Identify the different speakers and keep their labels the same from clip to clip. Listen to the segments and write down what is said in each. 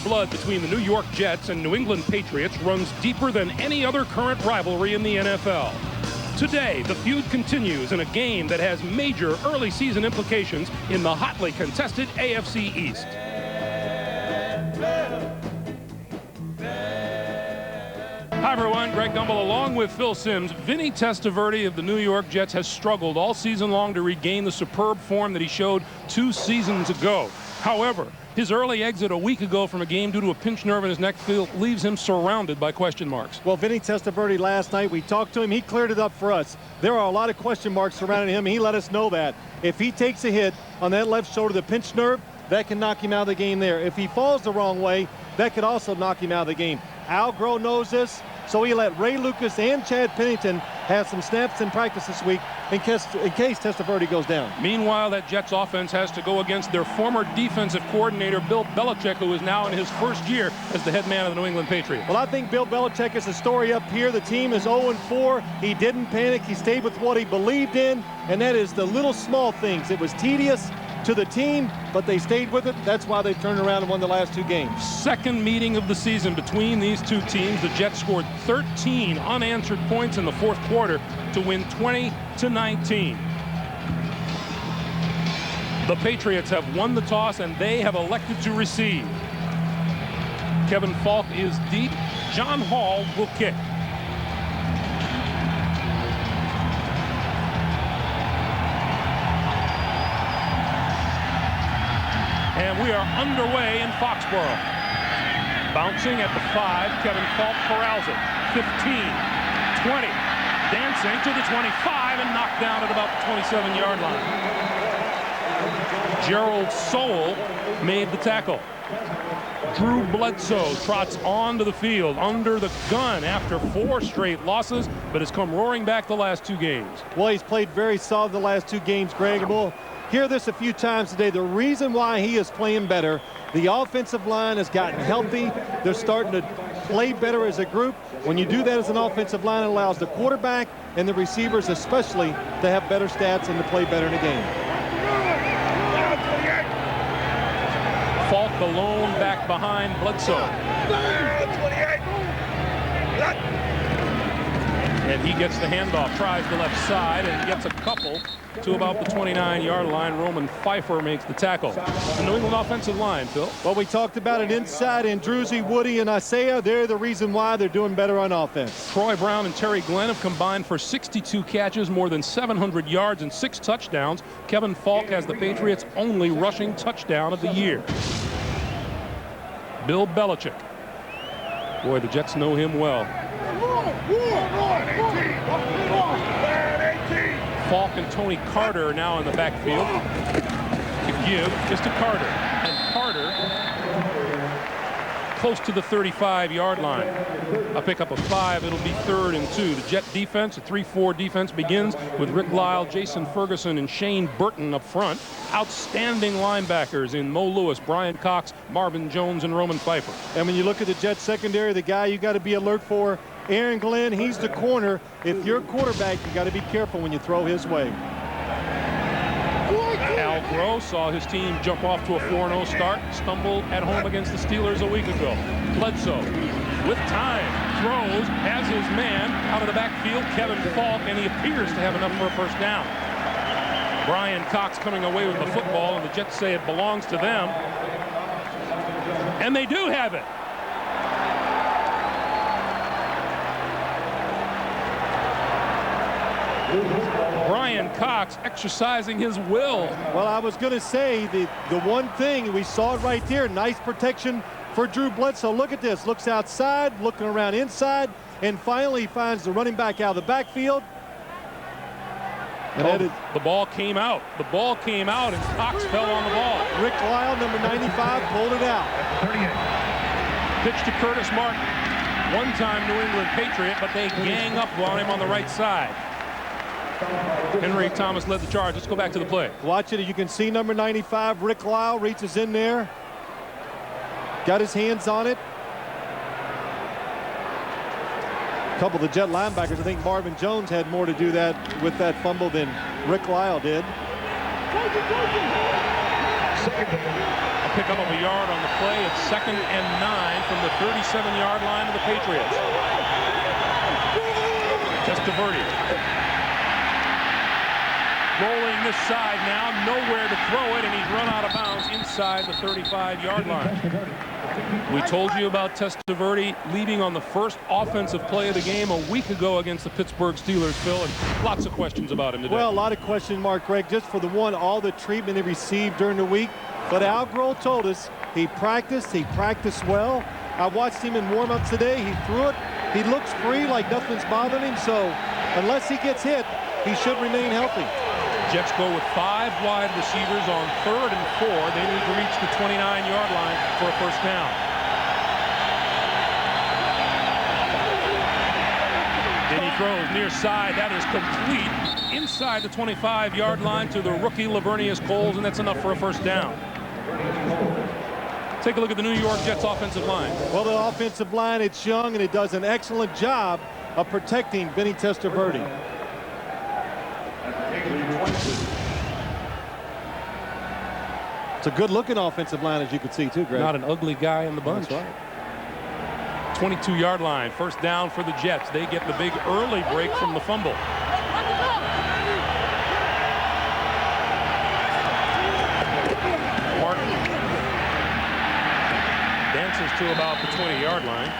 Speaker 1: blood between the New York Jets and New England Patriots runs deeper than any other current rivalry in the NFL. Today, the feud continues in a game that has major early season implications in the hotly contested AFC East. Hi everyone, Greg Gumbel along with Phil Simms. Vinny Testaverde of the New York Jets has struggled all season long to regain the superb form that he showed 2 seasons ago. However, his early exit a week ago from a game due to a pinched nerve in his neck leaves him surrounded by question marks.
Speaker 2: Well, Vinny Testaverde last night, we talked to him. He cleared it up for us. There are a lot of question marks surrounding him. He let us know that. If he takes a hit on that left shoulder, the pinched nerve, that can knock him out of the game there. If he falls the wrong way, that could also knock him out of the game. Al Groh knows this, so he let Ray Lucas and Chad Pennington have some snaps in practice this week in case Testaverde goes down.
Speaker 1: Meanwhile, that Jets offense has to go against their former defensive coordinator, Bill Belichick, who is now in his first year as the head man of the New England Patriots.
Speaker 2: Well, I think Bill Belichick is the story up here. The team is 0-4. He didn't panic. He stayed with what he believed in, and that is the little small things. It was tedious to the team, but they stayed with it. That's why they turned around and won the last 2 games.
Speaker 1: Second meeting of the season between these 2 teams. The Jets scored 13 unanswered points in the 4th quarter to win 20-19. The Patriots have won the toss and they have elected to receive. Kevin Falk is deep. John Hall will kick. And we are underway in Foxborough. Bouncing at the 5, Kevin Falk corrals it. 15, 20, dancing to the 25 and knocked down at about the 27-yard line. Gerald Sowell made the tackle. Drew Bledsoe trots onto the field under the gun after 4 straight losses, but has come roaring back the last 2 games.
Speaker 2: Well, he's played very solid the last 2 games, Greg. We'll hear this a few times today. The reason why he is playing better, the offensive line has gotten healthy. They're starting to play better as a group. When you do that as an offensive line, it allows the quarterback and the receivers especially to have better stats and to play better in the game.
Speaker 1: Falk alone back behind Bledsoe. And he gets the handoff, tries the left side, and gets a couple to about the 29-yard line. Roman Pfeiffer makes the tackle. The New England offensive line, Phil.
Speaker 2: Well, we talked about it inside, and Druzy, Woody, and Isaiah, they're the reason why they're doing better on offense.
Speaker 1: Troy Brown and Terry Glenn have combined for 62 catches, more than 700 yards, and 6 touchdowns. Kevin Falk has the Patriots' only rushing touchdown of the year. Bill Belichick. Boy, the Jets know him well. Falk and Tony Carter are now in the backfield. To give just to Carter. And Carter close to the 35-yard line. A pickup of 5. It'll be 3rd and 2. The Jet defense, a 3-4 defense, begins with Rick Lyle, Jason Ferguson, and Shane Burton up front. Outstanding linebackers in Mo Lewis, Brian Cox, Marvin Jones, and Roman Pfeiffer.
Speaker 2: And when you look at the Jet secondary, the guy you got to be alert for, Aaron Glenn, he's the corner. If you're a quarterback, you got to be careful when you throw his way.
Speaker 1: Al Groh saw his team jump off to a 4-0 start, stumbled at home against the Steelers a week ago. Bledsoe, with time, throws, has his man out of the backfield, Kevin Falk, and he appears to have enough for a first down. Brian Cox coming away with the football, and the Jets say it belongs to them. And they do have it. Brian Cox exercising his will.
Speaker 2: Well, I was going to say the one thing, we saw it right there, nice protection for Drew Bledsoe. Look at this, looks outside, looking around inside, and finally finds the running back out of the backfield. And
Speaker 1: the ball came out. The ball came out, and Cox fell on the ball.
Speaker 2: Rick Lyle, number 95, pulled it out.
Speaker 1: 38. Pitch to Curtis Martin. One-time New England Patriot, but they gang up on him on the right side. Henry Thomas led the charge. Let's go back to the play.
Speaker 2: Watch it. You can see number 95, Rick Lyle, reaches in there. Got his hands on it. A couple of the Jet linebackers, I think Marvin Jones had more to do that with that fumble than Rick Lyle did.
Speaker 1: A Pickup of a yard on the play. It's 2nd and 9 from the 37-yard line of the Patriots. Testaverde rolling this side now, nowhere to throw it, and he's run out of bounds inside the 35-yard line. We told you about Testaverde leaving on the first offensive play of the game a week ago against the Pittsburgh Steelers, Phil, and lots of questions about him today.
Speaker 2: Well, a lot of question mark, Greg, just for the one, all the treatment he received during the week. But Al Grohl told us he practiced well. I watched him in warm-ups today. He threw it. He looks free, like nothing's bothering him. So unless he gets hit, he should remain healthy.
Speaker 1: Jets go with 5 wide receivers on 3rd and 4. They need to reach the 29-yard line for a first down. Then he throws near side. That is complete inside the 25-yard line to the rookie Lavernius Coles, and that's enough for a first down. Take a look at the New York Jets offensive line.
Speaker 2: Well, the offensive line, it's young, and it does an excellent job of protecting Vinny Testaverde. It's a good-looking offensive line, as you can see, too, Greg.
Speaker 1: Not an ugly guy in the bunch.
Speaker 2: That's right.
Speaker 1: 22-yard line, first down for the Jets. They get the big early break from the fumble. Martin dances to about the 20-yard line.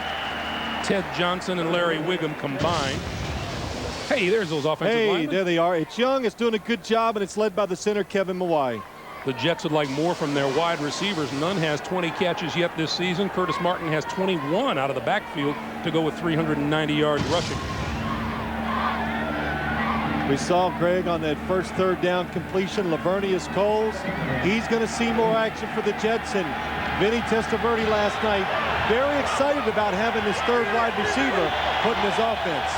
Speaker 1: Ted Johnson and Larry Wiggum combined. Hey, there's those offensive linemen.
Speaker 2: Hey, there they are. It's young, it's doing a good job, and it's led by the center, Kevin Mawai.
Speaker 1: The Jets would like more from their wide receivers. None has 20 catches yet this season. Curtis Martin has 21 out of the backfield to go with 390 yards rushing.
Speaker 2: We saw Greg on that first 3rd down completion, Lavernius Coles. He's going to see more action for the Jets, and Vinny Testaverde last night very excited about having his 3rd wide receiver put in his offense.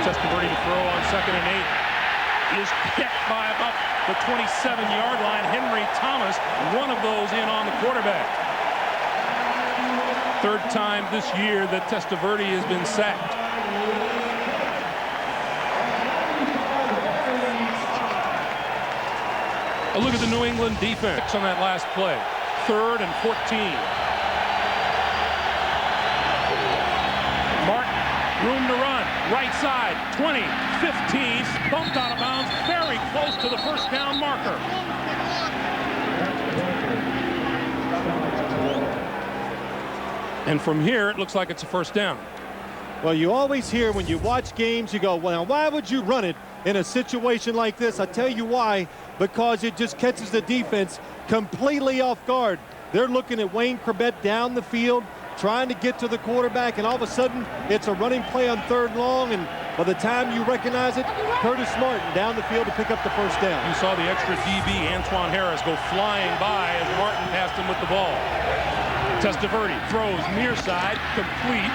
Speaker 1: Testaverde to throw on 2nd and 8 is picked by about the 27-yard line. Henry Thomas, one of those in on the quarterback. 3rd time this year that Testaverde has been sacked. A look at the New England defense on that last play. 3rd and 14. Martin, room to run. Right side, 20, 15, bumped out of bounds, very close to the first down marker. And from here, it looks like it's a first down.
Speaker 2: Well, you always hear when you watch games, you go, well, why would you run it in a situation like this? I tell you why, because it just catches the defense completely off guard. They're looking at Wayne Corbett down the field, trying to get to the quarterback, and all of a sudden it's a running play on 3rd and long, and by the time you recognize it, Curtis Martin down the field to pick up the first down.
Speaker 1: You saw the extra DB, Antoine Harris, go flying by as Martin passed him with the ball. Testaverde throws near side, complete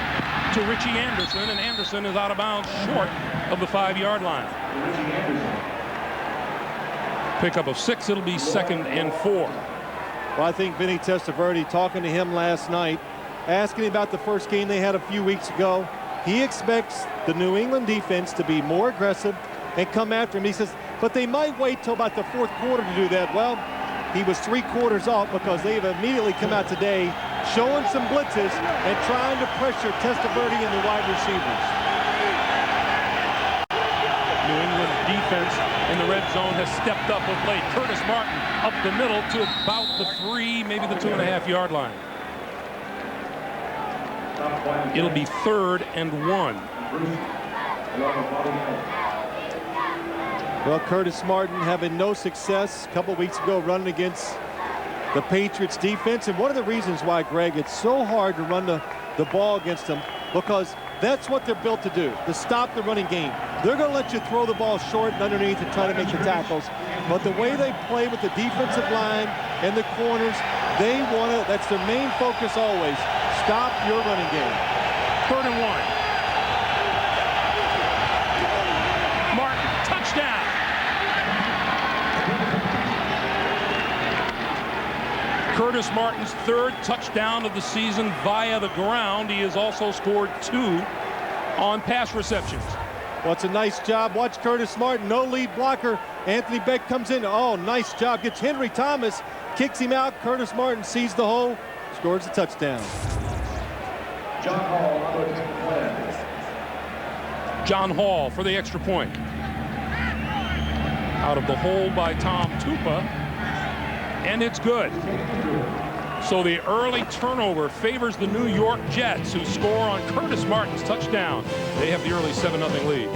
Speaker 1: to Richie Anderson, and Anderson is out of bounds short of the 5-yard line. Pickup of 6, it'll be 2nd and 4.
Speaker 2: Well, I think Vinny Testaverde, talking to him last night, asking about the first game they had a few weeks ago, he expects the New England defense to be more aggressive and come after him. He says, but they might wait till about the 4th quarter to do that. Well, he was 3 quarters off because they've immediately come out today showing some blitzes and trying to pressure Testaverde and the wide receivers.
Speaker 1: New England defense in the red zone has stepped up of late. Curtis Martin up the middle to about the 3, maybe the 2.5-yard line. It'll be 3rd and 1.
Speaker 2: Well, Curtis Martin having no success a couple weeks ago running against the Patriots defense. And one of the reasons why, Greg, it's so hard to run the ball against them, because that's what they're built to do, to stop the running game. They're going to let you throw the ball short and underneath and try to make the tackles. But the way they play with the defensive line and the corners, they want to, that's their main focus always. Stop your running game.
Speaker 1: 3rd and 1. Martin, touchdown. Curtis Martin's 3rd touchdown of the season via the ground. He has also scored 2 on pass receptions.
Speaker 2: Well, it's a nice job. Watch Curtis Martin, no lead blocker. Anthony Beck comes in. Oh, nice job. Gets Henry Thomas, kicks him out. Curtis Martin sees the hole, scores a touchdown.
Speaker 1: John Hall for the extra point. Out of the hole by Tom Tupa, and it's good. So the early turnover favors the New York Jets, who score on Curtis Martin's touchdown. They have the early 7-0 lead.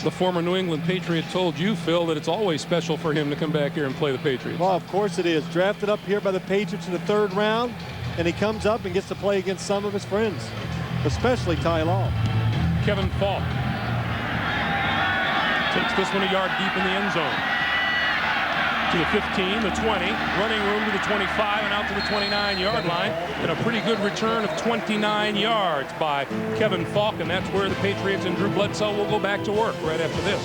Speaker 1: The former New England Patriot told you, Phil, that it's always special for him to come back here and play the Patriots.
Speaker 2: Well, of course it is. Drafted up here by the Patriots in the 3rd round, and he comes up and gets to play against some of his friends, especially Ty Law.
Speaker 1: Kevin Falk takes this one a yard deep in the end zone. To the 15, the 20, running room to the 25, and out to the 29-yard line. And a pretty good return of 29 yards by Kevin Falk, and that's where the Patriots and Drew Bledsoe will go back to work right after this.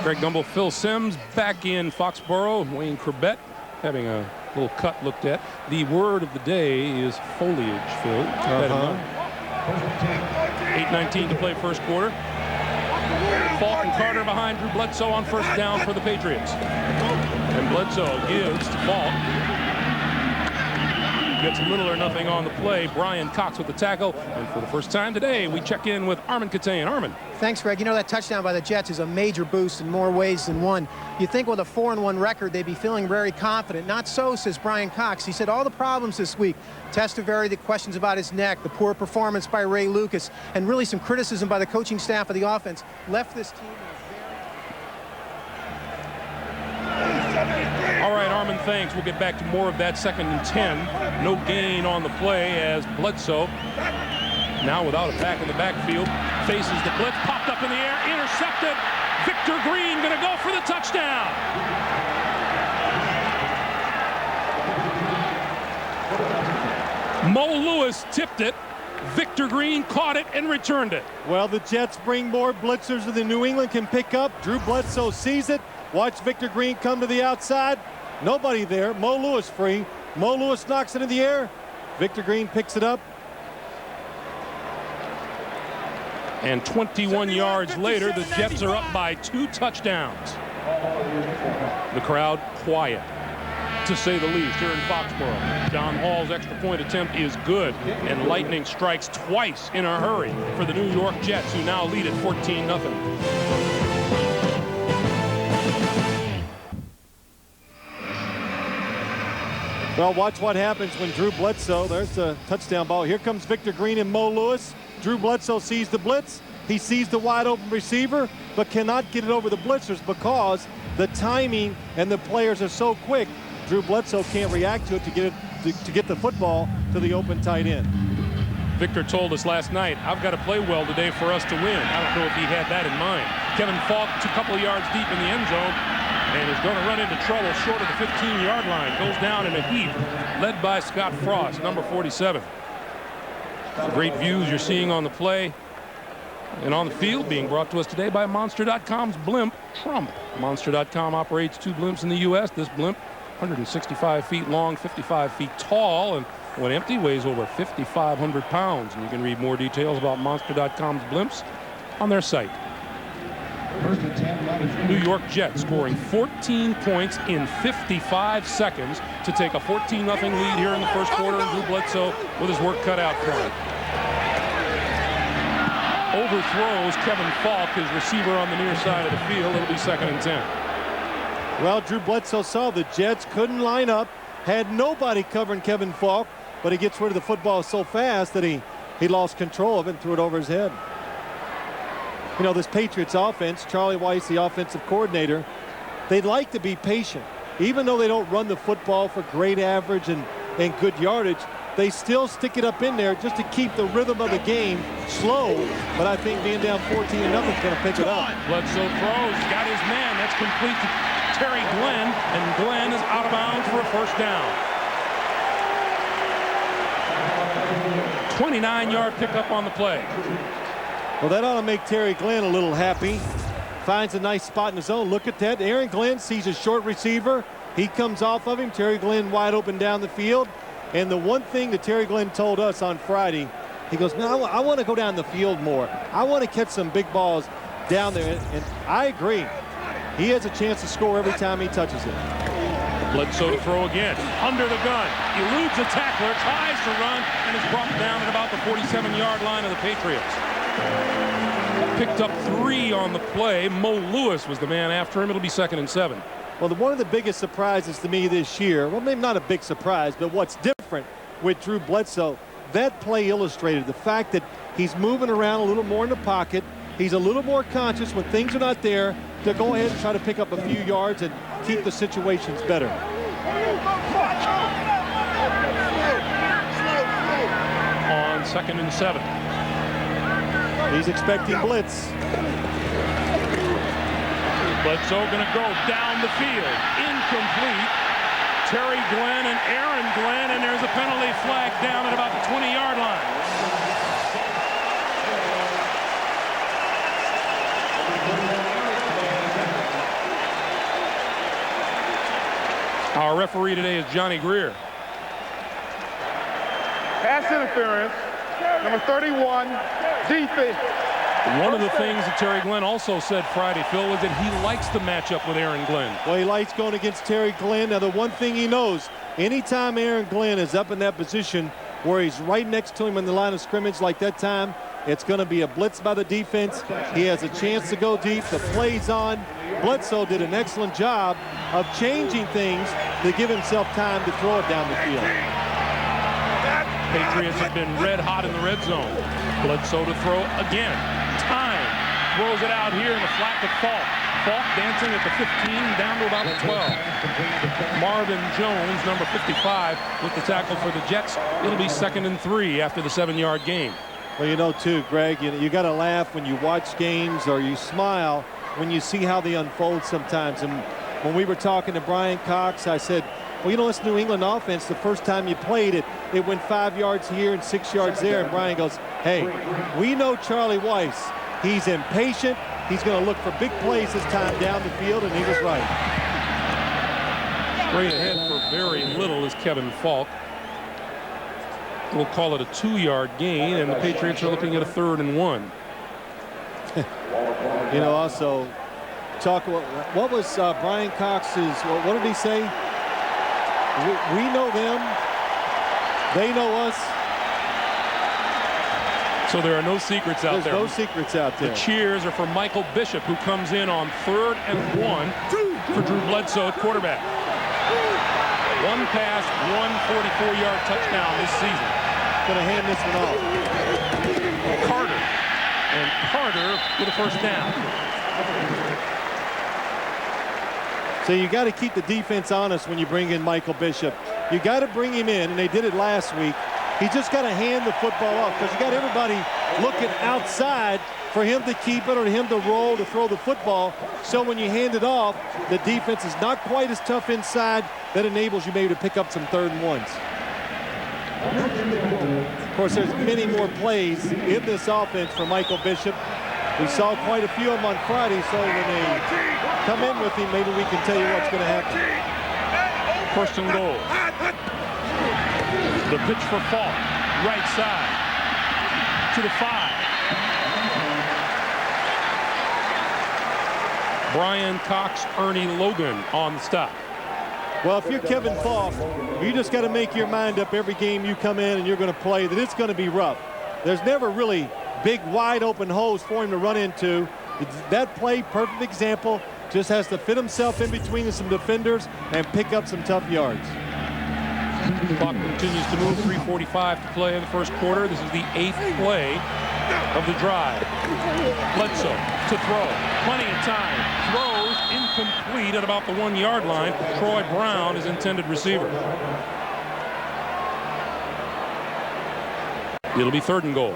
Speaker 1: Greg Gumbel, Phil Simms back in Foxborough. Wayne Corbett having a little cut looked at. The word of the day is foliage, Phil. 8:19 to play first quarter. Falk and Carter behind Drew Bledsoe on first down for the Patriots. And Bledsoe gives to Falk. Gets little or nothing on the play. Brian Cox with the tackle. And for the first time today, we check in with Armin Katayan. Armin.
Speaker 3: Thanks, Greg. You know, that touchdown by the Jets is a major boost in more ways than one. You think with a 4-1 record, they'd be feeling very confident. Not so, says Brian Cox. He said all the problems this week, Testaverde, the questions about his neck, the poor performance by Ray Lucas, and really some criticism by the coaching staff of the offense, left this team in
Speaker 1: All right, Armin, thanks. We'll get back to more of that 2nd and 10. No gain on the play as Bledsoe, now without a back in the backfield, faces the blitz, popped up in the air, intercepted. Victor Green going to go for the touchdown. Mo Lewis tipped it. Victor Green caught it and returned it.
Speaker 2: Well, the Jets bring more blitzers than the New England can pick up. Drew Bledsoe sees it. Watch Victor Green come to the outside. Nobody there. Mo Lewis free. Mo Lewis knocks it in the air. Victor Green picks it up.
Speaker 1: And 21 yards later, the Jets are up by 2 touchdowns. The crowd quiet, to say the least, here in Foxborough. John Hall's extra point attempt is good, and lightning strikes twice in a hurry for the New York Jets, who now lead at 14-0.
Speaker 2: Well, watch what happens when Drew Bledsoe, there's the touchdown ball. Here comes Victor Green and Mo Lewis. Drew Bledsoe sees the blitz. He sees the wide open receiver, but cannot get it over the blitzers because the timing and the players are so quick. Drew Bledsoe can't react to it to get the football to the open tight end.
Speaker 1: Victor told us last night, I've got to play well today for us to win. I don't know if he had that in mind. Kevin Falk, a couple of yards deep in the end zone, and is going to run into trouble short of the 15-yard line. Goes down in a heap, led by Scott Frost, number 47. Great views you're seeing on the play and on the field, being brought to us today by Monster.com's blimp, Trump. Monster.com operates 2 blimps in the U.S. This blimp, 165 feet long, 55 feet tall, and when empty, weighs over 5,500 pounds. And you can read more details about Monster.com's blimps on their site. New York Jets scoring 14 points in 55 seconds to take a 14-0 lead here in the first quarter, and Drew Bledsoe with his work cut out for him. Overthrows Kevin Falk, his receiver on the near side of the field. It'll be 2nd and 10.
Speaker 2: Well, Drew Bledsoe saw the Jets couldn't line up, had nobody covering Kevin Falk, but he gets rid of the football so fast that he lost control of it and threw it over his head. You know, this Patriots offense, Charlie Weiss, the offensive coordinator, they'd like to be patient. Even though they don't run the football for great average and good yardage, they still stick it up in there just to keep the rhythm of the game slow. But I think being down 14-0 is going to pick it up.
Speaker 1: Bledsoe throws, got his man. That's complete to Terry Glenn, and Glenn is out of bounds for a first down. 29-yard pickup on the play.
Speaker 2: Well, that ought to make Terry Glenn a little happy. Finds a nice spot in his own. Look at that. Aaron Glenn sees a short receiver. He comes off of him. Terry Glenn wide open down the field. And the one thing that Terry Glenn told us on Friday, he goes, man, I want to go down the field more. I want to catch some big balls down there. And I agree. He has a chance to score every time he touches it.
Speaker 1: Bledsoe to throw again. Under the gun. Eludes a tackler, tries to run, and is brought down at about the 47-yard line of the Patriots. Picked up 3 on the play. Mo Lewis was the man after him. It'll be 2nd and 7.
Speaker 2: Well, one of the biggest surprises to me this year, well, maybe not a big surprise, but what's different with Drew Bledsoe, that play illustrated the fact that he's moving around a little more in the pocket. He's a little more conscious when things are not there to go ahead and try to pick up a few yards and keep the situations better.
Speaker 1: On 2nd and 7.
Speaker 2: He's expecting blitz.
Speaker 1: Bledsoe going to go down the field. Incomplete. Terry Glenn and Aaron Glenn, and there's a penalty flag down at about the 20-yard line. Our referee today is Johnny Greer.
Speaker 4: Pass interference, number 31, defense.
Speaker 1: One of the things that Terry Glenn also said Friday, Phil, was that he likes the matchup with Aaron Glenn.
Speaker 2: Well, he likes going against Terry Glenn. Now, the one thing he knows, anytime Aaron Glenn is up in that position where he's right next to him in the line of scrimmage like that time, it's going to be a blitz by the defense. He has a chance to go deep. The play's on. Bledsoe did an excellent job of changing things to give himself time to throw it down the field.
Speaker 1: Patriots have been red hot in the red zone. Bledsoe to throw again. Time. Throws it out here in the flat to Falk. Falk dancing at the 15 down to about the 12. Marvin Jones, number 55, with the tackle for the Jets. It'll be 2nd and 3 after the 7-yard gain.
Speaker 2: Well, you know, too, Greg, you got to laugh when you watch games, or you smile when you see how they unfold sometimes. And when we were talking to Brian Cox, I said, well, you know, this New England offense, the first time you played it, it went 5 yards here and 6 yards there. And Brian goes, hey, we know Charlie Weiss. He's impatient. He's going to look for big plays this time down the field, and he was right.
Speaker 1: Straight ahead for very little is Kevin Falk. We'll call it a 2-yard gain, and the Patriots are looking at a 3rd and 1.
Speaker 2: You know, also, talk about what was Brian Cox's, what did he say? We know them. They know us.
Speaker 1: So there are no secrets out there.
Speaker 2: There's no secrets out there.
Speaker 1: The cheers are for Michael Bishop, who comes in on 3rd and 1 for Drew Bledsoe at quarterback. One pass, 144-yard touchdown this season.
Speaker 2: Going to hand this one off.
Speaker 1: Carter. And Carter with a 1st down.
Speaker 2: So you got to keep the defense honest when you bring in Michael Bishop. You got to bring him in, and they did it last week. He just got to hand the football off, because you got everybody looking outside for him to keep it or him to roll, to throw the football. So when you hand it off, the defense is not quite as tough inside. That enables you maybe to pick up some 3rd and 1s. Of course, there's many more plays in this offense for Michael Bishop. We saw quite a few of them on Friday, so when they come in with him, maybe we can tell you what's going to happen.
Speaker 1: 1st and goal. The pitch for Falk, right side to the 5. Brian Cox, Ernie Logan on the stop.
Speaker 2: Well, if you're Kevin Falk, you just got to make your mind up every game you come in and you're going to play that it's going to be rough. There's never really big, wide open holes for him to run into. That play, perfect example, just has to fit himself in between some defenders and pick up some tough yards.
Speaker 1: Clock continues to move. 3:45 to play in the 1st quarter. This is the 8th play of the drive. Bledsoe to throw. Plenty of time. Throws incomplete at about the 1-yard line. Troy Brown is intended receiver. It'll be 3rd and goal.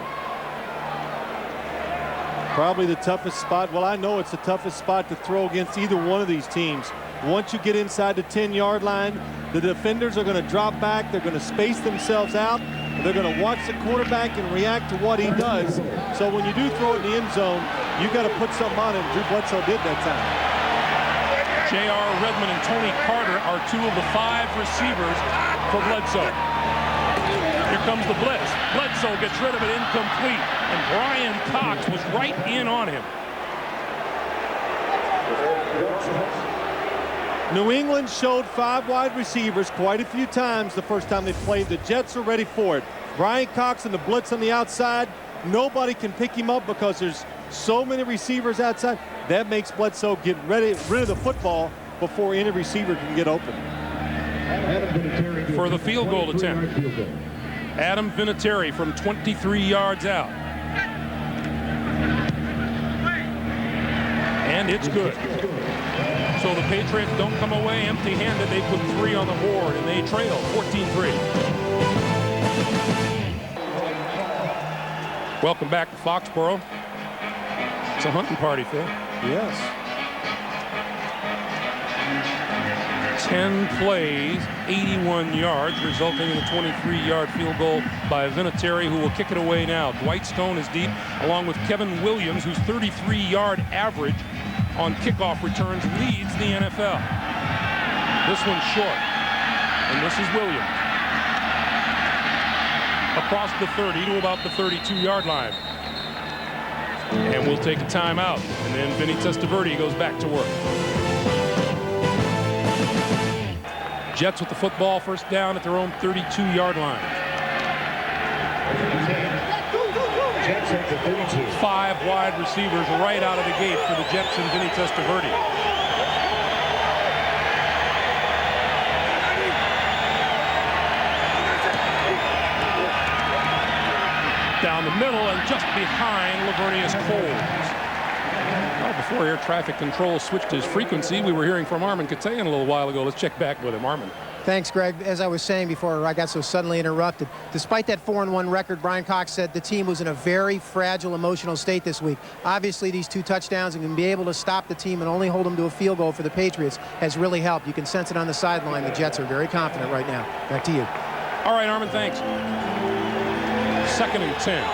Speaker 2: Probably the toughest spot. Well, I know it's the toughest spot to throw against either one of these teams. Once you get inside the 10-yard line, the defenders are going to drop back. They're going to space themselves out. They're going to watch the quarterback and react to what he does. So when you do throw it in the end zone, you got to put something on it. Drew Bledsoe did that time.
Speaker 1: J.R. Redmond and Tony Carter are 2 of the 5 receivers for Bledsoe. comes the blitz. Bledsoe gets rid of it, incomplete. And Brian Cox was right in on him.
Speaker 2: New England showed 5 wide receivers quite a few times the first time they played. The Jets are ready for it. Brian Cox and the blitz on the outside. Nobody can pick him up because there's so many receivers outside. That makes Bledsoe get rid of the football before any receiver can get open.
Speaker 1: For the field goal attempt, Adam Vinatieri from 23 yards out. And it's good. So the Patriots don't come away empty-handed. They put 3 on the board, and they trail 14-3. Welcome back to Foxborough. It's a hunting party, Phil.
Speaker 2: Yes.
Speaker 1: 10 plays, 81 yards, resulting in a 23-yard field goal by Vinatieri, who will kick it away now. Dwight Stone is deep, along with Kevin Williams, whose 33-yard average on kickoff returns leads the NFL. This one's short, and this is Williams. Across the 30 to about the 32-yard line. And we'll take a timeout, and then Vinny Testaverde goes back to work. Jets with the football, first down at their own 32-yard line. 5 wide receivers right out of the gate for the Jets and Vinny Testaverde. Down the middle and just behind Lavernius Coles. Well, before air traffic control switched his frequency, we were hearing from Armin Katayan a little while ago. Let's check back with him. Armin.
Speaker 3: Thanks, Greg. As I was saying before I got so suddenly interrupted, despite that 4-1 record, Brian Cox said the team was in a very fragile emotional state this week. Obviously, these 2 touchdowns and be able to stop the team and only hold them to a field goal for the Patriots has really helped. You can sense it on the sideline. The Jets are very confident right now. Back to you.
Speaker 1: All right, Armin, thanks. 2nd and 10.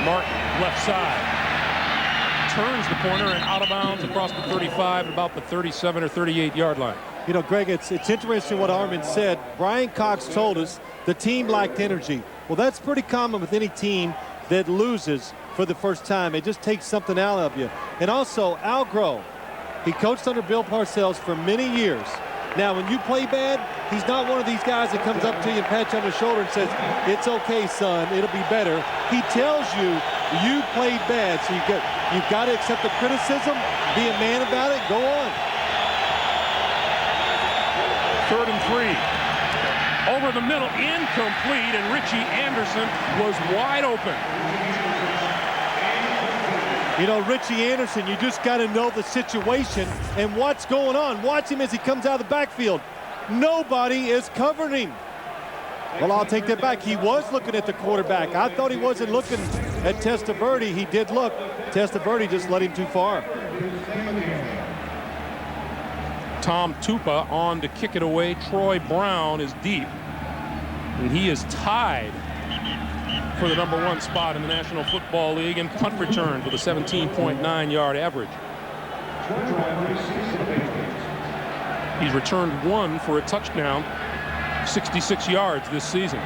Speaker 1: Martin, left side. Turns the corner and out of bounds across the 35 at about the 37 or 38-yard line.
Speaker 2: You know, Greg, it's interesting what Armin said. Brian Cox told us the team lacked energy. Well, that's pretty common with any team that loses for the first time. It just takes something out of you. And also, Al Groh, he coached under Bill Parcells for many years. Now, when you play bad, he's not one of these guys that comes up to you and pats you on the shoulder and says, "It's okay, son, it'll be better." He tells you, you played bad, so you've got to accept the criticism, be a man about it, go on.
Speaker 1: 3rd and 3. Over the middle, incomplete, and Richie Anderson was wide open.
Speaker 2: You know, Richie Anderson, you just got to know the situation and what's going on. Watch him as he comes out of the backfield. Nobody is covering him. Well, I'll take that back. He was looking at the quarterback. I thought he wasn't looking at Testaverde. He did look. Testaverde just let him too far.
Speaker 1: Tom Tupa on to kick it away. Troy Brown is deep, and he is tied for the #1 spot in the National Football League in punt return with a 17.9-yard average. He's returned 1 for a touchdown, 66 yards this season.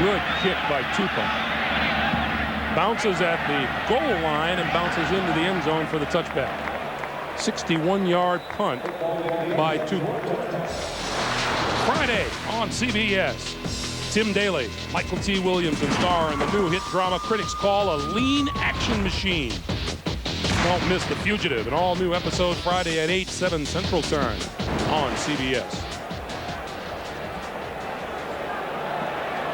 Speaker 1: Good kick by Tupa. Bounces at the goal line and bounces into the end zone for the touchback. 61-yard punt by Tupa. Friday on CBS. Tim Daly, Michael T. Williamson star in the new hit drama critics call a lean action machine. Don't miss The Fugitive, an all-new episode Friday at 8, 7 Central Time on CBS.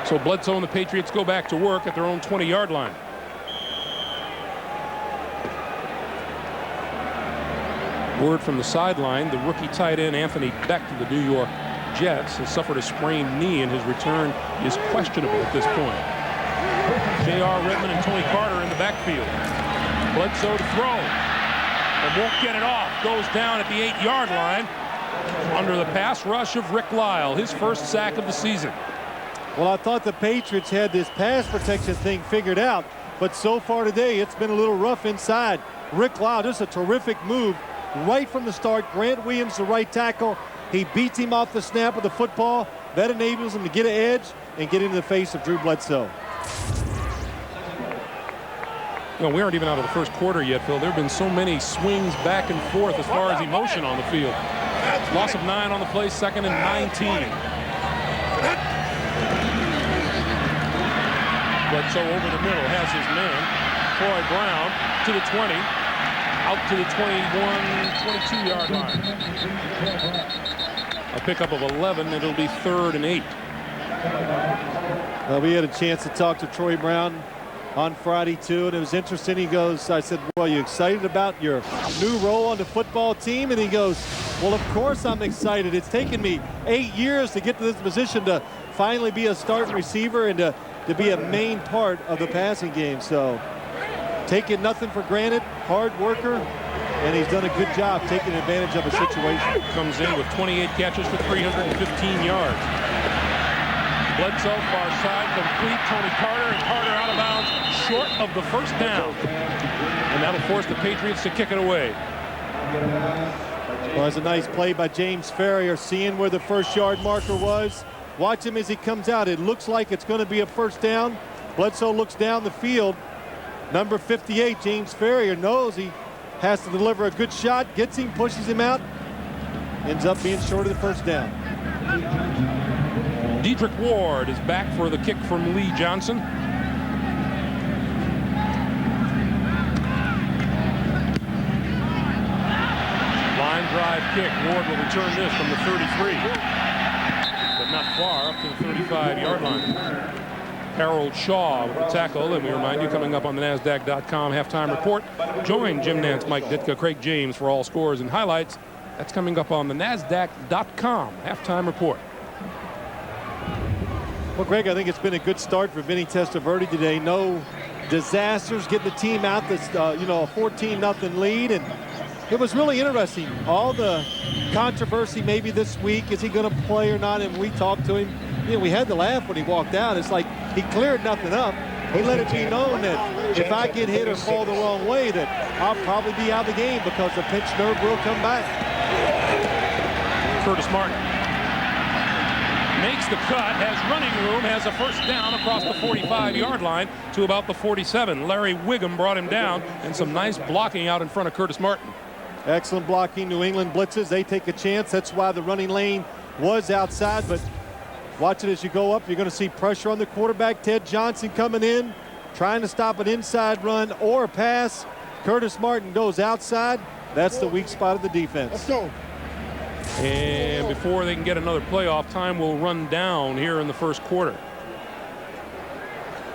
Speaker 1: So Bledsoe and the Patriots go back to work at their own 20-yard line. Word from the sideline, the rookie tight end Anthony Beck of the New York Jets has suffered a sprained knee, and his return is questionable at this point. J.R. Redmond and Tony Carter in the backfield. Bledsoe to throw, and won't get it off. Goes down at the 8-yard line under the pass rush of Rick Lyle, his first sack of the season.
Speaker 2: Well, I thought the Patriots had this pass protection thing figured out. but so far today, it's been a little rough inside. Rick Lau, just a terrific move right from the start. Grant Williams, the right tackle. He beats him off the snap of the football. That enables him to get an edge and get into the face of Drew Bledsoe.
Speaker 1: Well, we aren't even out of the first quarter yet, Phil. There have been so many swings back and forth as far as emotion on the field. Loss of 9 on the play, 2nd and 19. Bledsoe over the middle has his man, Troy Brown, to the 20, out to the 22-yard line. A pickup of 11, it'll be 3rd and 8.
Speaker 2: Well, we had a chance to talk to Troy Brown on Friday too, and it was interesting. He goes, I said, well, you excited about your new role on the football team? And he goes, well, of course I'm excited. It's taken me 8 years to get to this position to finally be a starting receiver and to be a main part of the passing game. So taking nothing for granted, hard worker, and he's done a good job taking advantage of a situation.
Speaker 1: Comes in with 28 catches for 315 yards. Bledsoe, far side, complete. Tony Carter, and Carter out of bounds, short of the first down. And that'll force the Patriots to kick it away.
Speaker 2: Well, it's a nice play by James Ferrier, seeing where the first-yard marker was. Watch him as he comes out. It looks like it's going to be a first down. Bledsoe looks down the field. Number 58, James Ferrier, knows he has to deliver a good shot, gets him, pushes him out, ends up being short of the first down.
Speaker 1: Dedrick Ward is back for the kick from Lee Johnson. Line drive kick. Ward will return this from the 33. But not far, up to the 35-yard line. Harold Shaw with the tackle, and we remind you, coming up on the NASDAQ.com halftime report, join Jim Nantz, Mike Ditka, Craig James for all scores and highlights. That's coming up on the NASDAQ.com halftime report.
Speaker 2: Well, Greg, I think it's been a good start for Vinny Testaverde today. No disasters, getting the team out this, a 14-0 lead, and it was really interesting. All the controversy maybe this week, is he going to play or not? And we talked to him. We had to laugh when he walked out. It's like he cleared nothing up. He let it be known that if I get hit or fall the wrong way, that I'll probably be out of the game because the pinched nerve will come back.
Speaker 1: Curtis Martin makes the cut, has running room, has a first down across the 45-yard line to about the 47. Larry Wiggum brought him down, and some nice blocking out in front of Curtis Martin.
Speaker 2: Excellent blocking. New England blitzes, they take a chance. That's why the running lane was outside, but watch it as you go up. You're going to see pressure on the quarterback. Ted Johnson coming in, trying to stop an inside run or a pass. Curtis Martin goes outside. That's the weak spot of the defense.
Speaker 4: Let's go.
Speaker 1: And before they can get another playoff, time will run down here in the first quarter.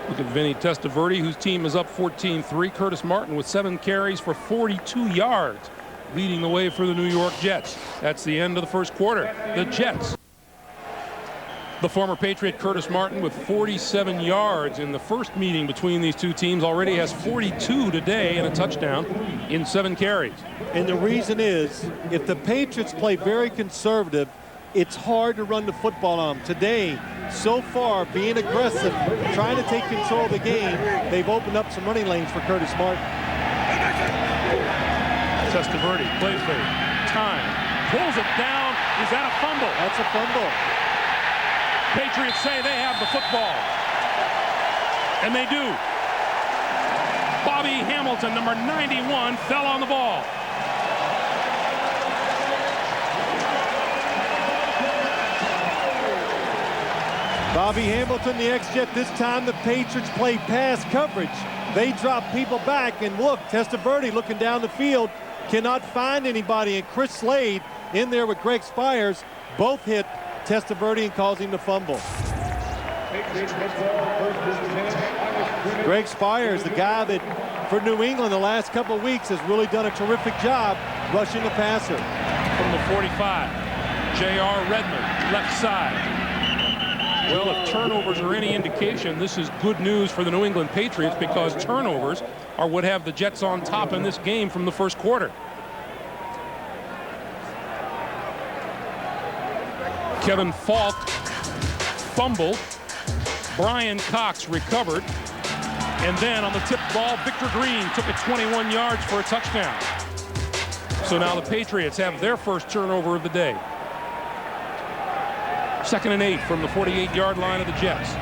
Speaker 1: Look at Vinny Testaverde, whose team is up 14-3. Curtis Martin with 7 carries for 42 yards, leading the way for the New York Jets. That's the end of the first quarter. The Jets. The former Patriot Curtis Martin with 47 yards in the first meeting between these two teams already has 42 today and a touchdown in 7 carries.
Speaker 2: And the reason is, if the Patriots play very conservative, it's hard to run the football on them. Today, so far, being aggressive, trying to take control of the game, they've opened up some running lanes for Curtis Martin.
Speaker 1: Testaverde, play fake, time, pulls it down. Is that a fumble?
Speaker 2: That's a fumble.
Speaker 1: Patriots say they have the football. And they do. Bobby Hamilton, number 91, fell on the ball.
Speaker 2: Bobby Hamilton, the ex-Jet. This time the Patriots play pass coverage. They drop people back, and look, Testaverde looking down the field, cannot find anybody, and Chris Slade in there with Greg Spires both hit Testaverde and caused him to fumble. Greg Spires, the guy that for New England the last couple of weeks has really done a terrific job rushing the passer.
Speaker 1: From the 45, J.R. Redmond, left side. Well, if turnovers are any indication, this is good news for the New England Patriots, because turnovers are what have the Jets on top in this game from the first quarter. Kevin Falk fumbled. Brian Cox recovered. And then on the tip ball, Victor Green took it 21 yards for a touchdown. So now the Patriots have their first turnover of the day. 2nd and 8 from the 48-yard line of the Jets.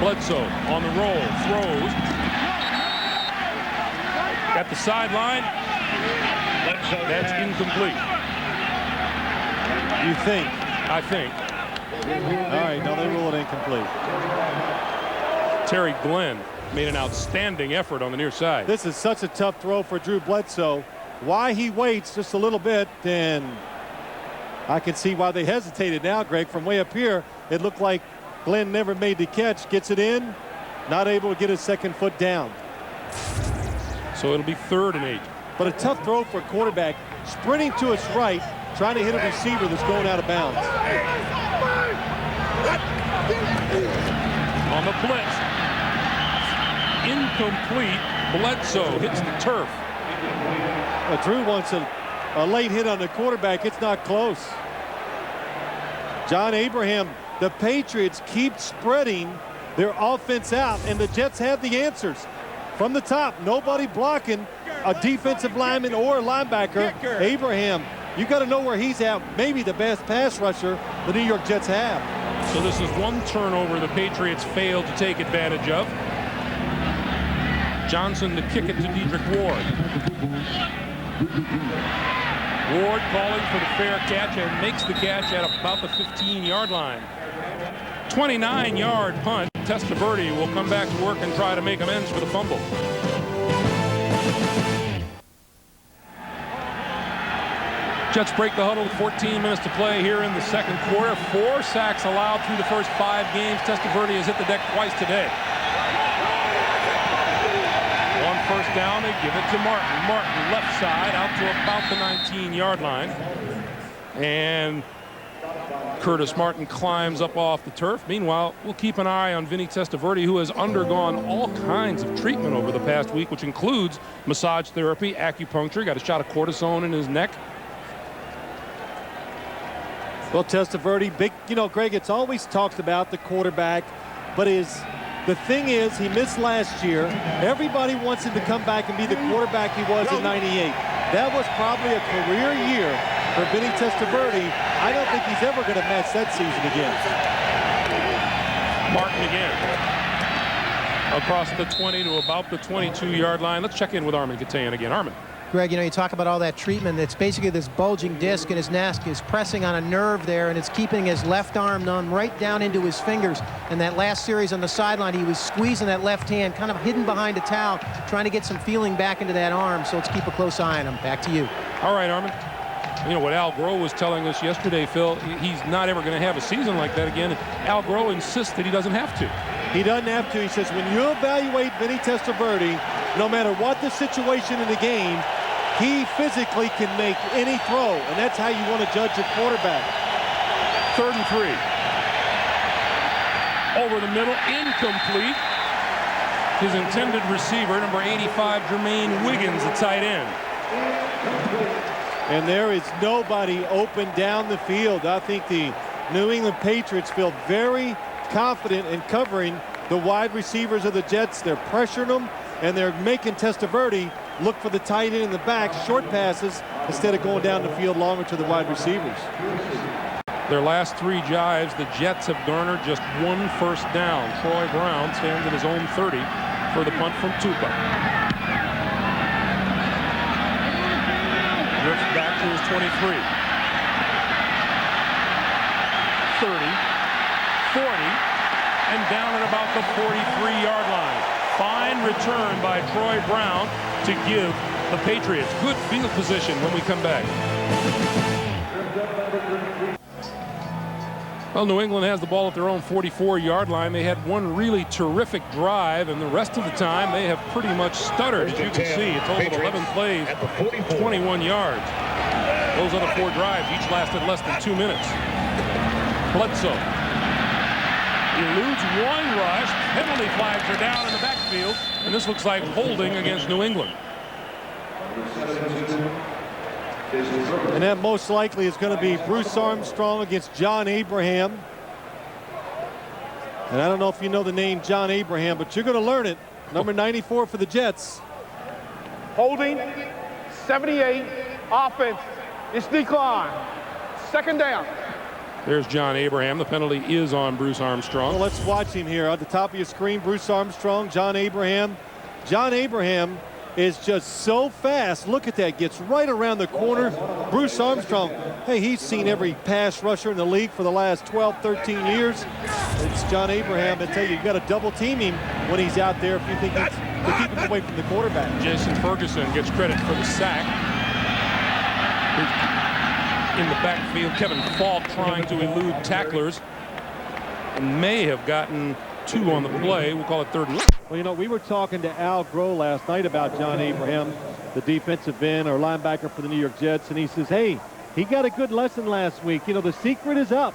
Speaker 1: Bledsoe on the roll, throws. At the sideline. That's incomplete.
Speaker 2: You think?
Speaker 1: I think.
Speaker 2: All right, no, they rule it incomplete.
Speaker 1: Terry Glenn made an outstanding effort on the near side.
Speaker 2: This is such a tough throw for Drew Bledsoe. Why he waits just a little bit, and I can see why they hesitated now, Greg. From way up here, it looked like Glenn never made the catch. Gets it in, not able to get his second foot down.
Speaker 1: So it'll be 3rd and 8.
Speaker 2: But a tough throw for a quarterback, sprinting to his right, trying to hit a receiver that's going out of bounds.
Speaker 1: On the blitz. Incomplete. Bledsoe hits the turf.
Speaker 2: Drew wants a late hit on the quarterback. It's not close. John Abraham, the Patriots keep spreading their offense out, and the Jets have the answers. From the top, nobody blocking a defensive lineman or a linebacker. Abraham, you got to know where he's at. Maybe the best pass rusher the New York Jets have.
Speaker 1: So this is one turnover the Patriots failed to take advantage of. Johnson to kick it to Dedrick Ward. Ward calling for the fair catch and makes the catch at about the 15-yard line. 29-yard punt. Testaverde will come back to work and try to make amends for the fumble. Jets break the huddle with 14 minutes to play here in the second quarter. 4 sacks allowed through the first 5 games. Testaverde has hit the deck twice today. On first down, they give it to Martin. Martin left side out to about the 19-yard line. And Curtis Martin climbs up off the turf. Meanwhile, we'll keep an eye on Vinny Testaverde, who has undergone all kinds of treatment over the past week, which includes massage therapy, acupuncture, got a shot of cortisone in his neck.
Speaker 2: Well, Testaverde, big, you know, Greg, it's always talked about the quarterback, but the thing is, he missed last year. Everybody wants him to come back and be the quarterback he was in '98. That was probably a career year for Vinny Testaverde. I don't think he's ever going to match that season again.
Speaker 1: Martin again. Across the 20 to about the 22-yard line. Let's check in with Armin Katayan again. Armin.
Speaker 3: Greg, you know, you talk about all that treatment. It's basically this bulging disc in his neck is pressing on a nerve there, and it's keeping his left arm numb right down into his fingers. And that last series on the sideline, he was squeezing that left hand, kind of hidden behind a towel, trying to get some feeling back into that arm. So let's keep a close eye on him. Back to you.
Speaker 1: All right, Armin. You know what Al Groh was telling us yesterday, Phil, he's not ever going to have a season like that again. Al Groh insists that he doesn't have to.
Speaker 2: He doesn't have to. He says when you evaluate Vinny Testaverde, no matter what the situation in the game, he physically can make any throw, and that's how you want to judge a quarterback.
Speaker 1: 3rd and 3. Over the middle, incomplete. His intended receiver, number 85, Jermaine Wiggins, the tight end.
Speaker 2: And there is nobody open down the field. I think the New England Patriots feel very confident in covering the wide receivers of the Jets. They're pressuring them, and they're making Testaverde look for the tight end in the back, short passes, instead of going down the field longer to the wide receivers.
Speaker 1: Their last 3 drives, the Jets have garnered just 1 first down. Troy Brown stands at his own 30 for the punt from Tupa. Drifts back to his 23. 30, 40, and down at about the 43-yard line. Fine return by Troy Brown to give the Patriots good field position when we come back. Well, New England has the ball at their own 44-yard line. They had one really terrific drive, and the rest of the time they have pretty much stuttered, as you can see. A total of 11 plays, 21 yards. Those other 4 drives each lasted less than 2 minutes. Bledsoe eludes one rush. Penalty flags are down in the backfield, and this looks like holding against New England.
Speaker 2: And that most likely is going to be Bruce Armstrong against John Abraham. And I don't know if you know the name John Abraham, but you're going to learn it. Number 94 for the Jets.
Speaker 4: Holding, 78, offense. It's decline. Second down.
Speaker 1: There's John Abraham. The penalty is on Bruce Armstrong.
Speaker 2: Well, let's watch him here. At the top of your screen, Bruce Armstrong, John Abraham. John Abraham is just so fast. Look at that. Gets right around the corner. Bruce Armstrong, hey, he's seen every pass rusher in the league for the last 12, 13 years. It's John Abraham. I tell you, you've got to double team him when he's out there if you think it's to keep him away from the quarterback.
Speaker 1: Jason Ferguson gets credit for the sack. In the backfield, Kevin Falk trying to elude tacklers and may have gotten 2 on the play. We'll call it 3rd and long.
Speaker 2: Well, you know, we were talking to Al Groh last night about John Abraham, the defensive end or linebacker for the New York Jets, and he says, hey, he got a good lesson last week. You know, the secret is up.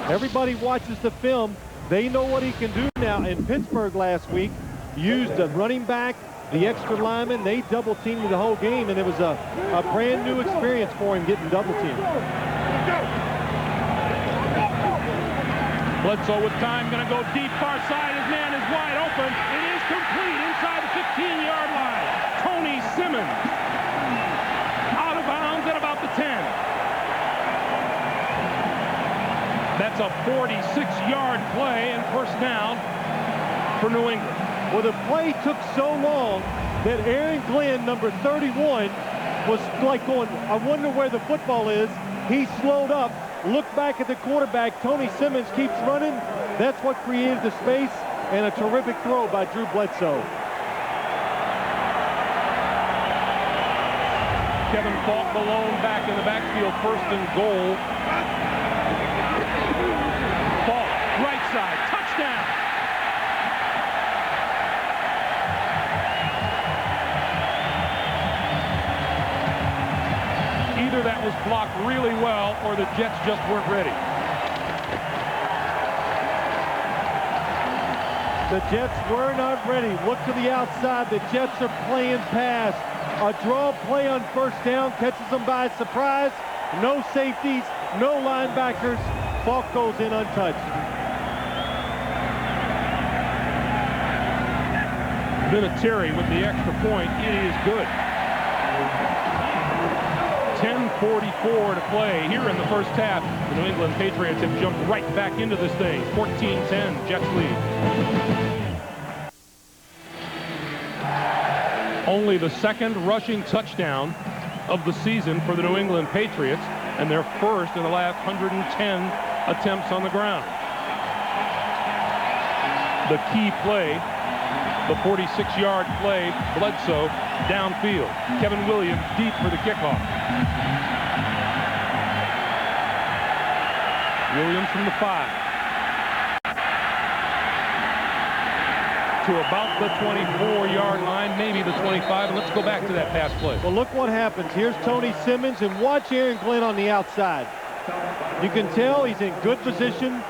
Speaker 2: Everybody watches the film. They know what he can do now. In Pittsburgh last week, used the running back, the extra lineman. They double teamed the whole game, and it was a brand new experience for him getting double teamed.
Speaker 1: Bledsoe with time, going to go deep far side. His man is wide open. It is complete inside the 15-yard line. Tony Simmons out of bounds at about the 10. That's a 46-yard play and first down for New England.
Speaker 2: Well, the play took so long that Aaron Glenn, number 31, was like going, I wonder where the football is. He slowed up, looked back at the quarterback. Tony Simmons keeps running. That's what created the space, and a terrific throw by Drew Bledsoe.
Speaker 1: Kevin Falk alone back in the backfield, 1st and goal. Falk, right side, touchdown. Either that was blocked really well or the Jets just weren't ready.
Speaker 2: The Jets were not ready. Look to the outside. The Jets are playing pass. A draw play on 1st down catches them by surprise. No safeties, no linebackers. Falk goes in untouched.
Speaker 1: Vinatieri with the extra point. It is good. 10:44 to play here in the first half. The New England Patriots have jumped right back into this thing. 14-10, Jets lead. Only the 2nd rushing touchdown of the season for the New England Patriots, and their first in the last 110 attempts on the ground. The key play, the 46-yard play, Bledsoe downfield. Kevin Williams deep for the kickoff. Williams from the 5. To about the 24-yard line, maybe the 25. And let's go back to that pass play.
Speaker 2: Well, look what happens. Here's Tony Simmons, and watch Aaron Glenn on the outside. You can tell he's in good position.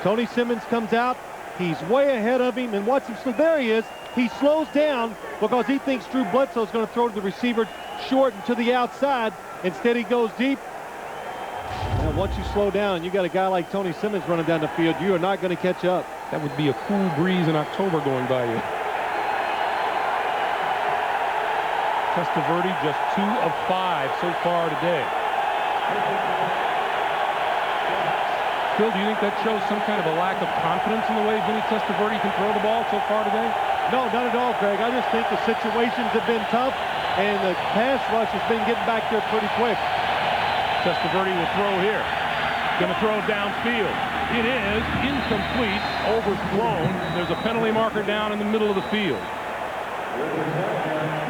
Speaker 2: Tony Simmons comes out. He's way ahead of him, and watch him. So there he is. He slows down because he thinks Drew Bledsoe is going to throw to the receiver short and to the outside. Instead, he goes deep. And once you slow down and you got a guy like Tony Simmons running down the field, you are not going to catch up.
Speaker 1: That would be a cool breeze in October going by you. Testaverde just 2 of 5 so far today. Phil, do you think that shows some kind of a lack of confidence in the way Vinny Testaverde can throw the ball so far today?
Speaker 2: No, not at all, Greg. I just think the situations have been tough, and the pass rush has been getting back there pretty quick.
Speaker 1: Testaverde will throw here. Going to throw downfield. It is incomplete, overthrown. There's a penalty marker down in the middle of the field.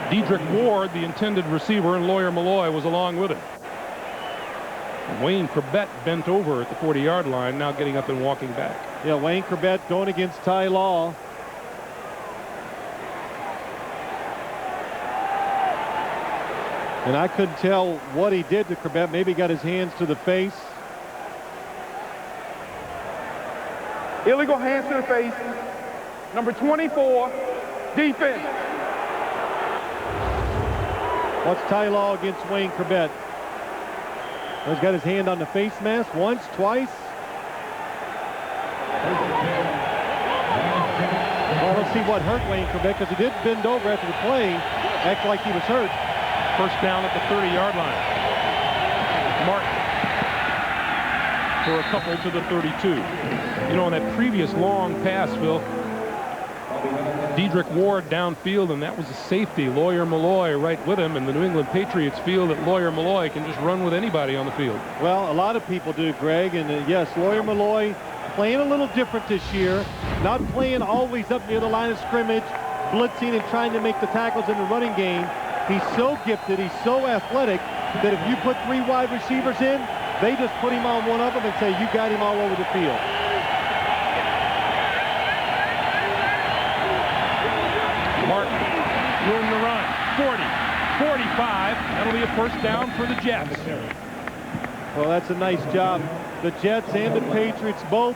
Speaker 1: Dedrick Ward, the intended receiver, and Lawyer Malloy was along with him. Wayne Corbett bent over at the 40-yard line, now getting up and walking back.
Speaker 2: Yeah, Wayne Corbett going against Ty Law. And I couldn't tell what he did to Corbett. Maybe he got his hands to the face.
Speaker 4: Illegal hands to the face. Number 24, defense.
Speaker 2: Watch Ty Law against Wayne Corbett. He's got his hand on the face mask once, twice. see what hurt Wayne Corbett, because he did bend over after the play, act like he was hurt.
Speaker 1: First down at the 30-yard line. Martin for a couple to the 32. You know, on that previous long pass, Phil, Dedrick Ward downfield, and that was a safety. Lawyer Malloy right with him, and the New England Patriots feel that Lawyer Malloy can just run with anybody on the field.
Speaker 2: Well, a lot of people do, Greg, and yes, Lawyer Malloy playing a little different this year, not playing always up near the line of scrimmage, blitzing and trying to make the tackles in the running game. He's so gifted, he's so athletic, that if you put 3 wide receivers in, they just put him on one of them and say, you got him all over the field.
Speaker 1: Martin, room to run, 40, 45. That'll be a first down for the Jets.
Speaker 2: Well, that's a nice job. The Jets and the Patriots both,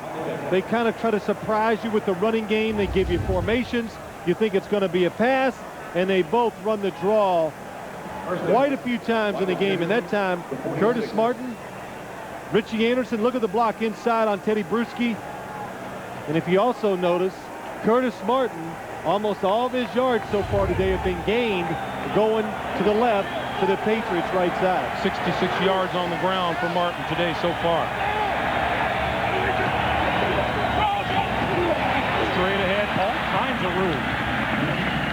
Speaker 2: they kind of try to surprise you with the running game. They give you formations. You think it's going to be a pass, and they both run the draw quite a few times in the game. And that time, Curtis Martin, Richie Anderson, look at the block inside on Teddy Bruschi. And if you also notice, Curtis Martin, almost all of his yards so far today have been gained going to the left to the Patriots' right side.
Speaker 1: 66 yards on the ground for Martin today so far. Straight ahead, all kinds of room.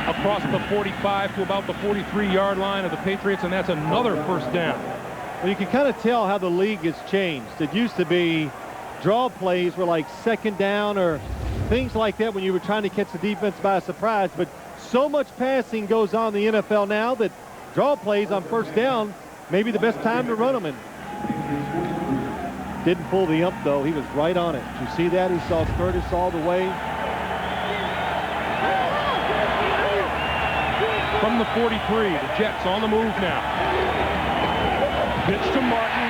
Speaker 1: Across the 45 to about the 43-yard line of the Patriots, and that's another first down.
Speaker 2: Well, you can kind of tell how the league has changed. It used to be draw plays were like second down or things like that when you were trying to catch the defense by surprise, but so much passing goes on in the NFL now that draw plays on first down may be the best time to run them in. Didn't pull the ump, though. He was right on it. Did you see that? He saw Curtis all the way.
Speaker 1: From the 43, the Jets on the move now. Pitch to Martin,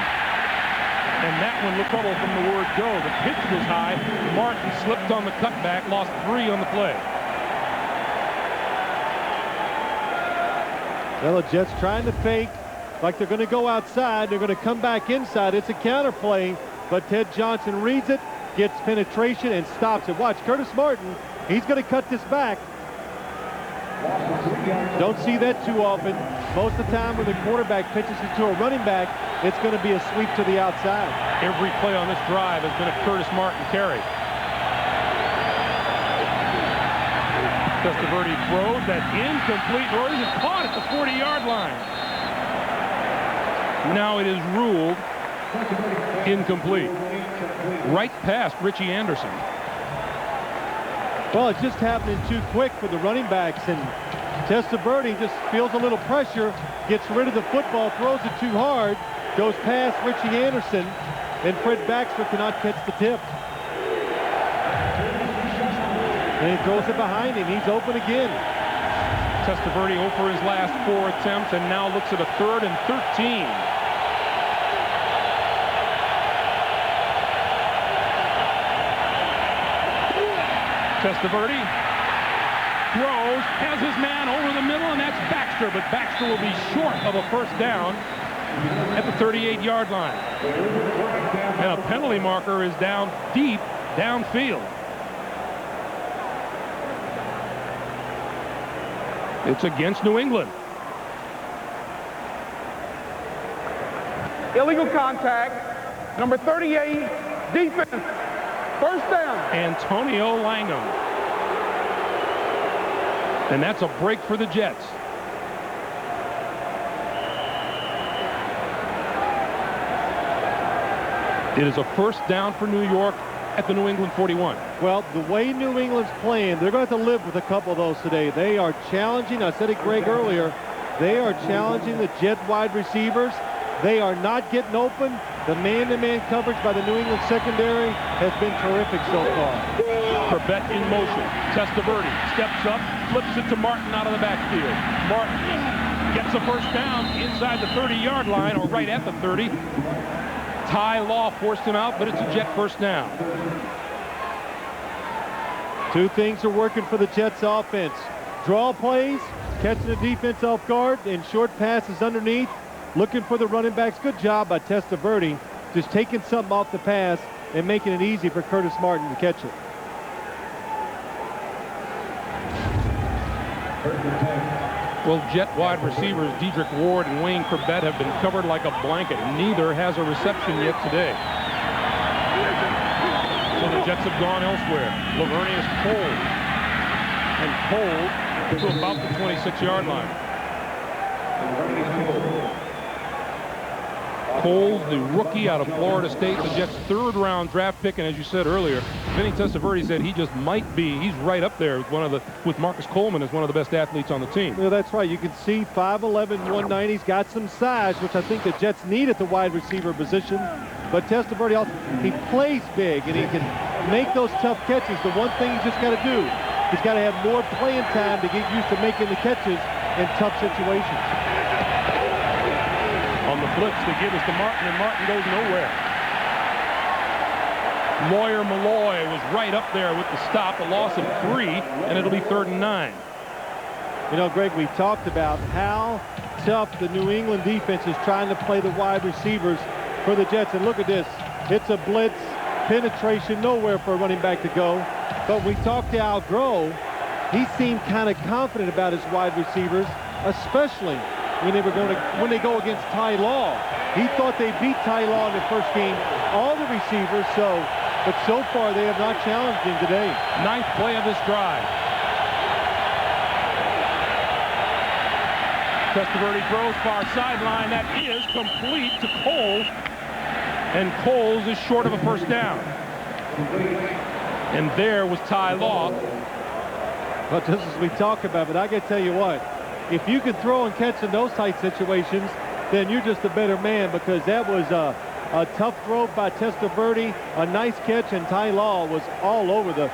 Speaker 1: and that one looked trouble from the word go. The pitch was high. Martin slipped on the cutback, lost 3 on the play.
Speaker 2: Well, the Jets trying to fake like they're going to go outside. They're going to come back inside. It's a counter play, but Ted Johnson reads it, gets penetration, and stops it. Watch, Curtis Martin, he's going to cut this back. Don't see that too often. Most of the time when the quarterback pitches it to a running back, it's going to be a sweep to the outside.
Speaker 1: Every play on this drive has been a Curtis Martin carry. Testaverde throws that incomplete throw. He's caught at the 40-yard line. Now it is ruled incomplete. Right past Richie Anderson.
Speaker 2: Well, it's just happening too quick for the running backs, and Testaverde just feels a little pressure, gets rid of the football, throws it too hard, goes past Richie Anderson, and Fred Baxter cannot catch the tip. And he throws it behind him. He's open again.
Speaker 1: Testaverde over his last 4 attempts, and now looks at a 3rd and 13. Testaverde throws, has his man over the middle, and that's Baxter, but Baxter will be short of a first down at the 38-yard line. And a penalty marker is down deep downfield. It's against New England.
Speaker 4: Illegal contact, number 38, defense, first down.
Speaker 1: Antonio Langham. And that's a break for the Jets. It is a first down for New York at the New England 41.
Speaker 2: Well, the way New England's playing, they're going to have to live with a couple of those today. They are challenging, I said it, Greg, earlier, they are challenging the Jet wide receivers. They are not getting open. The man-to-man coverage by the New England secondary has been terrific so far.
Speaker 1: Corbett in motion. Testaverde steps up, flips it to Martin out of the backfield. Martin gets a first down inside the 30-yard line, or right at the 30. Ty Law forced him out, but it's a Jet first down.
Speaker 2: 2 things are working for the Jets offense. Draw plays, catching the defense off guard, and short passes underneath. Looking for the running backs. Good job by Testaverde, just taking something off the pass and making it easy for Curtis Martin to catch it.
Speaker 1: Well, Jet wide receivers Dedrick Ward and Wayne Corbett have been covered like a blanket. Neither has a reception yet today. So the Jets have gone elsewhere. Lavernius Cole. And Cole to about the 26-yard line. Cole, the rookie out of Florida State, the Jets' third-round draft pick, and as you said earlier, Vinny Testaverde said he just might be. He's right up there with Marcus Coleman as one of the best athletes on the team.
Speaker 2: Well, that's right. You can see 5'11", 190. He's got some size, which I think the Jets need at the wide receiver position. But Testaverde also, he plays big, and he can make those tough catches. The one thing he's just got to do, he's got to have more playing time to get used to making the catches in tough situations.
Speaker 1: On the blitz, they give us to Martin, and Martin goes nowhere. Lawyer Malloy was right up there with the stop, a loss of 3, and it'll be 3rd and 9.
Speaker 2: You know, Greg, we talked about how tough the New England defense is trying to play the wide receivers for the Jets. And look at this. It's a blitz, penetration, nowhere for a running back to go. But we talked to Al Groh. He seemed kind of confident about his wide receivers, especially when they go against Ty Law. He thought they beat Ty Law in the first game, all the receivers, but so far they have not challenged him today.
Speaker 1: 9th play of this drive. Testaverde throws far sideline. That is complete to Coles. And Coles is short of a first down. And there was Ty Law.
Speaker 2: But just as we talk about it, I got to tell you what, if you can throw and catch in those tight situations, then you're just a better man, because that was a tough throw by Testaverde, a nice catch, and Ty Law was all over the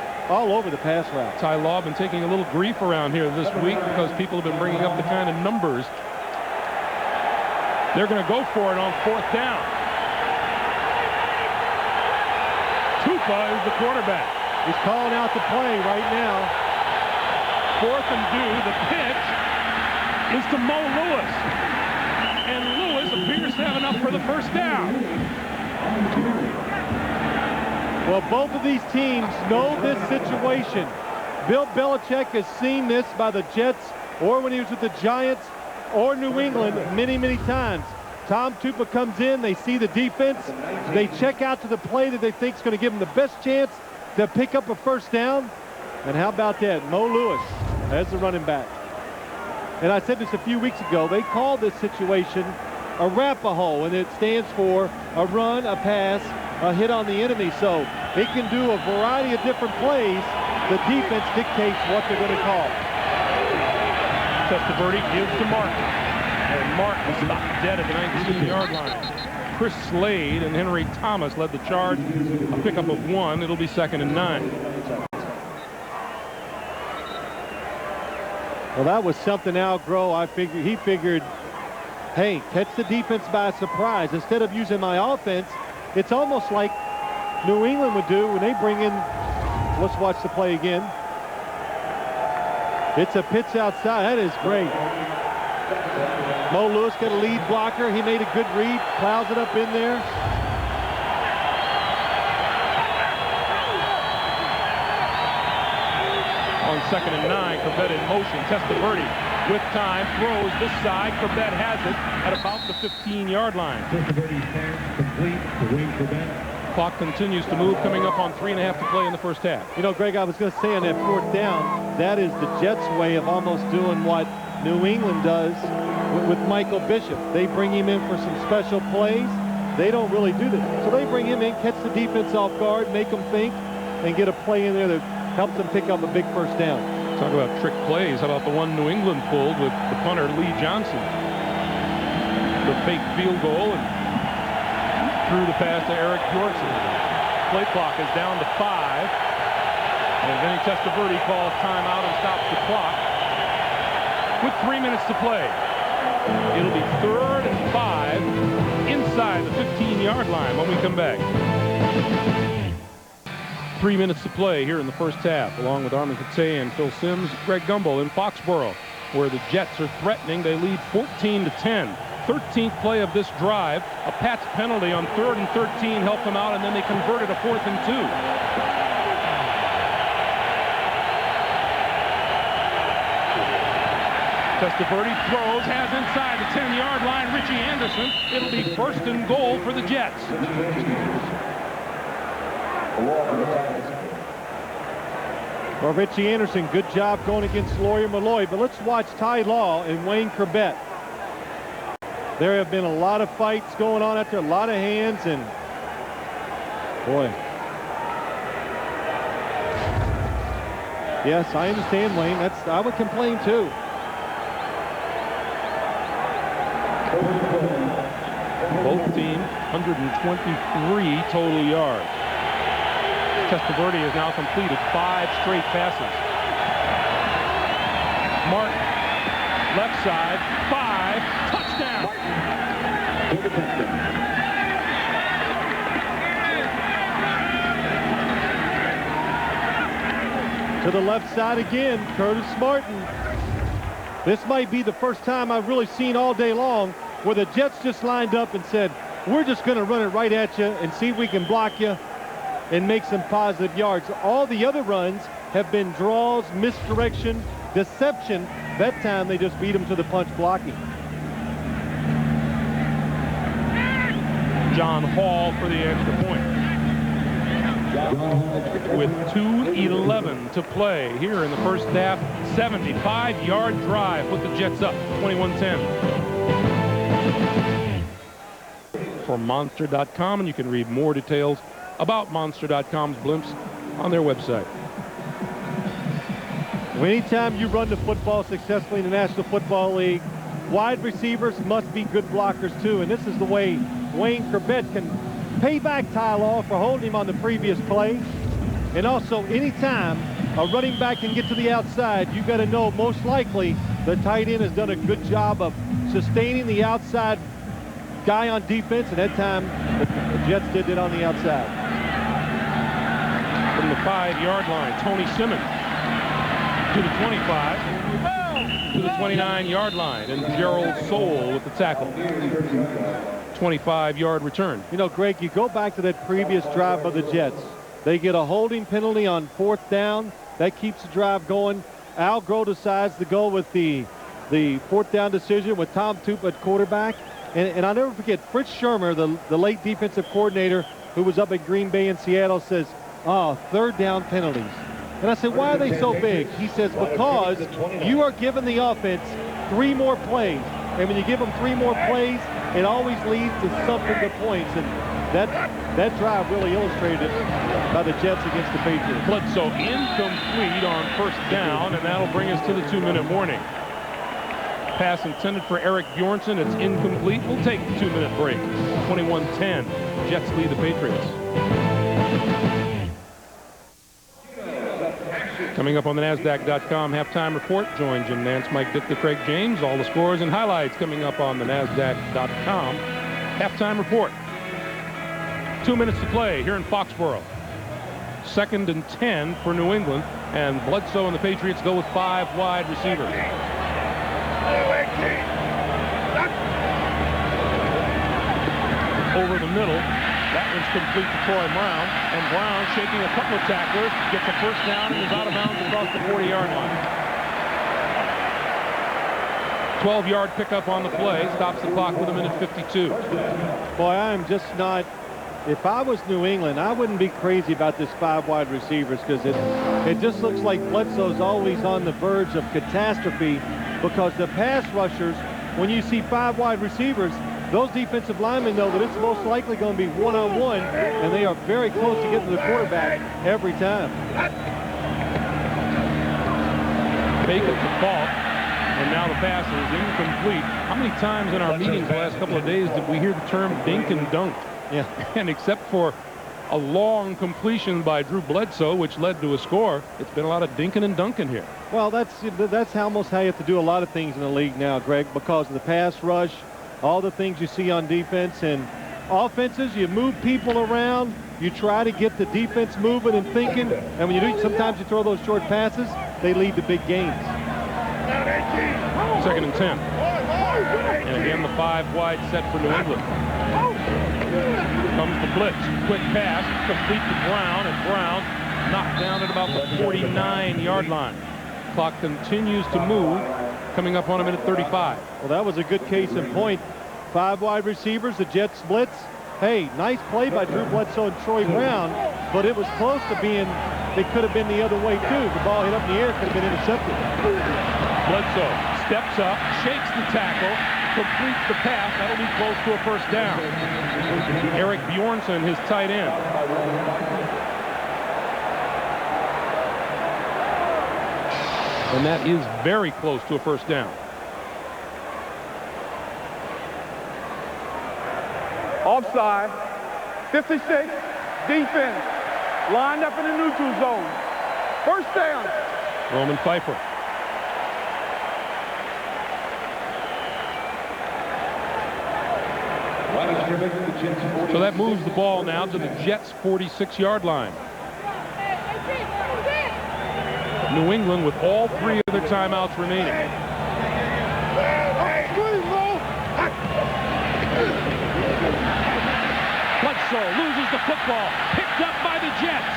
Speaker 2: pass route.
Speaker 1: Ty Law been taking a little grief around here this week because people have been bringing up the kind of numbers. They're going to go for it on 4th down. Tupa is the quarterback.
Speaker 2: He's calling out the play right now.
Speaker 1: 4th and due. The pitch is to Mo Lewis. And Lewis appears to have enough for the first down.
Speaker 2: Well, both of these teams know this situation. Bill Belichick has seen this by the Jets, or when he was with the Giants, or New England many, many times. Tom Tupa comes in, they see the defense, they check out to the play that they think is going to give them the best chance to pick up a first down. And how about that? Mo Lewis as the running back. And I said this a few weeks ago, they call this situation a Arapaho, and it stands for a run, a pass, a hit on the enemy. So it can do a variety of different plays. The defense dictates what they're going to call.
Speaker 1: Testaverde gives to Martin. And Martin stopped dead at the 19-yard line. Chris Slade and Henry Thomas led the charge. A pickup of 1. It'll be 2nd and 9.
Speaker 2: Well, that was something Al Groh, he figured, hey, catch the defense by surprise. Instead of using my offense, it's almost like New England would do when they bring in, let's watch the play again. It's a pitch outside. That is great. Mo Lewis got a lead blocker. He made a good read, plows it up in there.
Speaker 1: On 2nd and 9, Corbett in motion. Testaverde with time, throws this side. Corbett has it at about the 15-yard line.
Speaker 5: Testaverde's pass complete to Wayne Corbett.
Speaker 1: Clock continues to move, coming up on 3.5 to play in the first half.
Speaker 2: You know, Greg, I was going to say on that 4th down, that is the Jets' way of almost doing what New England does with Michael Bishop. They bring him in for some special plays. They don't really do that. So they bring him in, catch the defense off guard, make them think, and get a play in there that helps them pick up a big first down.
Speaker 1: Talk about trick plays. How about the one New England pulled with the punter Lee Johnson? The fake field goal and threw the pass to Eric Bjorkson. Play clock is down to 5. And Vinny Testaverde calls timeout and stops the clock with 3 minutes to play. It'll be 3rd and 5 inside the 15-yard line when we come back. 3 minutes to play here in the first half, along with Armin Katsay and Phil Simms. Greg Gumbel in Foxborough, where the Jets are threatening. They lead 14-10. 13th play of this drive. A Pats penalty on 3rd and 13 helped them out, and then they converted a 4th and 2. Testaverde throws, has inside the 10-yard line. Richie Anderson. It'll be 1st and goal for the Jets.
Speaker 2: Well, Richie Anderson, good job going against Lawyer Malloy. But let's watch Ty Law and Wayne Corbett. There have been a lot of fights going on out there, a lot of hands, and boy. Yes, I understand, Wayne. I would complain too.
Speaker 1: Both teams 123 total yards. Testaverde has now completed 5 straight passes. Martin, left side, 5, touchdown.
Speaker 2: To the left side again, Curtis Martin. This might be the first time I've really seen all day long where the Jets just lined up and said, we're just going to run it right at you and see if we can block you and make some positive yards. All the other runs have been draws, misdirection, deception. That time they just beat them to the punch blocking.
Speaker 1: John Hall for the extra point. With 2:11 to play here in the first half, 75-yard drive put the Jets up 21-10. For Monster.com, and you can read more details about Monster.com's blimps on their website.
Speaker 2: Well, anytime you run the football successfully in the National Football League, wide receivers must be good blockers too, and this is the way Wayne Corbett can pay back Ty Law for holding him on the previous play. And also, anytime a running back can get to the outside, you got to know most likely the tight end has done a good job of sustaining the outside guy on defense, and that time the Jets did it on the outside.
Speaker 1: From the 5-yard line, Tony Simmons to the 25, to the 29-yard line, and Gerald Soule with the tackle. 25-yard return.
Speaker 2: You know, Greg, you go back to that previous drive by the Jets. They get a holding penalty on 4th down. That keeps the drive going. Al Groh decides to go with the 4th down decision with Tom Tupa at quarterback. And I'll never forget, Fritz Shermer, the late defensive coordinator who was up at Green Bay and Seattle, says, oh, 3rd down penalties. And I said, why are they so big? He says, because you are giving the offense 3 more plays. And when you give them 3 more plays, it always leads to something to points. And that drive really illustrated it by the Jets against the Patriots.
Speaker 1: Bledsoe incomplete on 1st down, and that'll bring us to the 2-minute warning. Pass intended for Eric Bjornsson. It's incomplete. We'll take the 2-minute break. 21-10. Jets lead the Patriots. Coming up on the NASDAQ.com halftime report, join Jim Nance, Mike Ditka, Craig James. All the scores and highlights coming up on the NASDAQ.com halftime report. 2 minutes to play here in Foxborough. 2nd and 10 for New England, and Bledsoe and the Patriots go with 5 wide receivers. Over the middle, that one's complete to Troy Brown, and Brown shaking a couple of tacklers, gets a 1st down and is out of bounds across the 40-yard line. 12-yard pickup on the play, stops the clock with 1:52.
Speaker 2: Boy, I'm just not. If I was New England, I wouldn't be crazy about this 5 wide receivers, because it just looks like Bledsoe's always on the verge of catastrophe, because the pass rushers, when you see 5 wide receivers, those defensive linemen know that it's most likely going to be one-on-one, and they are very close to getting to the quarterback every time.
Speaker 1: Fake at the fault, and now the pass is incomplete. How many times in our meetings the last couple of days did we hear the term dink and dunk?
Speaker 2: Yeah.
Speaker 1: And except for a long completion by Drew Bledsoe, which led to a score, it's been a lot of dinking and dunking here.
Speaker 2: Well, that's almost how you have to do a lot of things in the league now, Greg, because of the pass rush, all the things you see on defense. And offenses, you move people around, you try to get the defense moving and thinking, and when you do, sometimes you throw those short passes, they lead to big gains.
Speaker 1: 2nd and 10. And again, the 5 wide set for New England. Comes the blitz. Quick pass, complete to Brown, and Brown knocked down at about the 49-yard line. Clock continues to move coming up on him at 35.
Speaker 2: Well, that was a good case in point. 5 wide receivers, the Jets blitz. Hey, nice play by Drew Bledsoe and Troy Brown, but it was close to being, it could have been the other way too. The ball hit up in the air, could have been intercepted.
Speaker 1: Bledsoe steps up, shakes the tackle, completes the pass. That'll be close to a first down. Eric Bjornsson, his tight end. And that is very close to a first down.
Speaker 4: Offside. 56. Defense. Lined up in the neutral zone. First down.
Speaker 1: Roman Pfeiffer. So that moves the ball now to the Jets' 46-yard line. New England with all 3 of their timeouts remaining. Bledsoe loses the football, picked up by the Jets.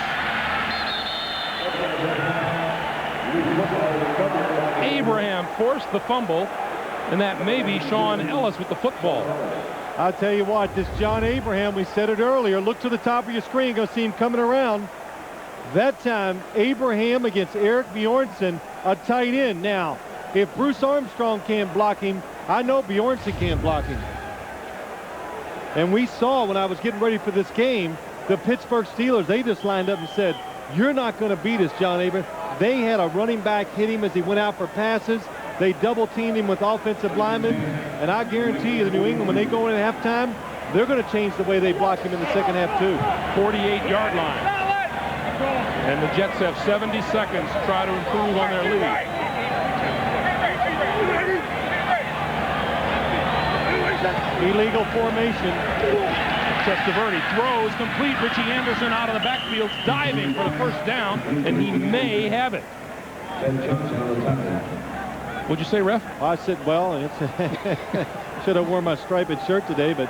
Speaker 1: Abraham forced the fumble, and that may be Sean Ellis with the football.
Speaker 2: I'll tell you what, this John Abraham, we said it earlier, look to the top of your screen, go see him coming around. That time, Abraham against Eric Bjornsson, a tight end. Now, if Bruce Armstrong can't block him, I know Bjornsson can't block him. And we saw when I was getting ready for this game, the Pittsburgh Steelers, they just lined up and said, you're not going to beat us, John Abraham. They had a running back hit him as he went out for passes. They double-teamed him with offensive linemen. And I guarantee you, the New England, when they go in at halftime, they're going to change the way they block him in the second half, too.
Speaker 1: 48-yard line. And the Jets have 70 seconds to try to improve on their lead.
Speaker 2: Illegal formation.
Speaker 1: Testaverde throws complete. Richie Anderson out of the backfield, diving for the first down, and he may have it. What'd you say, ref?
Speaker 2: I said, well, it's should have worn my striped shirt today, but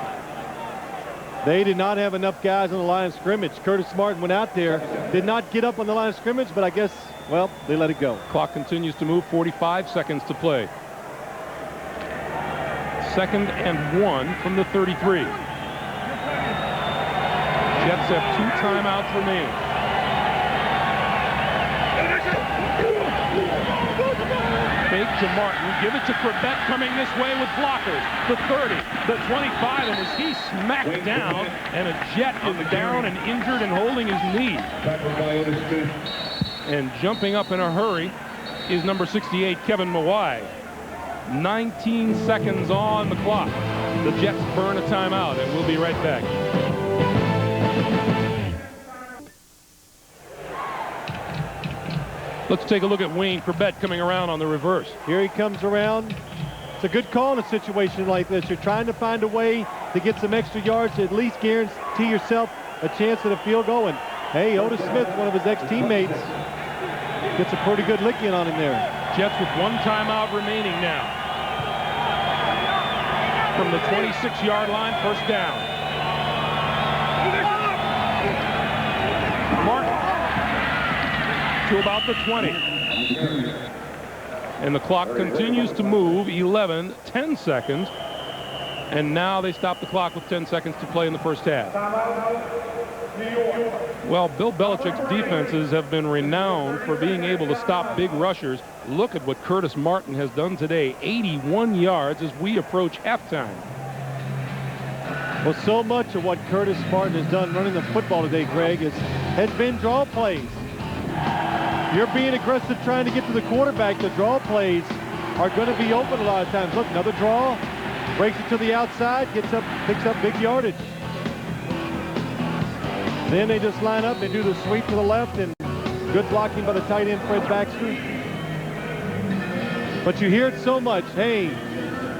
Speaker 2: they did not have enough guys on the line of scrimmage. Curtis Martin went out there, did not get up on the line of scrimmage, but I guess, well, they let it go.
Speaker 1: Clock continues to move, 45 seconds to play. 2nd and 1 from the 33. Jets have 2 timeouts remaining. Fake to Martin, give it to Corbett coming this way with blockers. The 30, the 25, and as he smacked down, and a Jet is down and injured and holding his knee. And jumping up in a hurry is number 68, Kevin Mawai. 19 seconds on the clock. The Jets burn a timeout, and we'll be right back. Let's take a look at Wayne Corbett coming around on the reverse.
Speaker 2: Here he comes around. It's a good call in a situation like this. You're trying to find a way to get some extra yards to at least guarantee yourself a chance at a field goal. And hey, Otis Smith, one of his ex-teammates, gets a pretty good lick in on him there.
Speaker 1: Jets with 1 timeout remaining now. From the 26-yard line, first down. Martin to about the 20. And the clock continues to move, 10 seconds. And now they stop the clock with 10 seconds to play in the first half. Well, Bill Belichick's defenses have been renowned for being able to stop big rushers. Look at what Curtis Martin has done today, 81 yards as we approach halftime.
Speaker 2: Well, so much of what Curtis Martin has done running the football today, Greg, has been draw plays. You're being aggressive trying to get to the quarterback. The draw plays are going to be open a lot of times. Look, another draw, breaks it to the outside, gets up, picks up big yardage. Then they just line up, they do the sweep to the left, and good blocking by the tight end, Fred Baxter. But you hear it so much, hey,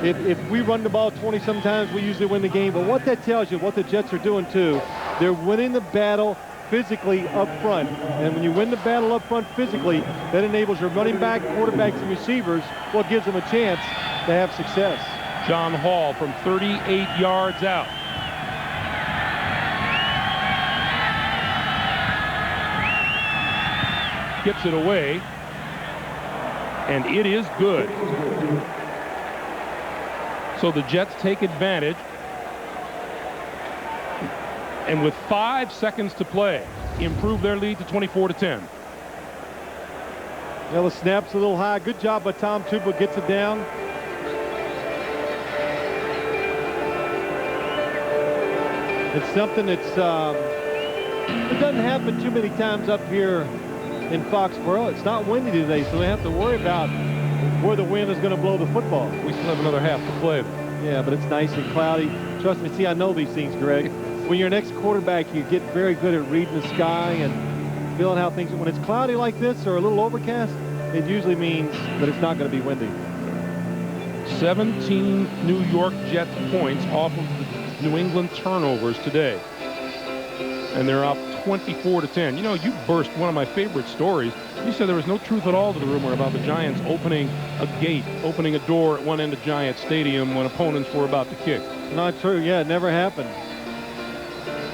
Speaker 2: if we run the ball 20 sometimes, we usually win the game. But what that tells you, what the Jets are doing too, they're winning the battle physically up front. And when you win the battle up front physically, that enables your running back, quarterbacks, and receivers, what gives them a chance to have success.
Speaker 1: John Hall from 38 yards out. Gets it away. And it is good. So the Jets take advantage. And with 5 seconds to play, improve their lead to 24-10.
Speaker 2: Well, the snap's a little high. Good job by Tom Tuba. Gets it down. It's something that's it doesn't happen too many times up here in Foxborough. It's not windy today, so they have to worry about where the wind is going to blow the football.
Speaker 1: We still have another half to play.
Speaker 2: Yeah, but it's nice and cloudy. Trust me, see, I know these things, Greg. When you're an ex-quarterback, you get very good at reading the sky and feeling how things. When it's cloudy like this or a little overcast, it usually means that it's not going to be windy.
Speaker 1: 17 New York Jets points off of the New England turnovers today. And they're up 24-10. You know, you burst one of my favorite stories. You said there was no truth at all to the rumor about the Giants opening a gate, opening a door at one end of Giant Stadium when opponents were about to kick.
Speaker 2: Not true. Yeah, it never happened.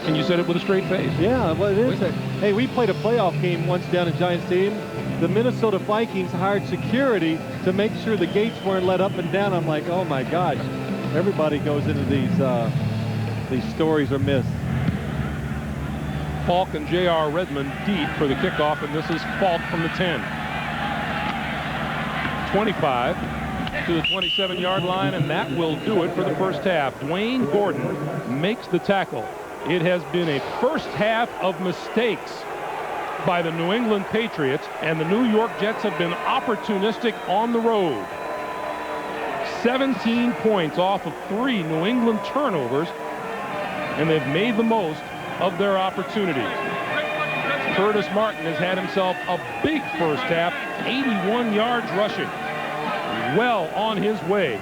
Speaker 1: And you said it with a straight face.
Speaker 2: Yeah, well, it is. Hey, we played a playoff game once down at Giant Stadium. The Minnesota Vikings hired security to make sure the gates weren't let up and down. I'm like, oh my gosh. Everybody goes into these stories are myths.
Speaker 1: Falk and J.R. Redmond deep for the kickoff, and this is Falk from the 10. 25 to the 27-yard line, and that will do it for the first half. Dwayne Gordon makes the tackle. It has been a first half of mistakes by the New England Patriots, and the New York Jets have been opportunistic on the road. 17 points off of 3 New England turnovers, and they've made the most of their opportunities. Curtis Martin has had himself a big first half, 81 yards rushing. Well on his way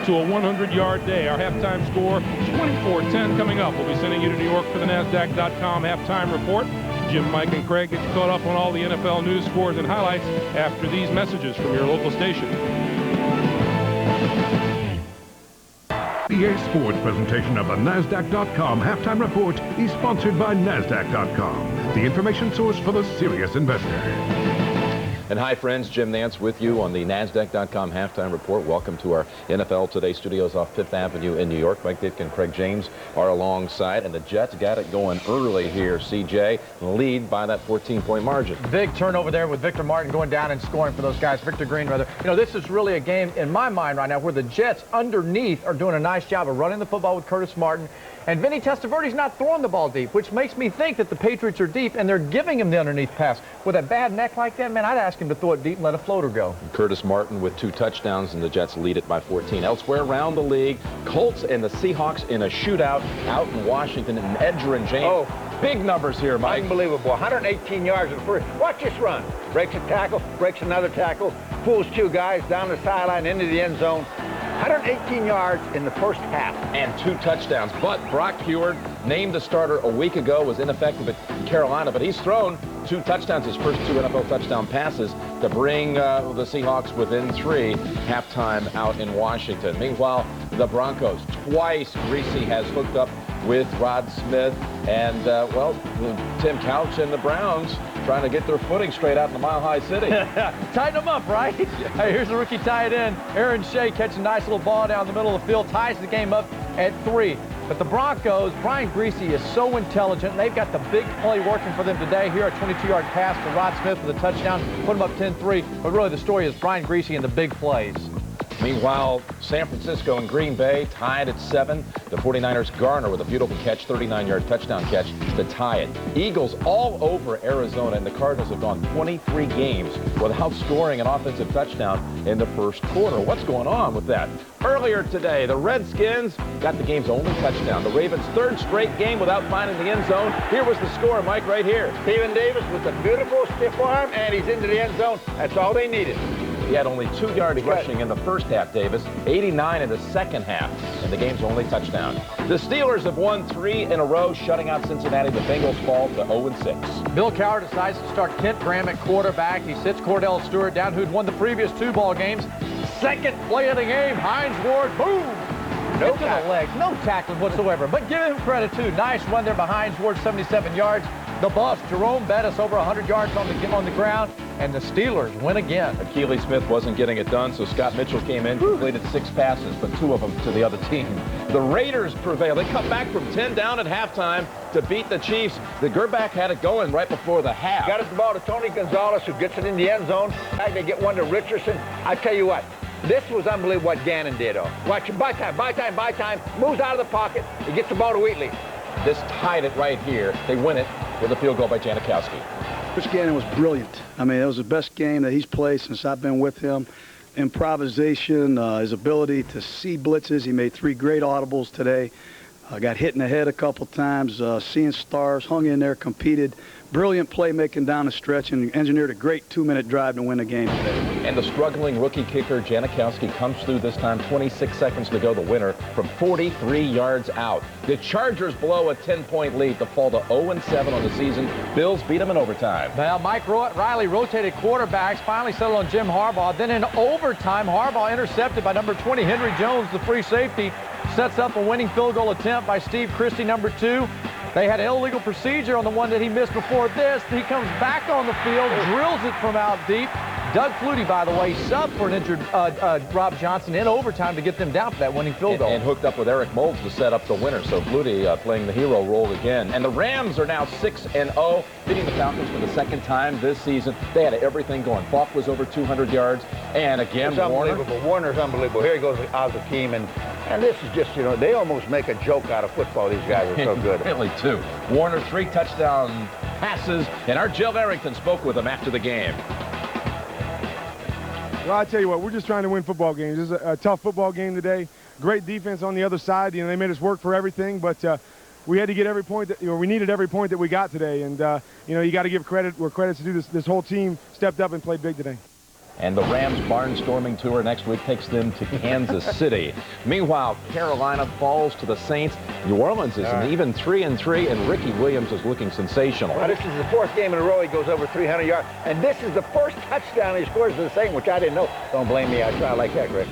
Speaker 1: to a 100-yard day. Our halftime score, 24-10 coming up. We'll be sending you to New York for the NASDAQ.com halftime report. Jim, Mike, and Craig get you caught up on all the NFL news, scores, and highlights after these messages from your local station.
Speaker 6: EA Sports presentation of the NASDAQ.com halftime report is sponsored by NASDAQ.com, the information source for the serious investor.
Speaker 7: And hi, friends. Jim Nance with you on the NASDAQ.com halftime report. Welcome to our NFL Today studios off 5th Avenue in New York. Mike Ditka and Craig James are alongside, and the Jets got it going early here. CJ lead by that 14-point margin.
Speaker 8: Big turnover there with Victor Martin going down and scoring for those guys. Victor Green, rather. You know, this is really a game, in my mind right now, where the Jets underneath are doing a nice job of running the football with Curtis Martin. And Vinny Testaverde's not throwing the ball deep, which makes me think that the Patriots are deep, and they're giving him the underneath pass. With a bad neck like that, man, I'd ask him to throw it deep and let a floater go.
Speaker 7: Curtis Martin with 2 touchdowns, and the Jets lead it by 14. Elsewhere around the league, Colts and the Seahawks in a shootout out in Washington, and Edgerrin James.
Speaker 9: Oh,
Speaker 7: big numbers here, Mike.
Speaker 9: Unbelievable. 118 yards in the first. Watch this run. Breaks a tackle, breaks another tackle, pulls 2 guys down the sideline into the end zone. 118 yards in the first half.
Speaker 7: And 2 touchdowns. But Brock Purdy, named the starter a week ago, was ineffective at Carolina, but he's thrown 2 touchdowns, his first 2 NFL touchdown passes, to bring the Seahawks within 3, halftime out in Washington. Meanwhile, the Broncos, twice Greasy has hooked up with Rod Smith, and, well, Tim Couch and the Browns trying to get their footing straight out in the Mile High City.
Speaker 8: Tighten them up, right? Hey, here's the rookie tight end. Aaron Shea catching a nice little ball down the middle of the field, ties the game up at 3. But the Broncos, Brian Greasy is so intelligent. They've got the big play working for them today. Here, a 22-yard pass to Rod Smith with a touchdown, put them up 10-3. But really, the story is Brian Greasy and the big plays.
Speaker 7: Meanwhile, San Francisco and Green Bay tied at 7. The 49ers Garner with a beautiful catch, 39-yard touchdown catch to tie it. Eagles all over Arizona, and the Cardinals have gone 23 games without scoring an offensive touchdown in the first quarter. What's going on with that? Earlier today, the Redskins got the game's only touchdown. The Ravens' 3rd straight game without finding the end zone. Here was the score, Mike, right here.
Speaker 9: Stephen Davis with a beautiful stiff arm, and he's into the end zone. That's all they needed.
Speaker 7: He had only 2 yards rushing in the first half, Davis, 89 in the second half, and the game's only touchdown. The Steelers have won 3 in a row, shutting out Cincinnati. The Bengals fall to 0-6.
Speaker 8: Bill Cowher decides to start Kent Graham at quarterback. He sits Cordell Stewart down, who'd won the previous 2 ball games. Second play of the game, Hines Ward, boom! No to the legs, no tackling whatsoever. But give him credit, too. Nice run there behind Ward, 77 yards. The bus, Jerome Bettis, over 100 yards on the ground, and the Steelers win again.
Speaker 7: Akili Smith wasn't getting it done, so Scott Mitchell came in, completed 6 passes, but 2 of them to the other team. The Raiders prevail. They cut back from 10 down at halftime to beat the Chiefs. The Gerback had it going right before the half.
Speaker 9: Got us the ball to Tony Gonzalez, who gets it in the end zone. They get one to Richardson. I tell you what, this was unbelievable what Gannon did. Watch him, buy time, moves out of the pocket, he gets the ball to Wheatley.
Speaker 7: This tied it right here. They win it with a field goal by Janikowski.
Speaker 10: Chris Gannon was brilliant. I mean, it was the best game that he's played since I've been with him. Improvisation, his ability to see blitzes. He made 3 great audibles today. Got hit in the head a couple times, seeing stars, hung in there, competed. Brilliant playmaking down the stretch, and engineered a great 2-minute drive to win the game today.
Speaker 7: And the struggling rookie kicker, Janikowski, comes through this time. 26 seconds to go, the winner from 43 yards out. The Chargers blow a 10-point lead to fall to 0-7 on the season. Bills beat them in overtime.
Speaker 8: Well, Mike Riley rotated quarterbacks, finally settled on Jim Harbaugh. Then in overtime, Harbaugh intercepted by number 20, Henry Jones, the free safety. Sets up a winning field goal attempt by Steve Christie, number 2. They had illegal procedure on the one that he missed before this. He comes back on the field, drills it from out deep. Doug Flutie, by the way, subbed for an injured Rob Johnson in overtime to get them down for that winning field goal.
Speaker 7: And hooked up with Eric Moulds to set up the winner. So Flutie playing the hero role again. And the Rams are now 6-0, beating the Falcons for the 2nd time this season. They had everything going. Falk was over 200 yards. And again,
Speaker 9: it's unbelievable. Warner's unbelievable. Here he goes out of the team. And this is just, you know, they almost make a joke out of football. These guys are so good.
Speaker 7: Really, too. Warner, 3 touchdown passes. And our Jill Arrington spoke with him after the game.
Speaker 4: Well, I tell you what, we're just trying to win football games. This is a tough football game today. Great defense on the other side. You know, they made us work for everything, but we had to get every point that, we needed every point that we got today. And, you know, you got to give credit where credit's due. This whole team stepped up and played big today.
Speaker 7: And the Rams barnstorming tour next week takes them to Kansas City. Meanwhile, Carolina falls to the Saints. New Orleans is an even 3-3, and Ricky Williams is looking sensational.
Speaker 9: Well, this is the 4th game in a row he goes over 300 yards. And this is the first touchdown he scores for the Saints, which I didn't know. Don't blame me. I try like that, Greg.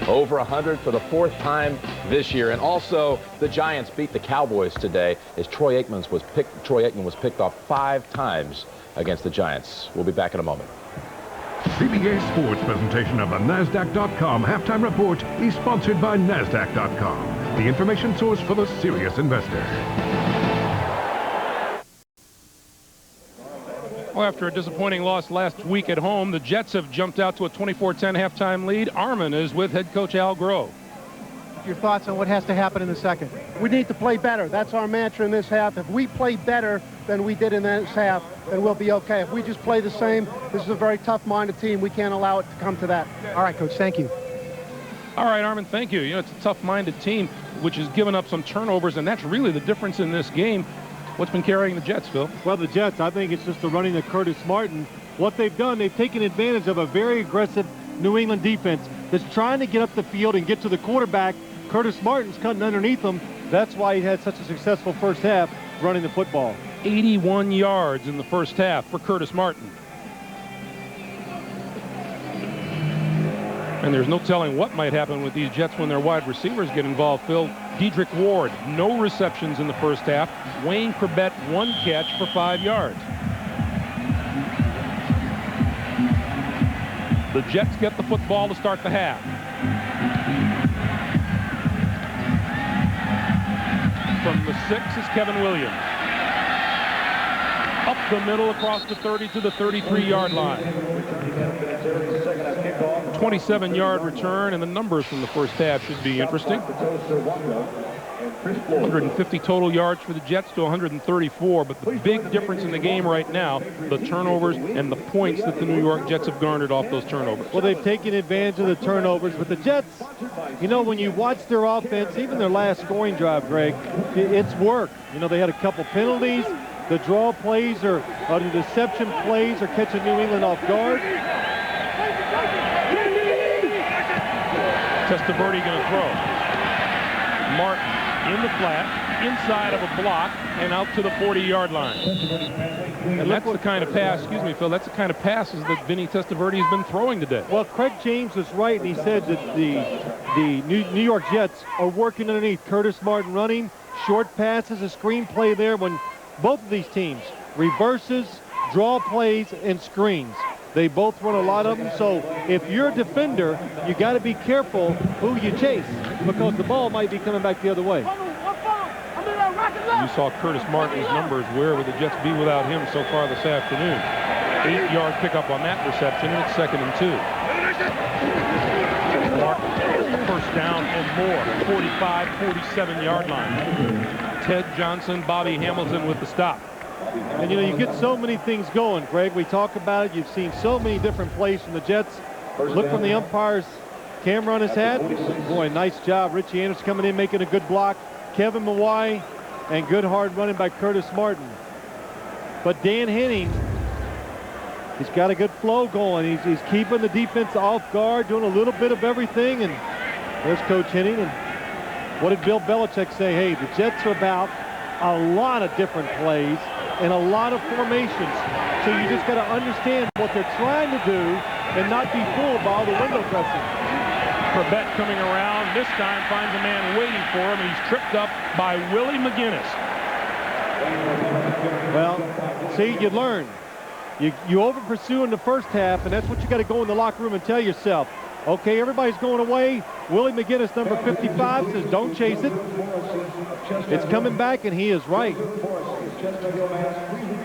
Speaker 7: Over 100 for the 4th time this year. And also, the Giants beat the Cowboys today as Troy Aikman was picked off 5 times against the Giants. We'll be back in a moment.
Speaker 6: CBA Sports presentation of the NASDAQ.com halftime report is sponsored by NASDAQ.com, the information source for the serious investor.
Speaker 1: Well, after a disappointing loss last week at home, the Jets have jumped out to a 24-10 halftime lead. Armin is with head coach Al Grove.
Speaker 3: Your thoughts on what has to happen in the second?
Speaker 11: We need to play better. That's our mantra in this half. If we play better than we did in this half, then we'll be okay. If we just play the same, this is a very tough-minded team. We can't allow it to come to that.
Speaker 3: All right, Coach, thank you.
Speaker 1: All right, Armin, thank you. You know, it's a tough-minded team, which has given up some turnovers, and that's really the difference in this game. What's been carrying the Jets, Phil?
Speaker 2: Well, the Jets, I think it's just the running of Curtis Martin. What they've done, they've taken advantage of a very aggressive New England defense that's trying to get up the field and get to the quarterback. Curtis Martin's cutting underneath him. That's why he had such a successful first half running the football.
Speaker 1: 81 yards in the first half for Curtis Martin. And there's no telling what might happen with these Jets when their wide receivers get involved, Phil. Dedrick Ward, no receptions in the first half. Wayne Corbett, 1 catch for 5 yards. The Jets get the football to start the half. From the 6 is Kevin Williams. Up the middle across the 30 to the 33-yard line. 27-yard return, and the numbers from the first half should be interesting. 150 total yards for the Jets to 134, but the big difference in the game right now, the turnovers and the points that the New York Jets have garnered off those turnovers.
Speaker 2: Well, they've taken advantage of the turnovers, but the Jets, you know, when you watch their offense, even their last scoring drive, Greg, it's work. You know, they had a couple penalties. The draw plays or the deception plays are catching New England off guard.
Speaker 1: Testaverde going to throw. Martin in the flat, inside of a block, and out to the 40-yard line. And that's the kind of pass, excuse me, Phil, that's the kind of passes that Vinny Testaverde has been throwing today.
Speaker 2: Well, Craig James was right, and he said that the New York Jets are working underneath. Curtis Martin running, short passes, a screen play there when both of these teams, reverses, draw plays, and screens. They both run a lot of them, so if you're a defender, you got to be careful who you chase because the ball might be coming back the other way.
Speaker 1: You saw Curtis Martin's numbers. Where would the Jets be without him so far this afternoon? 8-yard pickup on that reception, and it's 2nd and 2. Martin, first down and more, 45, 47-yard line. Ted Johnson, Bobby Hamilton with the stop.
Speaker 2: And, you know, you get so many things going, Greg. We talk about it. You've seen so many different plays from the Jets. Look from the umpire's camera on his hat. Boy, nice job. Richie Anderson coming in, making a good block. Kevin Mawai, and good hard running by Curtis Martin. But Dan Henning, he's got a good flow going. He's keeping the defense off guard, doing a little bit of everything. And there's Coach Henning. And what did Bill Belichick say? Hey, the Jets are about a lot of different plays and a lot of formations. So you just got to understand what they're trying to do and not be fooled by all the window dressing.
Speaker 1: Corbett coming around, this time finds a man waiting for him, and he's tripped up by Willie McGinnis.
Speaker 2: Well, see, you learn. You over-pursue in the first half, and that's what you got to go in the locker room and tell yourself. Okay, everybody's going away. Willie McGinnis, number 55, says don't chase it. It's coming back, and he is right.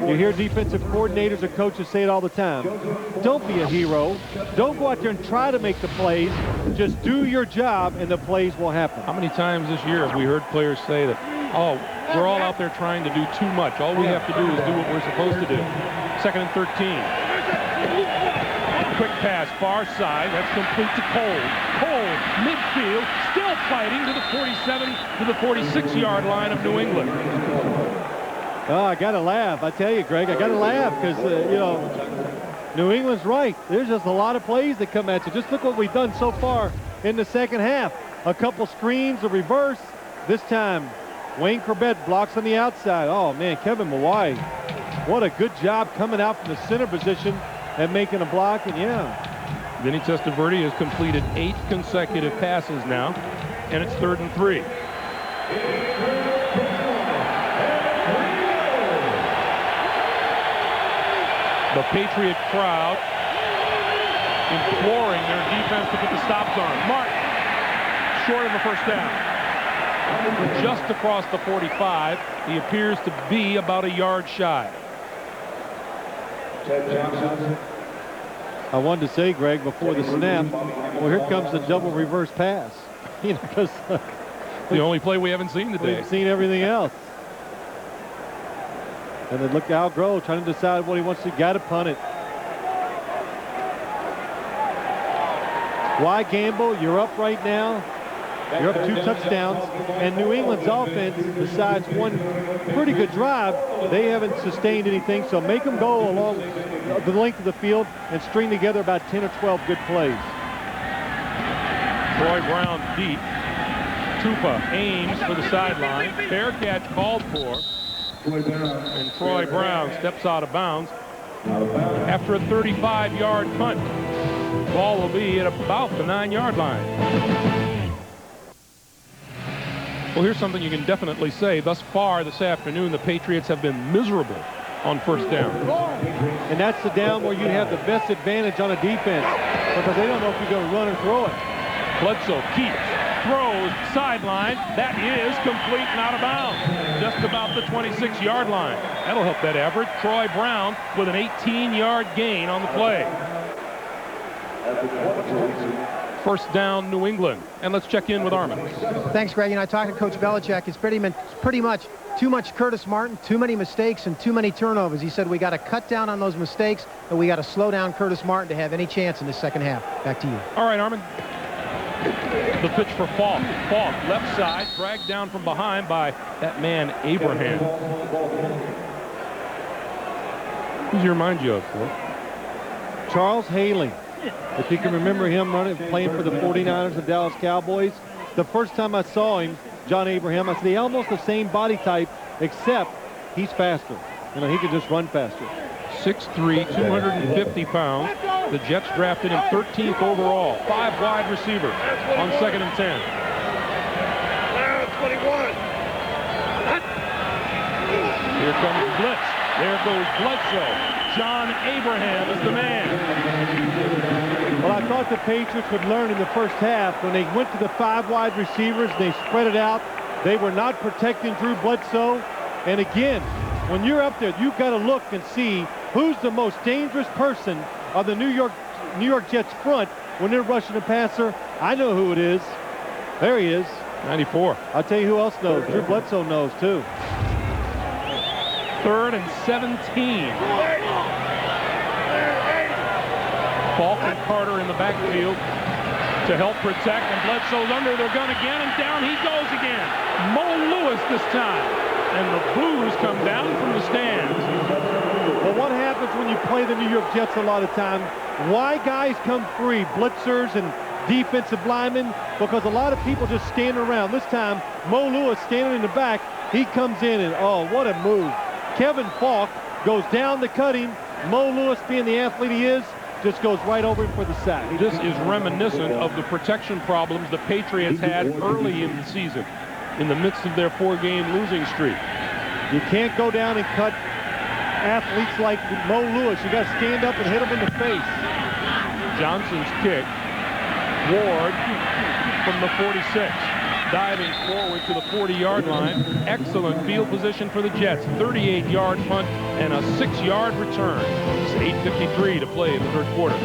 Speaker 2: You hear defensive coordinators or coaches say it all the time. Don't be a hero. Don't go out there and try to make the plays. Just do your job, and the plays will happen.
Speaker 1: How many times this year have we heard players say that, oh, we're all out there trying to do too much. All we have to do is do what we're supposed to do. 2nd and 13. Quick pass, far side. That's complete to Cole. Cole, midfield, still fighting to the 47 to the 46-yard line of New England.
Speaker 2: Oh, I got to laugh. I tell you, Greg, I got to laugh because, you know, New England's right. There's just a lot of plays that come at you. Just look what we've done so far in the second half. A couple screens, a reverse. This time, Wayne Corbett blocks on the outside. Oh, man, Kevin Mawai. What a good job coming out from the center position and making a block, and yeah.
Speaker 1: Vinny Testaverde has completed 8 consecutive passes now, and it's 3rd and 3. The Patriot crowd imploring their defense to put the stops on. Martin, short of a first down. Just across the 45, he appears to be about a yard shy.
Speaker 2: I wanted to say, Greg, before the snap, well, here comes the double reverse pass. You know, because
Speaker 1: the only play we haven't seen today.
Speaker 2: We've seen everything else. And then look, Al Groh trying to decide what he wants to. Got to punt it. Why gamble? You're up right now. You're up 2 touchdowns, and New England's offense, besides one pretty good drive, they haven't sustained anything, so make them go along the length of the field and string together about 10 or 12 good plays.
Speaker 1: Troy Brown deep. Tupa aims for the sideline. Fair catch called for, and Troy Brown steps out of bounds after a 35-yard punt. Ball will be at about the 9-yard line. Well, here's something you can definitely say. Thus far this afternoon, the Patriots have been miserable on first down.
Speaker 2: And that's the down where you have the best advantage on a defense because they don't know if you're going to run or throw it.
Speaker 1: Bledsoe keeps, throws, sideline. That is complete and out of bounds. Just about the 26-yard line. That'll help that average. Troy Brown with an 18-yard gain on the play. First down, New England. And let's check in with Armin.
Speaker 3: Thanks, Greg. And I talked to Coach Belichick. It's pretty much too much Curtis Martin, too many mistakes, and too many turnovers. He said we got to cut down on those mistakes, and we got to slow down Curtis Martin to have any chance in the second half. Back to you.
Speaker 1: All right, Armin. The pitch for Falk. Falk, left side, dragged down from behind by that man, Abraham. Who's he remind you of, Phil?
Speaker 2: Charles Haley. If you can remember him playing for the 49ers and Dallas Cowboys. The first time I saw him, John Abraham, I said, he's almost the same body type, except he's faster. You know, he can just run faster.
Speaker 1: 6'3", 250 pounds. The Jets drafted him 13th overall. 5 wide receiver on 2nd and 10. Here comes blitz. There goes Bledsoe. John Abraham is the man.
Speaker 2: Well, I thought the Patriots would learn in the first half when they went to the 5 wide receivers and they spread it out. They were not protecting Drew Bledsoe. And again, when you're up there, you've got to look and see who's the most dangerous person on the New York Jets front when they're rushing the passer. I know who it is. There he is.
Speaker 1: 94.
Speaker 2: I'll tell you who else knows. Drew Bledsoe knows, too.
Speaker 1: 3rd and 17. Falk and Carter in the backfield to help protect, and Bledsoe's under their gun again, and down he goes again. Mo Lewis this time, and the Blues come down from the stands.
Speaker 2: Well, what happens when you play the New York Jets a lot of time? Why guys come free, blitzers and defensive linemen? Because a lot of people just stand around. This time, Mo Lewis standing in the back, he comes in, and oh, what a move. Kevin Falk goes down to cut him. Mo Lewis, being the athlete he is, just goes right over him for the sack.
Speaker 1: This is reminiscent of the protection problems the Patriots had early in the season, in the midst of their 4-game losing streak.
Speaker 2: You can't go down and cut athletes like Mo Lewis. You got to stand up and hit him in the face.
Speaker 1: Johnson's kick. Ward from the 46. Diving forward to the 40-yard line. Excellent field position for the Jets. 38-yard punt and a 6-yard return. It's 8:53 to play in the third quarter.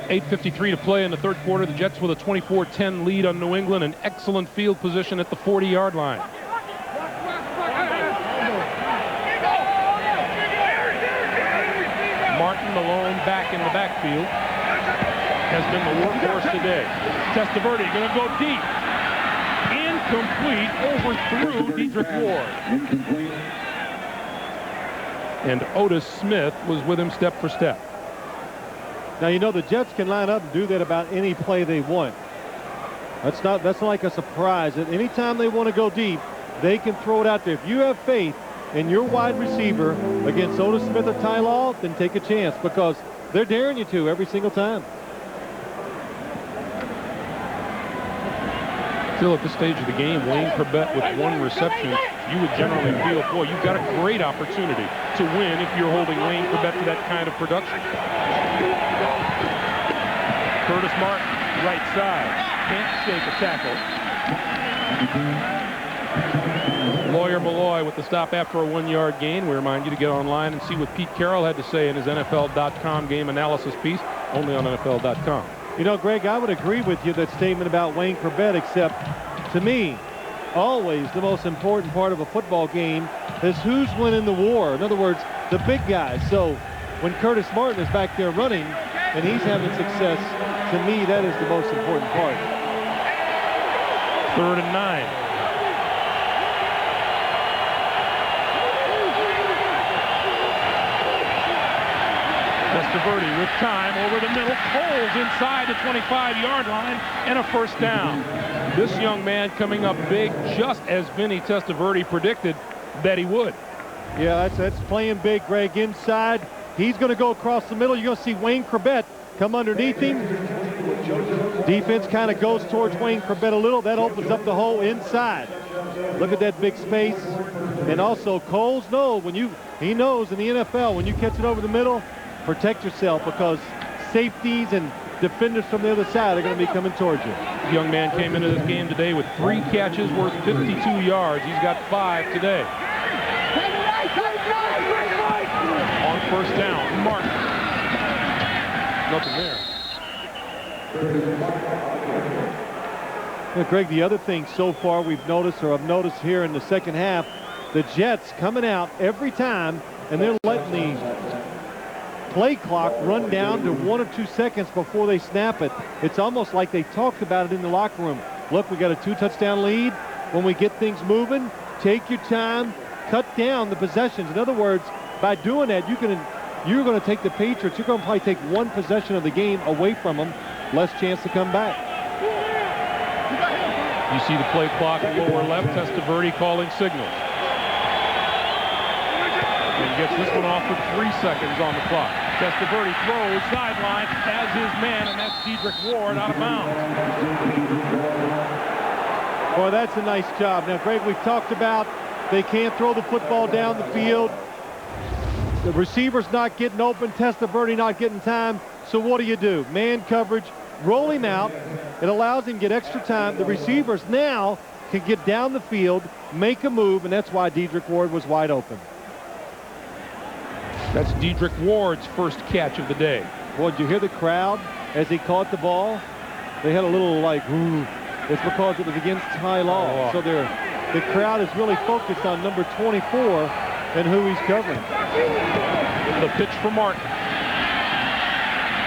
Speaker 1: 8:53 to play in the third quarter. The Jets with a 24-10 lead on New England. An excellent field position at the 40-yard line. Martin Malone back in the backfield. Has been the workhorse today. Testaverde going to go deep. Incomplete, overthrew Dedrick Ward. And Otis Smith was with him step for step.
Speaker 2: Now, you know, the Jets can line up and do that about any play they want. That's not like a surprise. At any time they want to go deep, they can throw it out there. If you have faith in your wide receiver against Otis Smith or Ty Law, then take a chance, because they're daring you to every single time.
Speaker 1: Still at this stage of the game, Wayne Corbett with 1 reception, you would generally feel, boy, you've got a great opportunity to win if you're holding Wayne Corbett to that kind of production. Curtis Martin, right side, can't shake a tackle. Lawyer Malloy with the stop after a 1-yard gain. We remind you to get online and see what Pete Carroll had to say in his NFL.com game analysis piece, only on NFL.com.
Speaker 2: You know, Greg, I would agree with you, that statement about Wayne Corbett, except to me, always the most important part of a football game is who's winning the war. In other words, the big guys. So when Curtis Martin is back there running and he's having success, to me, that is the most important part.
Speaker 1: 3rd and 9. Testaverde with time over the middle. Coles inside the 25-yard line and a first down. This young man coming up big, just as Vinny Testaverde predicted that he would.
Speaker 2: Yeah, that's playing big, Greg. Inside, he's going to go across the middle. You're going to see Wayne Corbett come underneath him. Defense kind of goes towards Wayne Corbett a little. That opens up the hole inside. Look at that big space. And also, Coles knows he knows in the NFL, when you catch it over the middle, protect yourself, because safeties and defenders from the other side are going to be coming towards you.
Speaker 1: The young man came into this game today with 3 catches worth 52 yards. He's got 5 today. On first down, Martin. Nothing there.
Speaker 2: Well, Greg, the other thing so far we've noticed, or I've noticed here in the second half, the Jets coming out every time, and they're letting the play clock run down to 1 or 2 seconds before they snap it. It's almost like they talked about it in the locker room. Look, we got a 2-touchdown lead. When we get things moving, take your time, cut down the possessions. In other words, by doing that, you're going to take the Patriots, you're going to probably take 1 possession of the game away from them, less chance to come back.
Speaker 1: You see the play clock lower left, Testaverde calling signals. And gets this one off with 3 seconds on the clock. Testaverde throws sideline as his man, and that's Dedrick Ward out of bounds.
Speaker 2: Boy, that's a nice job. Now, Greg, we've talked about They can't throw the football down the field. The receiver's not getting open. Testaverde not getting time. So what do? Man coverage. Roll him out. It allows him to get extra time. The receivers now can get down the field, make a move, and that's why Dedrick Ward was wide open.
Speaker 1: That's Dedrick Ward's first catch of the day.
Speaker 2: Boy, did you hear the crowd as he caught the ball? They had a little like, ooh. It's because it was against Ty Law. So the crowd is really focused on number 24 and who he's covering.
Speaker 1: The pitch for Martin.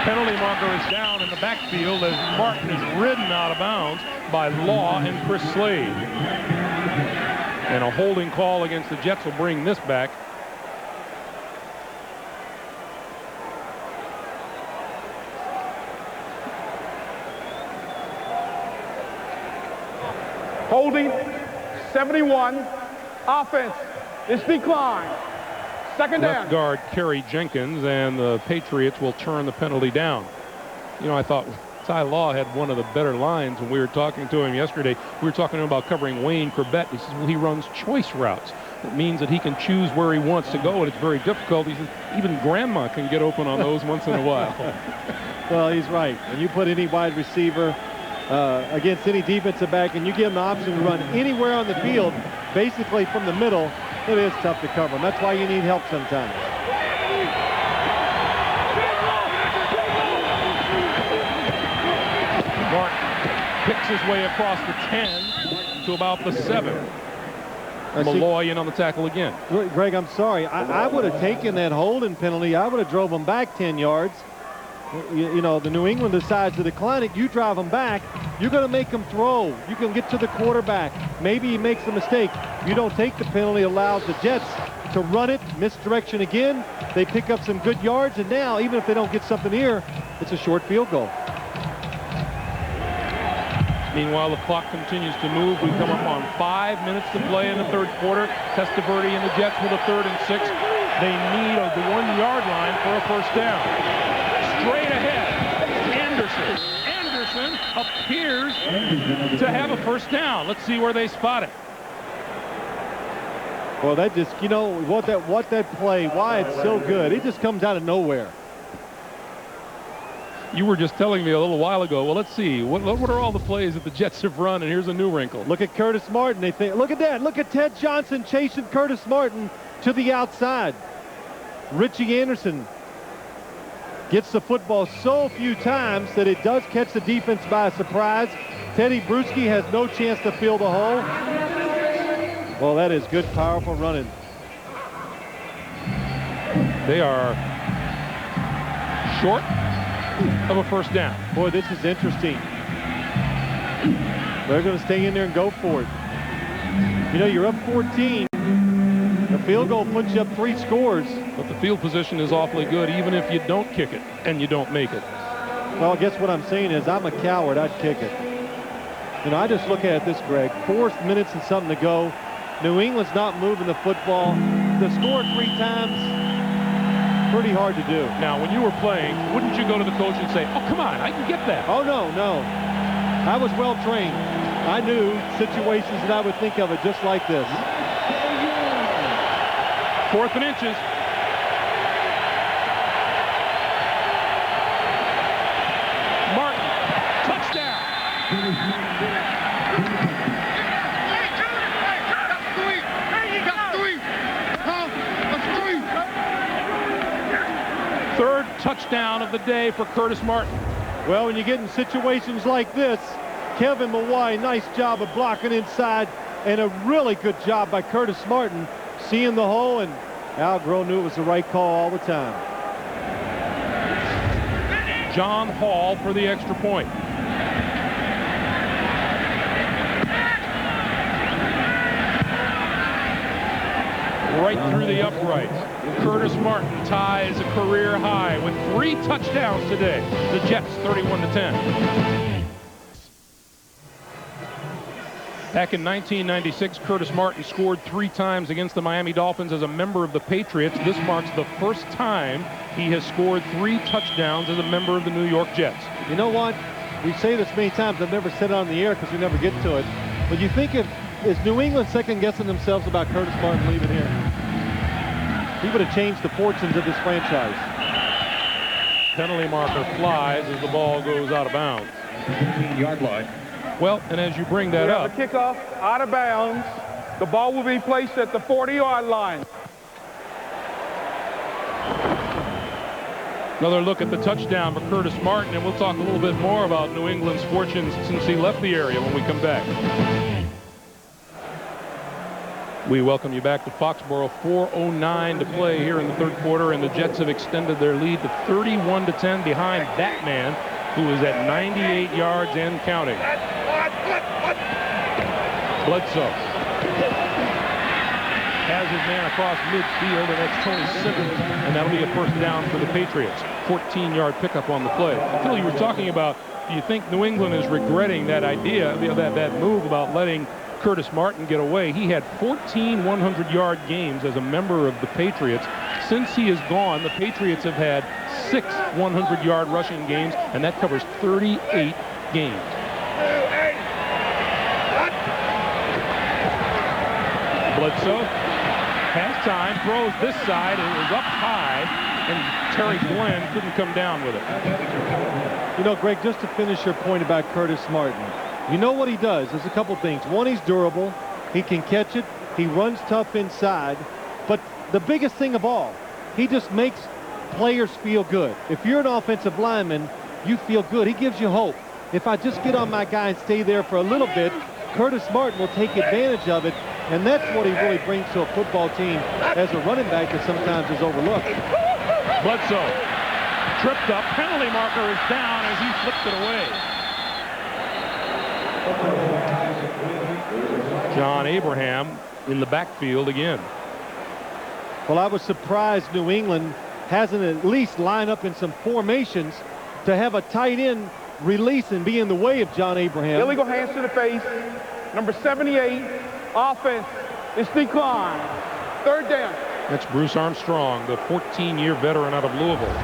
Speaker 1: Penalty marker is down in the backfield as Martin is ridden out of bounds by Law and Chris Slade. And a holding call against the Jets will bring this back.
Speaker 4: Holding, 71. Offense is declined. Second down.
Speaker 1: Left guard Kerry Jenkins, and the Patriots will turn the penalty down. You know, I thought Ty Law had one of the better lines when we were talking to him yesterday. We were talking to him about covering Wayne Corbett. He says, well, he runs choice routes. It means that he can choose where he wants to go, and it's very difficult. He says, even grandma can get open on those once in a while.
Speaker 2: Well, he's right. When you put any wide receiver against any defensive back and you give him the option to run anywhere on the field, basically from the middle, it is tough to cover him. That's why you need help sometimes.
Speaker 1: Martin picks his way across the 10 to about the 7. Malloy in on the tackle again.
Speaker 2: Greg, I'm sorry. I would have taken that holding penalty. I would have drove him back 10 yards. You know, the New England decides to decline it. You drive him back. You're going to make him throw. You can get to the quarterback. Maybe he makes a mistake. You don't take the penalty, allows the Jets to run it, misdirection again. They pick up some good yards, and now, even if they don't get something here, it's a short field goal.
Speaker 1: Meanwhile, the clock continues to move. We come up on 5 minutes to play in the third quarter. Testaverde and the Jets with a 3rd and 6. They need the 1-yard line for a first down. Straight ahead, Anderson appears to have a first down. Let's see where they spot it.
Speaker 2: Well, that just, you know, what that play, why it's so good. It just comes out of nowhere.
Speaker 1: You were just telling me a little while ago, well, let's see, what are all the plays that the Jets have run, and here's a new wrinkle.
Speaker 2: Look at Curtis Martin. They think, look at that. Look at Ted Johnson chasing Curtis Martin to the outside. Richie Anderson gets the football so few times that it does catch the defense by surprise. Teddy Bruschi has no chance to fill the hole. Well, that is good, powerful running.
Speaker 1: They are short of a first down.
Speaker 2: Boy, this is interesting. They're going to stay in there and go for it. You know, you're up 14. The field goal puts you up 3 scores.
Speaker 1: But the field position is awfully good, even if you don't kick it and you don't make it.
Speaker 2: Well, I guess what I'm saying is I'm a coward. I'd kick it. You know, I just look at this, Greg. 4 minutes and something to go. New England's not moving the football. To score 3 times, pretty hard to do.
Speaker 1: Now, when you were playing, wouldn't you go to the coach and say, oh, come on, I can get that?
Speaker 2: Oh, no. I was well trained. I knew situations that I would think of it just like this.
Speaker 1: 4th and inches. Martin, touchdown. Third touchdown of the day for Curtis Martin.
Speaker 2: Well, when you get in situations like this, Kevin Mawai, nice job of blocking inside, and a really good job by Curtis Martin seeing the hole, and Al Groh knew it was the right call all the time.
Speaker 1: John Hall for the extra point. Right through the uprights. Curtis Martin ties a career high with 3 touchdowns today. The Jets 31-10. Back in 1996, Curtis Martin scored 3 times against the Miami Dolphins as a member of the Patriots. This marks the first time he has scored 3 touchdowns as a member of the New York Jets.
Speaker 2: You know what? We say this many times. I've never said it on the air because we never get to it. But you think if is New England second-guessing themselves about Curtis Martin leaving here? He would have changed the fortunes of this franchise.
Speaker 1: Penalty marker flies as the ball goes out of bounds.
Speaker 5: 15-yard line.
Speaker 1: Well, and as you bring that up,
Speaker 4: the kickoff out of bounds. The ball will be placed at the 40-yard line.
Speaker 1: another look at the touchdown for Curtis Martin, and we'll talk a little bit more about New England's fortunes since he left the area when we come back. We welcome you back to Foxborough. 4:09 to play here in the third quarter, and the Jets have extended their lead to 31-10 behind that man, who is at 98 yards and counting. Bledsoe has his man across midfield, and that's Tony Simmons, and that'll be a first down for the Patriots. 14-yard pickup on the play. Phil, you were talking about, do you think New England is regretting that idea, that move about letting Curtis Martin get away? He had 14 100-yard games as a member of the Patriots. Since he is gone, the Patriots have had 6 100-yard rushing games, and that covers 38 games. Bledsoe has time, throws this side, and it was up high, and Terry Glenn couldn't come down with it.
Speaker 2: You know, Greg, just to finish your point about Curtis Martin, you know what he does? There's a couple things. One, he's durable. He can catch it. He runs tough inside. But the biggest thing of all, he just makes players feel good. If you're an offensive lineman, you feel good. He gives you hope. If I just get on my guy and stay there for a little bit, Curtis Martin will take advantage of it, and that's what he really brings to a football team as a running back that sometimes is overlooked.
Speaker 1: Bledsoe tripped up. Penalty marker is down as he flipped it away. John Abraham in the backfield again.
Speaker 2: Well, I was surprised New England hasn't at least lined up in some formations to have a tight end release and be in the way of John Abraham.
Speaker 4: Illegal hands to the face. Number 78, offense is declined. Third down.
Speaker 1: That's Bruce Armstrong, the 14-year veteran out of Louisville.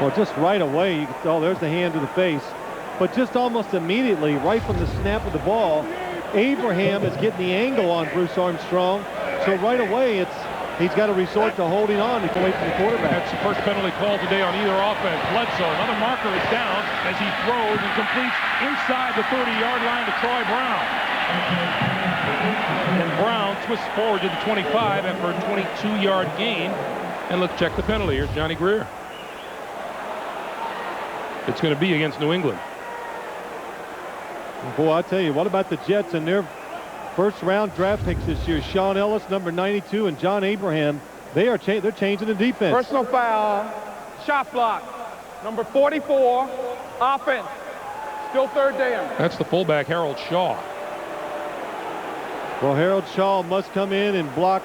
Speaker 2: Well, just right away, you can tell there's the hand to the face. But just almost immediately, right from the snap of the ball, Abraham is getting the angle on Bruce Armstrong. So right away, he's got to resort to holding on to get away from the quarterback.
Speaker 1: That's the first penalty call today on either offense. Bledsoe, another marker is down as he throws and completes inside the 30-yard line to Troy Brown. And Brown twists forward to the 25 after a 22-yard gain. And let's check the penalty. Here's Johnny Greer. It's going to be against New England.
Speaker 2: Boy, I tell you, what about the Jets and their first-round draft picks this year? Sean Ellis, number 92, and John Abraham. They're changing the defense.
Speaker 4: Personal foul, shot block. Number 44, offense. Still third down.
Speaker 1: That's the fullback, Harold Shaw.
Speaker 2: Well, Harold Shaw must come in and block.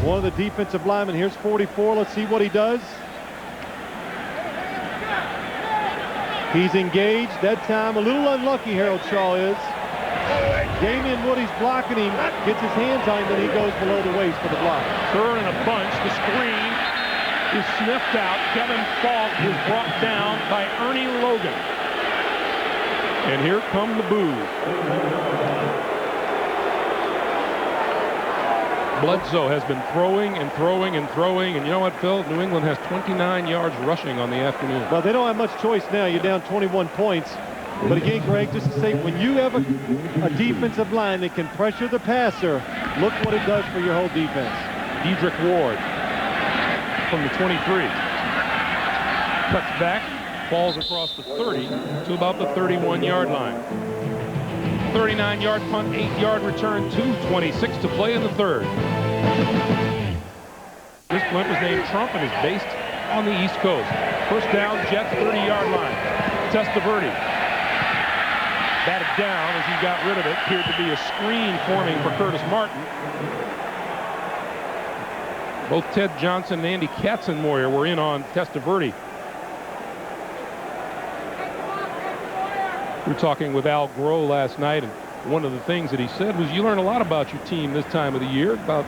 Speaker 2: One of the defensive linemen. Here's 44. Let's see what he does. He's engaged. That time, a little unlucky, Harold Shaw is. Damian Woody's blocking him, gets his hands on him, and he goes below the waist for the block.
Speaker 1: Third and a bunch. The screen is sniffed out. Kevin Falk is brought down by Ernie Logan. And here come the boos. Bledsoe has been throwing and throwing and throwing, and you know what, Phil? New England has 29 yards rushing on the afternoon.
Speaker 2: Well, they don't have much choice now. You're down 21 points. But again, Greg, just to say, when you have a defensive line that can pressure the passer, look what it does for your whole defense.
Speaker 1: Dedrick Ward from the 23. Cuts back, falls across the 30 to about the 31-yard line. 39-yard punt, 8-yard return, 2:26 to play in the third. This punt was named Trump and is based on the East Coast. First down, Jets 30-yard line. Testaverde batted down as he got rid of it. Appeared to be a screen forming for Curtis Martin. Both Ted Johnson and Andy Katzenmoyer were in on Testaverde. We were talking with Al Groh last night, and one of the things that he said was you learn a lot about your team this time of the year, about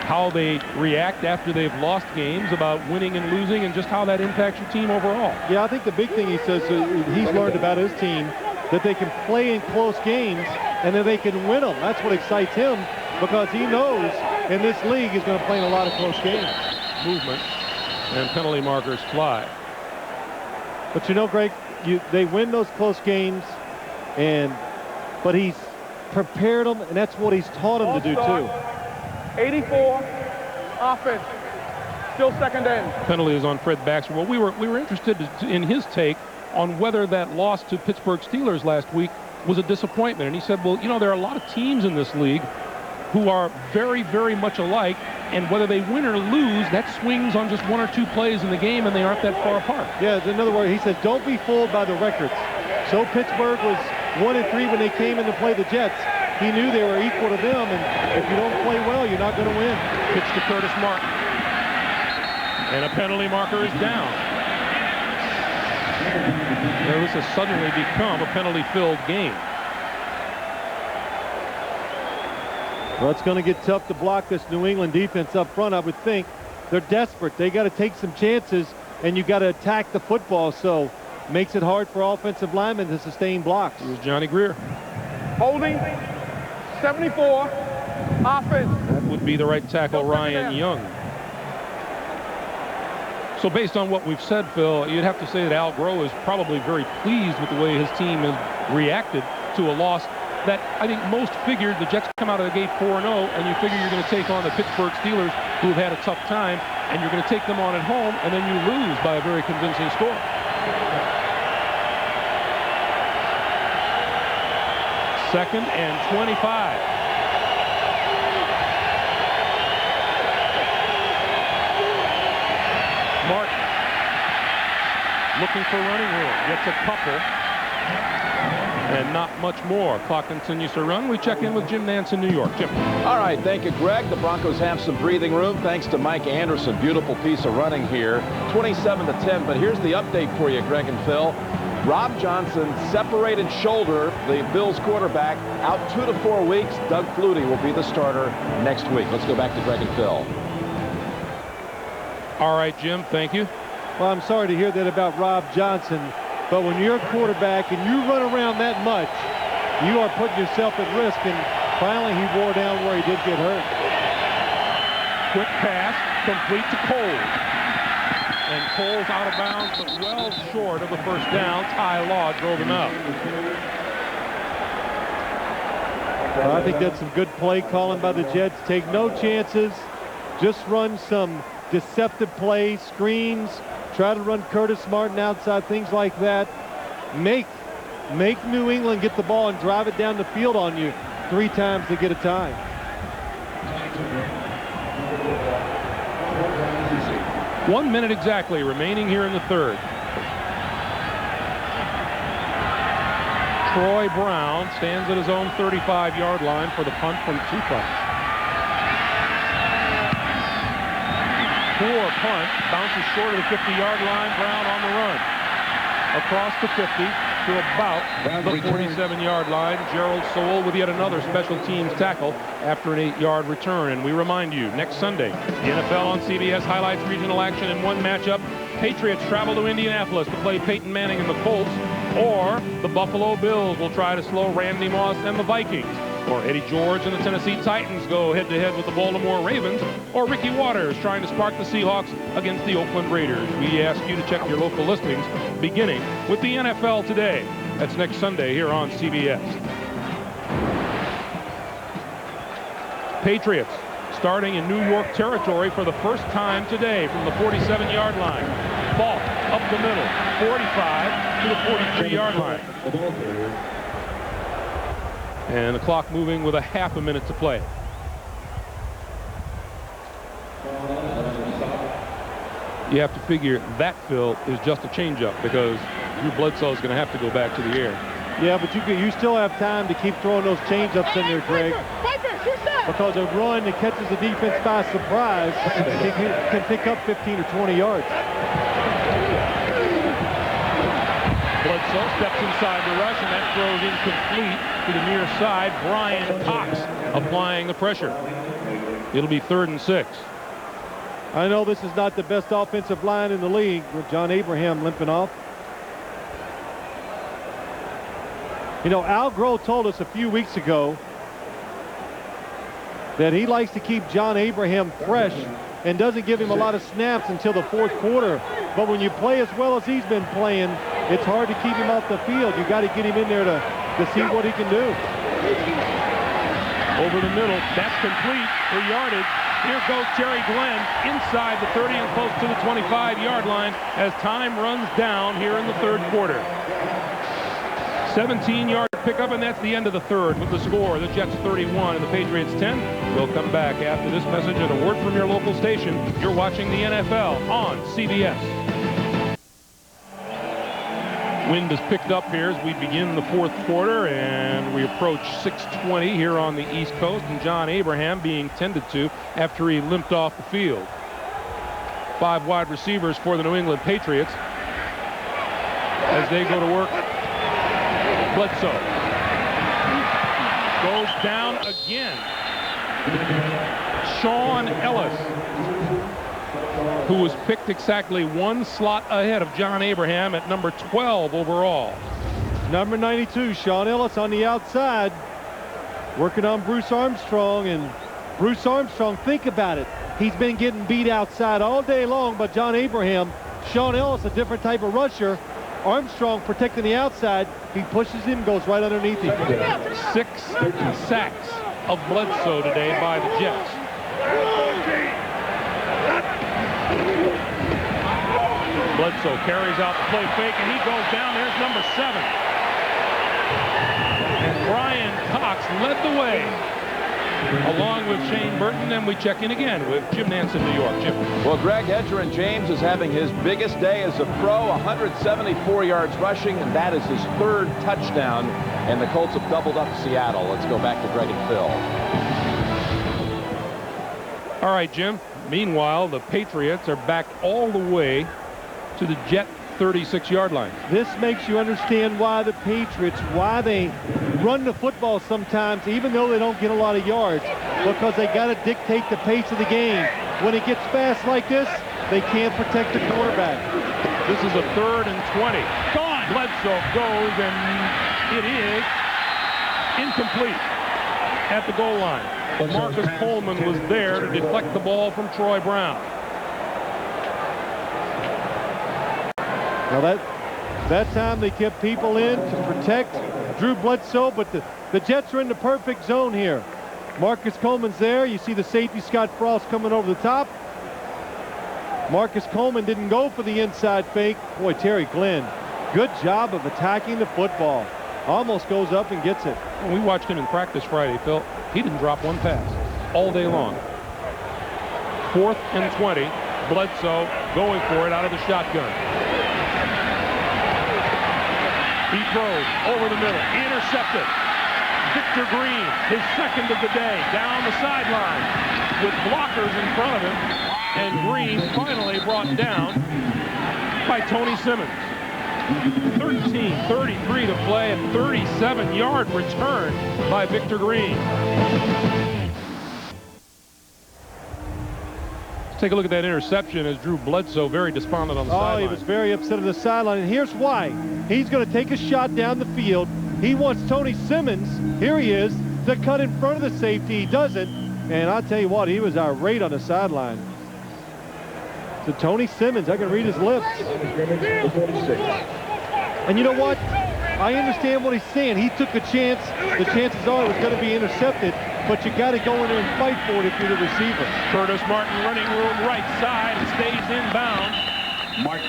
Speaker 1: how they react after they've lost games, about winning and losing, and just how that impacts your team overall.
Speaker 2: Yeah, I think the big thing he says he's learned about his team, that they can play in close games and that they can win them. That's what excites him, because he knows in this league he's going to play in a lot of close games.
Speaker 1: Movement and penalty markers fly.
Speaker 2: But you know, Greg, they win those close games, but he's prepared them, and that's what he's taught them to do too.
Speaker 4: 84, offense, still second end.
Speaker 1: Penalty is on Fred Baxter. Well, we were interested in his take on whether that loss to Pittsburgh Steelers last week was a disappointment. And he said, well, you know, there are a lot of teams in this league who are very, very much alike, and whether they win or lose, that swings on just one or two plays in the game, and they aren't that far apart.
Speaker 2: Yeah, in other words, he said, don't be fooled by the records. So Pittsburgh was 1-3 when they came in to play the Jets. He knew they were equal to them, and if you don't play well, you're not going to win.
Speaker 1: Pitch to Curtis Martin. And a penalty marker is down. This has suddenly become a penalty-filled game.
Speaker 2: Well, it's going to get tough to block this New England defense up front, I would think. They're desperate. They got to take some chances, and you got to attack the football, so makes it hard for offensive linemen to sustain blocks.
Speaker 1: Here's Johnny Greer.
Speaker 4: Holding, 74, offense.
Speaker 1: That would be the right tackle, Ryan Young. So based on what we've said, Phil, you'd have to say that Al Groh is probably very pleased with the way his team has reacted to a loss that I think most figured the Jets come out of the gate 4-0, and you figure you're going to take on the Pittsburgh Steelers, who have had a tough time, and you're going to take them on at home, and then you lose by a very convincing score. Second and 25. Martin looking for running room, gets a couple, and not much more. Clock continues to run. We check in with Jim Nance in New York. Jim.
Speaker 7: All right, thank you, Greg. The Broncos have some breathing room thanks to Mike Anderson. Beautiful piece of running here, 27-10. But here's the update for you, Greg and Phil. Rob Johnson, separated shoulder, the Bills quarterback, out 2 to 4 weeks. Doug Flutie will be the starter next week. Let's go back to Greg and Phil.
Speaker 1: All right, Jim, thank you.
Speaker 2: Well, I'm sorry to hear that about Rob Johnson, but when you're a quarterback and you run around that much, you are putting yourself at risk, and finally he wore down where he did get hurt.
Speaker 1: Quick pass, complete to Cole. And Cole's out of bounds, but well short of the first down. Ty Law drove him out.
Speaker 2: Well, I think that's some good play calling by the Jets. Take no chances. Just run some deceptive plays, screens. Try to run Curtis Martin outside, things like that. Make New England get the ball and drive it down the field on you 3 times to get a time.
Speaker 1: One minute exactly remaining here in the third. Troy Brown stands at his own 35-yard line for the punt from 2 punts. Poor punt, bounces short of the 50-yard line. Brown on the run. Across the 50 to about the 47-yard line. Gerald Sowell with yet another special teams tackle after an 8-yard return. And we remind you, next Sunday, the NFL on CBS highlights regional action in one matchup. Patriots travel to Indianapolis to play Peyton Manning and the Colts, or the Buffalo Bills will try to slow Randy Moss and the Vikings, or Eddie George and the Tennessee Titans go head-to-head with the Baltimore Ravens, or Ricky Waters trying to spark the Seahawks against the Oakland Raiders. We ask you to check your local listings, beginning with the NFL Today. That's next Sunday here on CBS. Patriots starting in New York territory for the first time today from the 47-yard line. Ball up the middle, 45 to the 43-yard line. And the clock moving with a half a minute to play. You have to figure that, Phil, is just a changeup, because Drew Bledsoe is going to have to go back to the air.
Speaker 2: Yeah, but you still have time to keep throwing those changeups in there, Greg. Because a run that catches the defense by surprise can pick up 15 or 20 yards.
Speaker 1: Bledsoe steps inside the rush, and that throws incomplete to the near side. Brian Cox applying the pressure. It'll be 3rd and 6.
Speaker 2: I know this is not the best offensive line in the league with John Abraham limping off. You know, Al Groh told us a few weeks ago that he likes to keep John Abraham fresh and doesn't give him a lot of snaps until the 4th quarter. But when you play as well as he's been playing, it's hard to keep him off the field. You got to get him in there to see what he can do.
Speaker 1: Over the middle, that's complete for yardage. Here goes Terry Glenn inside the 30 and close to the 25-yard line as time runs down here in the 3rd quarter. 17-yard pickup, and that's the end of the 3rd with the score. The Jets 31 and the Patriots 10. We'll come back after this message and a word from your local station. You're watching the NFL on CBS. Wind has picked up here as we begin the 4th quarter, and we approach 6:20 here on the East Coast, and John Abraham being tended to after he limped off the field. 5 wide receivers for the New England Patriots as they go to work. Bledsoe goes down again. Sean Ellis, who was picked exactly 1 slot ahead of John Abraham at number 12 overall.
Speaker 2: Number 92, Sean Ellis on the outside, working on Bruce Armstrong. And Bruce Armstrong, think about it. He's been getting beat outside all day long by John Abraham. Sean Ellis, a different type of rusher. Armstrong protecting the outside. He pushes him, goes right underneath him.
Speaker 1: 6 sacks of Bledsoe today by the Jets. Bledsoe carries out the play fake, and he goes down. There's number 7. And Brian Cox led the way, along with Shane Burton, and we check in again with Jim Nance in New York. Jim.
Speaker 7: Well, Greg Edgerrin James is having his biggest day as a pro, 174 yards rushing, and that is his 3rd touchdown. And the Colts have doubled up Seattle. Let's go back to Greg and Phil.
Speaker 1: All right, Jim. Meanwhile, the Patriots are back all the way to the Jet 36-yard line.
Speaker 2: This makes you understand why the Patriots, why they run the football sometimes, even though they don't get a lot of yards, because they got to dictate the pace of the game. When it gets fast like this, they can't protect the quarterback.
Speaker 1: This is a 3rd and 20. Gone. Bledsoe goes, and it is incomplete at the goal line. Marcus Coleman was there to deflect the ball from Troy Brown.
Speaker 2: Now that time they kept people in to protect Drew Bledsoe, but the Jets are in the perfect zone here. Marcus Coleman's there. You see the safety Scott Frost coming over the top. Marcus Coleman didn't go for the inside fake. Boy, Terry Glenn, good job of attacking the football. Almost goes up and gets it.
Speaker 1: When we watched him in practice Friday, Phil, he didn't drop 1 pass all day long. 4th and 20. Bledsoe going for it out of the shotgun. He throws over the middle, intercepted. Victor Green, his 2nd of the day, down the sideline with blockers in front of him, and Green finally brought down by Tony Simmons. 13:33 to play, a 37-yard return by Victor Green. Take a look at that interception as Drew Bledsoe very despondent on the sideline.
Speaker 2: He was very upset on the sideline, and here's why. He's going to take a shot down the field. He wants Tony Simmons, here he is, to cut in front of the safety. He doesn't, and I'll tell you what, he was irate on the sideline. So Tony Simmons, I can read his lips. And you know what? I understand what he's saying. He took a chance. The chances are it was going to be intercepted, but you got to go in there and fight for it if you're the receiver.
Speaker 1: Curtis Martin running room right side and stays inbound.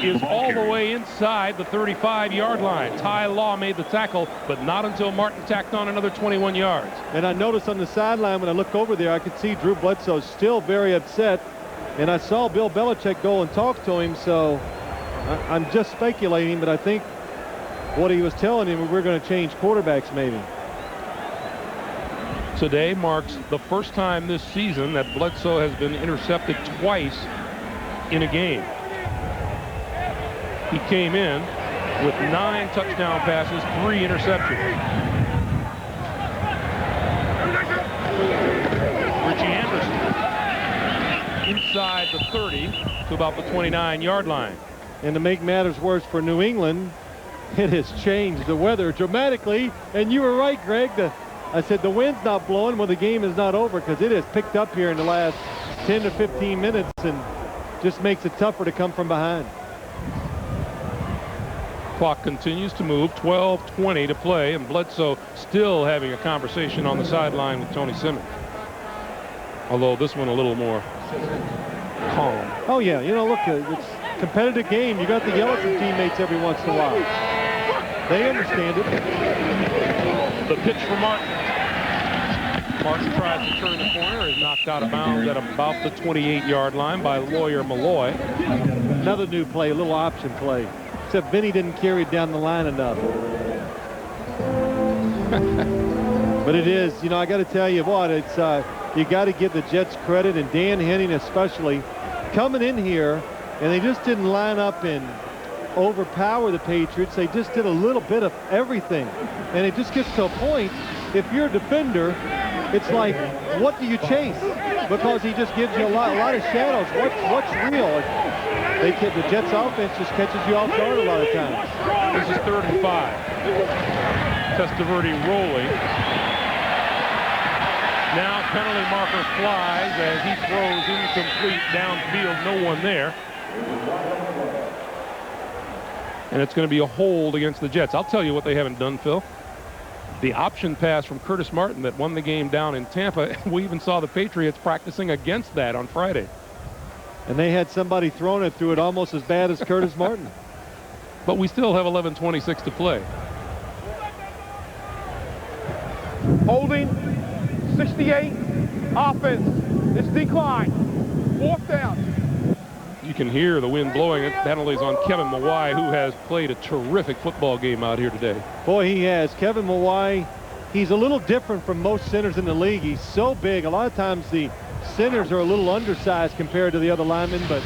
Speaker 1: Is all the way inside the 35-yard line. Ty Law made the tackle, but not until Martin tacked on another 21 yards.
Speaker 2: And I noticed on the sideline when I looked over there, I could see Drew Bledsoe still very upset. And I saw Bill Belichick go and talk to him, so I'm just speculating, but I think what he was telling him, we're going to change quarterbacks maybe.
Speaker 1: Today marks the first time this season that Bledsoe has been intercepted twice in a game. He came in with 9 touchdown passes, 3 interceptions. Richie Anderson inside the 30 to about the 29-yard line.
Speaker 2: And to make matters worse for New England, it has changed the weather dramatically. And you were right, Greg. I said the wind's not blowing. Well, the game is not over because it has picked up here in the last 10 to 15 minutes and just makes it tougher to come from behind.
Speaker 1: Clock continues to move, 12:20 to play, and Bledsoe still having a conversation on the sideline with Tony Simmons. Although this one a little more calm.
Speaker 2: Oh, yeah. You know, look, it's a competitive game. You got to yell at some teammates every once in a while. They understand it.
Speaker 1: The pitch for Martin. Martin tries to turn the corner, is knocked out of bounds at about the 28-yard line by Lawyer Malloy.
Speaker 2: Another new play, a little option play. Except Vinny didn't carry it down the line enough. But it is, you know, I got to tell you what, it's you got to give the Jets credit, and Dan Henning especially, coming in here, and they just didn't line up and overpower the Patriots. They just did a little bit of everything. And it just gets to a point, if you're a defender, it's like, what do you chase? Because he just gives you a lot of shadows. What's real? The Jets offense just catches you off guard a lot of times.
Speaker 1: This is 3rd and 5. Testaverde rolling. Now penalty marker flies as he throws incomplete downfield. No one there. And it's going to be a hold against the Jets. I'll tell you what they haven't done, Phil. The option pass from Curtis Martin that won the game down in Tampa. We even saw the Patriots practicing against that on Friday.
Speaker 2: And they had somebody throwing it through it almost as bad as Curtis Martin.
Speaker 1: But we still have 11:26 to play.
Speaker 4: Holding, 68, offense, it's decline, 4th down.
Speaker 1: You can hear the wind blowing. It penalties on Kevin Mawai, who has played a terrific football game out here today.
Speaker 2: Boy, he has. Kevin Mawai, he's a little different from most centers in the league. He's so big. A lot of times the centers are a little undersized compared to the other linemen, but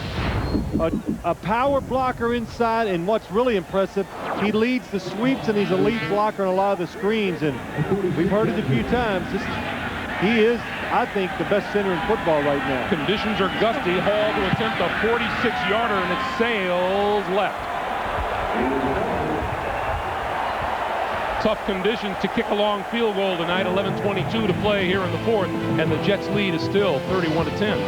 Speaker 2: a power blocker inside, and what's really impressive, he leads the sweeps and he's a lead blocker on a lot of the screens, and we've heard it a few times. He is, I think, the best center in football right now.
Speaker 1: Conditions are gusty. Hall to attempt a 46-yarder, and it sails left. Tough conditions to kick a long field goal tonight. 11:22 to play here in the 4th, and the Jets lead is still 31-10.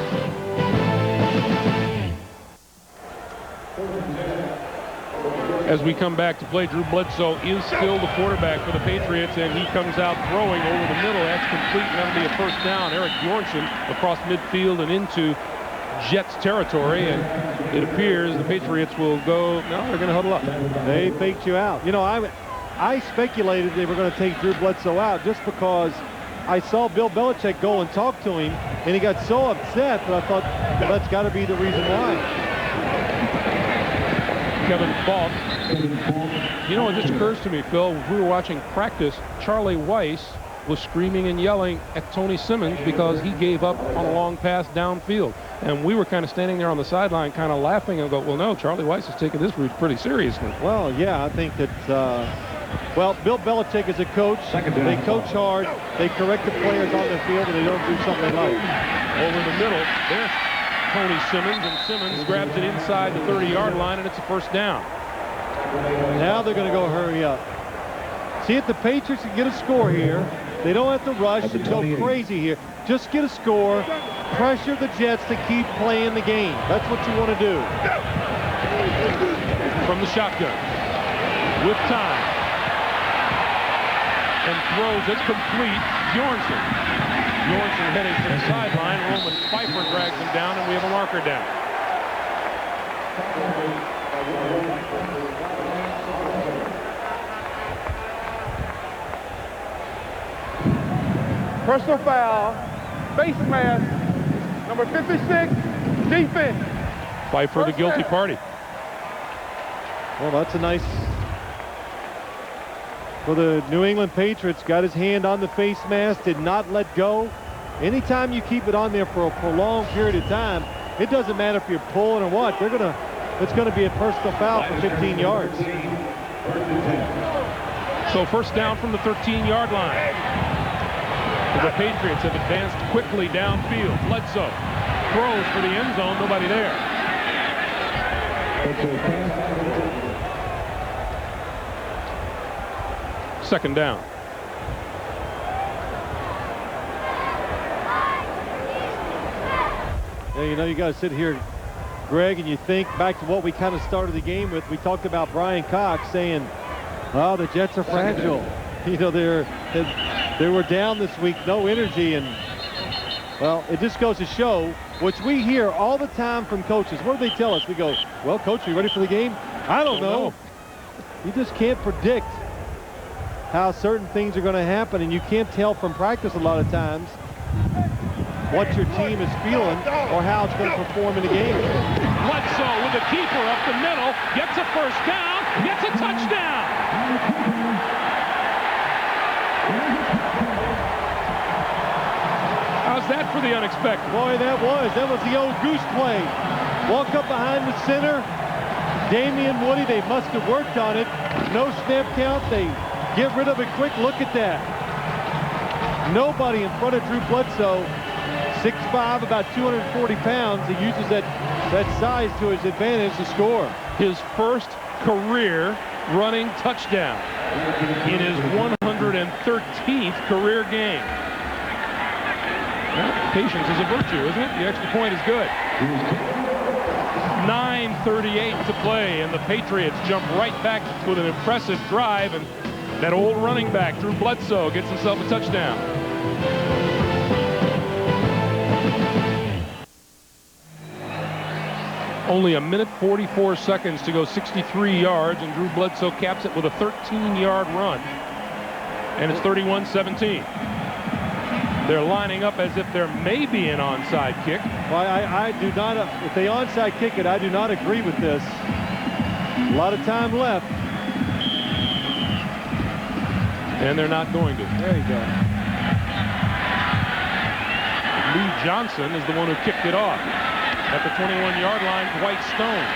Speaker 1: As we come back to play, Drew Bledsoe is still the quarterback for the Patriots, and he comes out throwing over the middle. That's complete, and that'll be a 1st down. Eric Bjornsson across midfield and into Jets territory, and it appears the Patriots will go. No, they're going to huddle up.
Speaker 2: They faked you out. You know, I speculated they were going to take Drew Bledsoe out just because I saw Bill Belichick go and talk to him, and he got so upset that I thought, well, that's got to be the reason why.
Speaker 1: Kevin Falk. You know, it just occurs to me, Phil, we were watching practice, Charlie Weiss was screaming and yelling at Tony Simmons because he gave up on a long pass downfield. And we were kind of standing there on the sideline kind of laughing and go, well, no, Charlie Weiss is taking this route pretty seriously.
Speaker 2: Well, yeah, I think that, well, Bill Belichick is a coach. They coach hard. They correct the players on the field, and they don't do something they like.
Speaker 1: Over the middle, there's Tony Simmons, and Simmons grabs it inside the 30-yard line, and it's a 1st down.
Speaker 2: Now they're going to go hurry up. See if the Patriots can get a score here. They don't have to rush and go crazy here. Just get a score, pressure the Jets to keep playing the game. That's what you want to do.
Speaker 1: From the shotgun, with time, and throws it complete. Bjornsson heading to the sideline. Roman Pfeiffer drags him down, and we have a marker down.
Speaker 4: Personal foul, face mask, number 56, defense.
Speaker 1: Pfeiffer, the guilty party.
Speaker 2: Well, that's a nice, for the New England Patriots, got his hand on the face mask, did not let go. Anytime you keep it on there for a prolonged period of time, it doesn't matter if you're pulling or what, it's going to be a personal foul for 15 yards.
Speaker 1: So 1st down from the 13-yard line. The Patriots have advanced quickly downfield. Bledsoe throws for the end zone, nobody there. Second down.
Speaker 2: Yeah, you know, you got to sit here, Greg, and you think back to what we kind of started the game with. We talked about Brian Cox saying, oh, the Jets are fragile. You know, they were down this week, no energy, and, well, it just goes to show, which we hear all the time from coaches. What do they tell us? We go, well, Coach, are you ready for the game? I don't know. You just can't predict how certain things are going to happen, and you can't tell from practice a lot of times what your team is feeling or how it's going to perform in the game.
Speaker 1: Bledsoe with the keeper up the middle, gets a first down, gets a touchdown. How's that for the unexpected?
Speaker 2: Boy, that was the old goose play. Walk up behind the center. Damian Woody, they must have worked on it. No snap count. They get rid of it quick. Look at that. Nobody in front of Drew Bledsoe. 6'5", about 240 pounds. He uses that size to his advantage to score.
Speaker 1: His first career running touchdown in his 113th career game. Well, patience is a virtue, isn't it? The extra point is good. 9:38 to play, and the Patriots jump right back with an impressive drive, and that old running back, Drew Bledsoe, gets himself a touchdown. Only a minute 44 seconds to go, 63 yards, and Drew Bledsoe caps it with a 13-yard run. And it's 31-17. They're lining up as if there may be an onside kick.
Speaker 2: Well, I do not, if they onside kick it, I do not agree with this. A lot of time left.
Speaker 1: And they're not going to.
Speaker 2: There you go.
Speaker 1: Lee Johnson is the one who kicked it off. At the 21-yard line, Dwight Stone.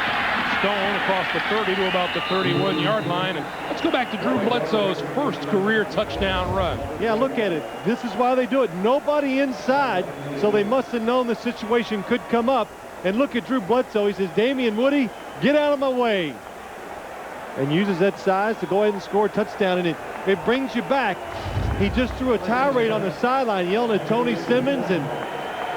Speaker 1: Stone across the 30 to about the 31-yard line. And let's go back to Drew Bledsoe's first career touchdown run.
Speaker 2: Yeah, look at it. This is why they do it. Nobody inside, so they must have known the situation could come up. And look at Drew Bledsoe. He says, Damian Woody, get out of my way. And uses that size to go ahead and score a touchdown. And it brings you back. He just threw a tirade on the sideline yelling at Tony Simmons. And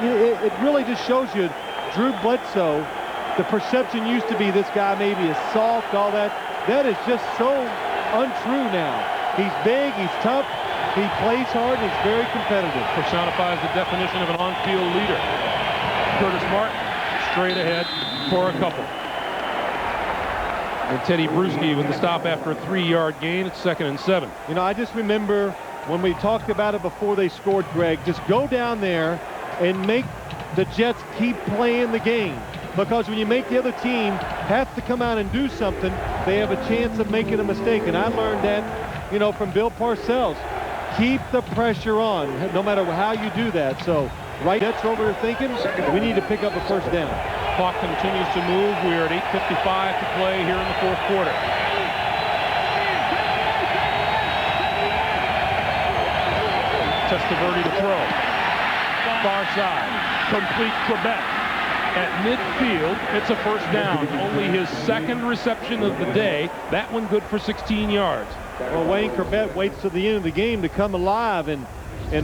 Speaker 2: it really just shows you Drew Bledsoe, the perception used to be this guy maybe is soft, all that. That is just so untrue now. He's big, he's tough, he plays hard, and he's very competitive.
Speaker 1: Personifies the definition of an on-field leader. Curtis Martin straight ahead for a couple. And Teddy Bruschi with the stop after a 3-yard gain. It's 2nd and 7.
Speaker 2: You know, I just remember when we talked about it before they scored, Greg, just go down there and make the Jets keep playing the game, because when you make the other team have to come out and do something, they have a chance of making a mistake. And I learned that, you know, from Bill Parcells. Keep the pressure on, no matter how you do that. So, right, Jets over there thinking we need to pick up a first down.
Speaker 1: Clock continues to move. We are at 8:55 to play here in the fourth quarter. Testaverde to throw. Far side. Complete Quebec. At midfield, it's a first down. Only his second reception of the day. That one good for 16 yards.
Speaker 2: Well, Wayne Corbett waits to the end of the game to come alive, and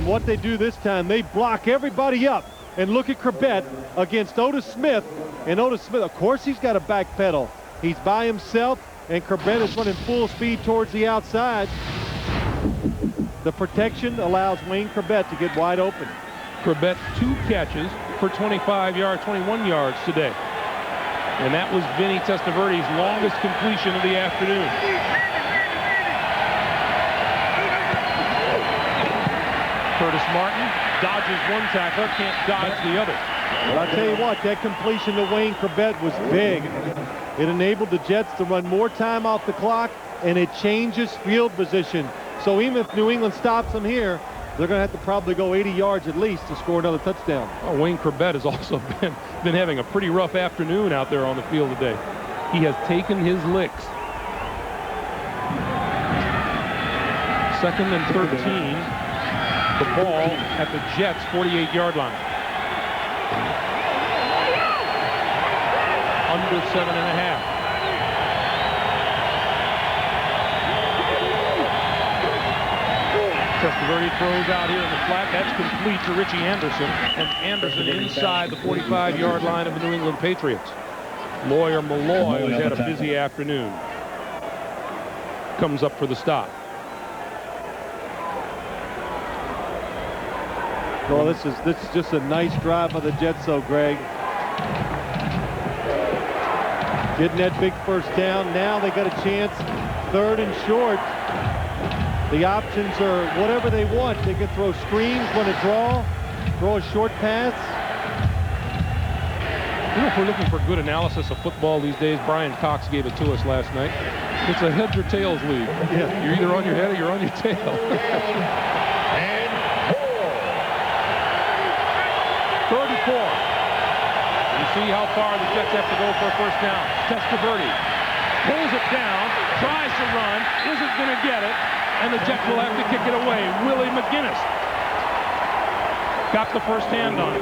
Speaker 2: what they do this time, they block everybody up. And look at Corbett against Otis Smith. And Otis Smith, of course, he's got a back pedal. He's by himself, and Corbett is running full speed towards the outside. The protection allows Wayne Corbett to get wide open.
Speaker 1: Corbett 2 catches for 21 yards today. And that was Vinny Testaverde's longest completion of the afternoon. Curtis Martin dodges one tackler, can't dodge the other.
Speaker 2: But I'll tell you what, that completion to Wayne Corbett was big. It enabled the Jets to run more time off the clock, and it changes field position. So even if New England stops them here, they're going to have to probably go 80 yards at least to score another touchdown.
Speaker 1: Oh, Wayne Corbett has also been having a pretty rough afternoon out there on the field today. He has taken his licks. 2nd and 13. The ball at the Jets' 48-yard line. under 7.5. Testaverde throws out here in the flat. That's complete to Richie Anderson. And Anderson inside the 45-yard line of the New England Patriots. Lawyer Malloy, who's had a busy afternoon, comes up for the stop.
Speaker 2: Well, this is just a nice drive by the Jets, though, Greg. Getting that big first down. Now they got a chance. 3rd and short. The options are whatever they want. They can throw screens, run a draw, throw a short pass.
Speaker 1: You know, if we're looking for good analysis of football these days, Brian Cox gave it to us last night. It's a heads or tails league.
Speaker 2: Yeah.
Speaker 1: You're either on your head or you're on your tail.
Speaker 9: And
Speaker 1: 3rd and 4. You see how far the Jets have to go for a first down. Testaverde pulls it down, tries to run, isn't going to get it, and the Jets will have to kick it away. Willie McGinnis got the first hand on it.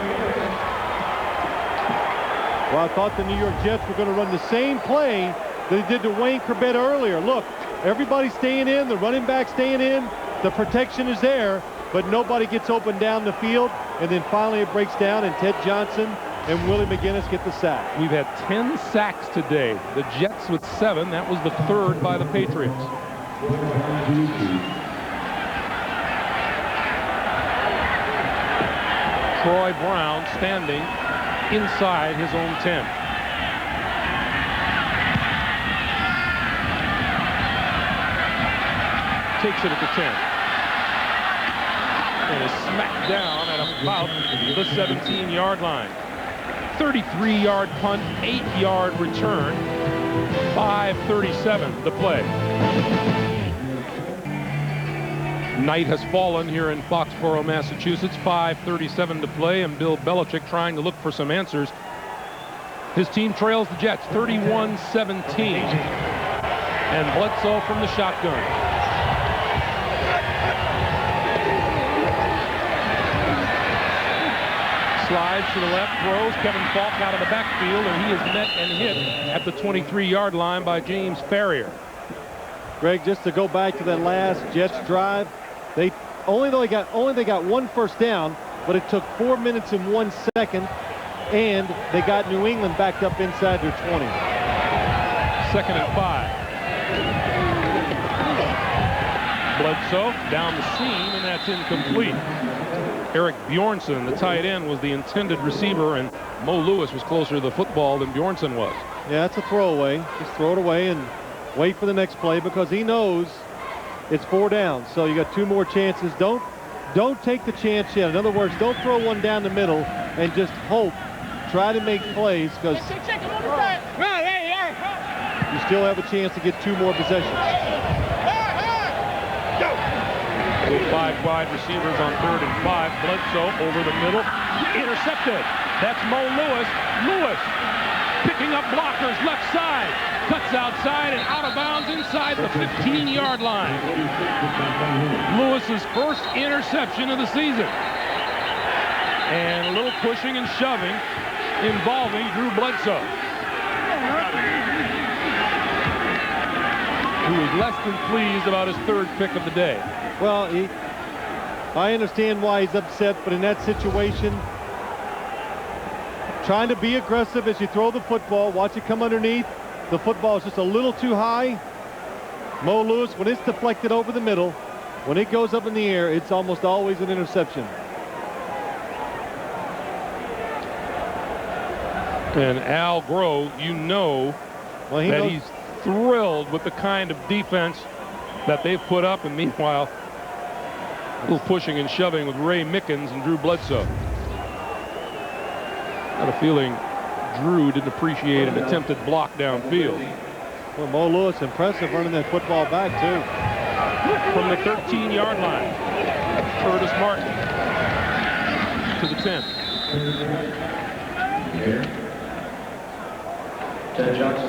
Speaker 2: Well, I thought the New York Jets were going to run the same play that they did to Wayne Corbett earlier. Look, everybody's staying in, the running back staying in, the protection is there, but nobody gets open down the field, and then finally it breaks down, and Ted Johnson and Willie McGinnis get the sack.
Speaker 1: We've had 10 sacks today. The Jets with 7. That was the 3rd by the Patriots. Troy Brown standing inside his own 10. Takes it at the 10. And is smacked down at about the 17-yard line. 33-yard punt, 8-yard return, 5:37 to play. Night has fallen here in Foxborough, Massachusetts. 5:37 to play, and Bill Belichick trying to look for some answers. His team trails the Jets 31-17. And Bledsoe from the shotgun. Slides to the left, throws. Kevin Falk out of the backfield, and he is met and hit at the 23-yard line by James Farrier.
Speaker 2: Greg, just to go back to that last Jets drive, they got one first down, but it took 4 minutes and 1 second, and they got New England backed up inside their 20.
Speaker 1: 2nd and 5. Bledsoe down the seam, and that's incomplete. Eric Bjornsson, the tight end, was the intended receiver, and Mo Lewis was closer to the football than Bjornsson was.
Speaker 2: Yeah, that's a throwaway. Just throw it away and wait for the next play, because he knows it's 4 down. So you got 2 more chances. Don't take the chance yet. In other words, don't throw one down the middle and just hope. Try to make plays, because you still have a chance to get 2 more possessions.
Speaker 1: With 5 wide receivers on 3rd and 5. Bledsoe over the middle. Intercepted. That's Mo Lewis. Lewis picking up blockers left side. Cuts outside and out of bounds inside the 15-yard line. Lewis's first interception of the season. And a little pushing and shoving involving Drew Bledsoe, who was less than pleased about his 3rd pick of the day.
Speaker 2: Well, I understand why he's upset, but in that situation, trying to be aggressive as you throw the football, watch it come underneath. The football is just a little too high. Mo Lewis, when it's deflected over the middle, when it goes up in the air, it's almost always an interception.
Speaker 1: And Al Groh, you know, that he's thrilled with the kind of defense that they've put up, and meanwhile, a little pushing and shoving with Ray Mickens and Drew Bledsoe. Got a feeling Drew didn't appreciate an attempted block downfield.
Speaker 2: Well, Mo Lewis, impressive running that football back, too.
Speaker 1: From the 13-yard line, Curtis Martin to the 10.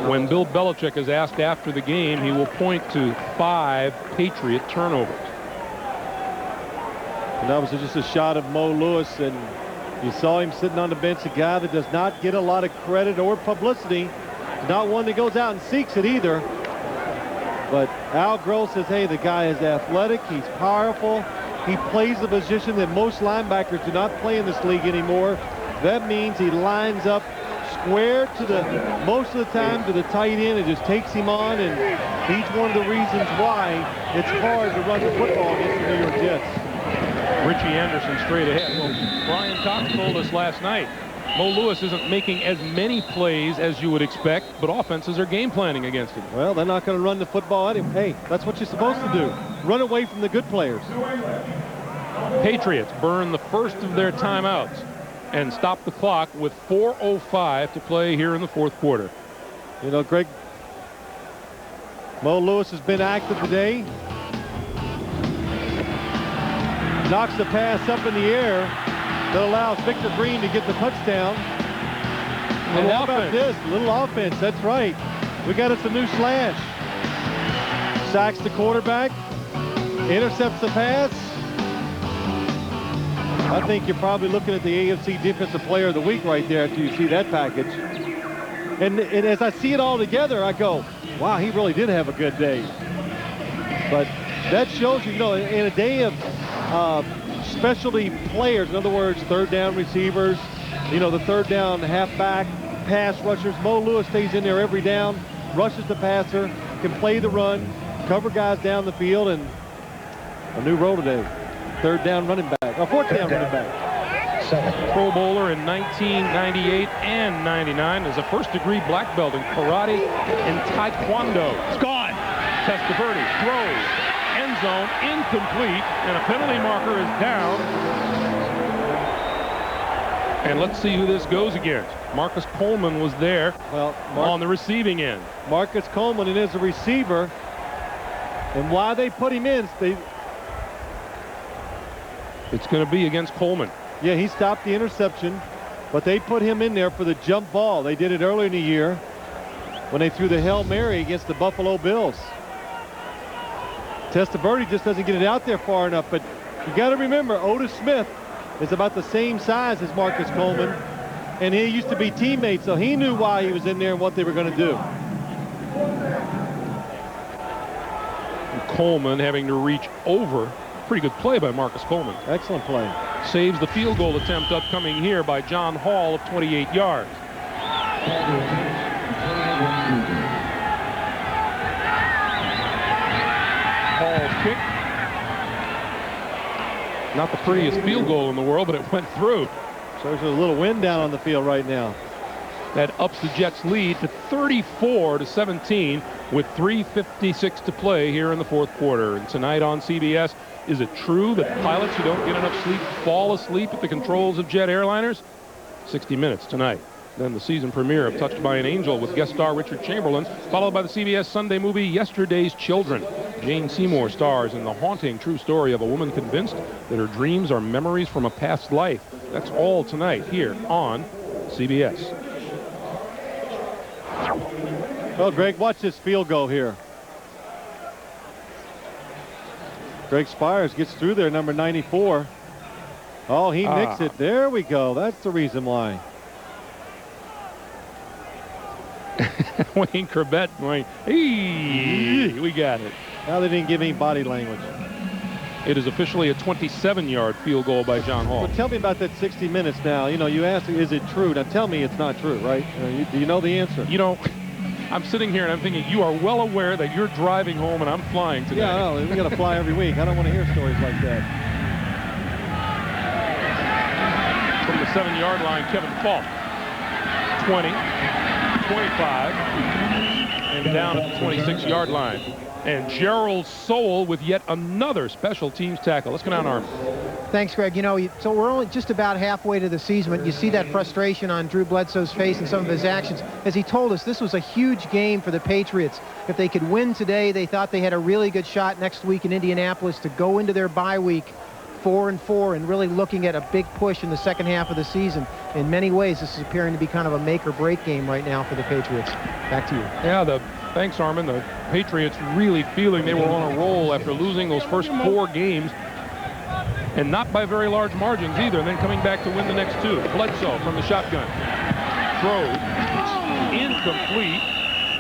Speaker 1: When Bill Belichick is asked after the game, he will point to 5 Patriot turnovers.
Speaker 2: And that was just a shot of Mo Lewis, and you saw him sitting on the bench, a guy that does not get a lot of credit or publicity Not one that goes out and seeks it either. But Al Gross says, hey, the guy is athletic. He's powerful. He plays the position that most linebackers do not play in this league anymore. That means he lines up square to the, most of the time, to the tight end and just takes him on. And he's one of the reasons why it's hard to run the football against the New York Jets.
Speaker 1: Richie Anderson straight ahead. Well, Brian Cox told us last night, Mo Lewis isn't making as many plays as you would expect, but offenses are game planning against him.
Speaker 2: Well, they're not going to run the football at him. Hey, that's what you're supposed to do. Run away from the good players.
Speaker 1: Patriots burn the first of their timeouts and stop the clock with 4:05 to play here in the fourth quarter.
Speaker 2: You know, Greg, Mo Lewis has been active today. Knocks the pass up in the air that allows Victor Green to get the touchdown. And how about this? Little offense, that's right. We got us a new slash. Sacks the quarterback, intercepts the pass. I think you're probably looking at the AFC Defensive Player of the Week right there after you see that package. And as I see it all together, I go, wow, he really did have a good day. But that shows you, you know, in a day of specialty players, in other words, third down receivers, you know, the third down halfback, pass rushers, Mo Lewis stays in there every down, rushes the passer, can play the run, cover guys down the field, and a new role today. Third down running back, or fourth down running back.
Speaker 1: Pro Bowler in 1998 and 99 as a first-degree black belt in karate and taekwondo. It's gone. Testaverde throws. End zone incomplete, and a penalty marker is down. And let's see who this goes against. Marcus Coleman was there on the receiving end.
Speaker 2: Marcus Coleman is a receiver, and why they put him in,
Speaker 1: it's going to be against Coleman.
Speaker 2: Yeah, he stopped the interception, but they put him in there for the jump ball. They did it earlier in the year when they threw the Hail Mary against the Buffalo Bills. Testaverde just doesn't get it out there far enough, but you got to remember, Otis Smith is about the same size as Marcus Coleman, and he used to be teammates, so he knew why he was in there and what they were going to do.
Speaker 1: And Coleman having to reach over. Pretty good play by Marcus Coleman.
Speaker 2: Excellent play.
Speaker 1: Saves the field goal attempt upcoming here by John Hall of 28 yards. Hall's kick. Not the prettiest field goal in the world, but it went through.
Speaker 2: So there's a little wind down on the field right now.
Speaker 1: That ups the Jets' lead to 34-17 with 3:56 to play here in the fourth quarter. And tonight on CBS, is it true that pilots who don't get enough sleep fall asleep at the controls of jet airliners? 60 Minutes tonight. Then the season premiere of Touched by an Angel with guest star Richard Chamberlain, followed by the CBS Sunday movie Yesterday's Children. Jane Seymour stars in the haunting true story of a woman convinced that her dreams are memories from a past life. That's all tonight here on CBS.
Speaker 2: Well, Greg, watch this field goal here. Greg Spires gets through there, number 94. Oh, he nicks it. There we go. That's the reason why.
Speaker 1: Wayne Corbett going, hey, we got it.
Speaker 2: Now they didn't give any body language.
Speaker 1: It is officially a 27-yard field goal by John Hall.
Speaker 2: Well, tell me about that 60 Minutes now. You know, you asked, is it true? Now tell me it's not true, right? Do you know the answer?
Speaker 1: You know, I'm sitting here and I'm thinking you are well aware that you're driving home and I'm flying today.
Speaker 2: Yeah, I know. We got to fly every week. I don't want to hear stories like that.
Speaker 1: From the 7-yard line, Kevin Falk. 20, 25, and down at the 26-yard line. And Gerald Sowell with yet another special teams tackle. Let's go down, Arm.
Speaker 3: Thanks, Greg. You know, so we're only just about halfway to the season, but you see that frustration on Drew Bledsoe's face and some of his actions. As he told us, this was a huge game for the Patriots. If they could win today, they thought they had a really good shot next week in Indianapolis to go into their bye week 4-4 and really looking at a big push in the second half of the season. In many ways, this is appearing to be kind of a make or break game right now for the Patriots. Back to you.
Speaker 1: Yeah, thanks, Armin. The Patriots really feeling they were on a roll after losing those first 4 games, and not by very large margins either, and then coming back to win the next 2. Bledsoe from the shotgun. Throws. Incomplete.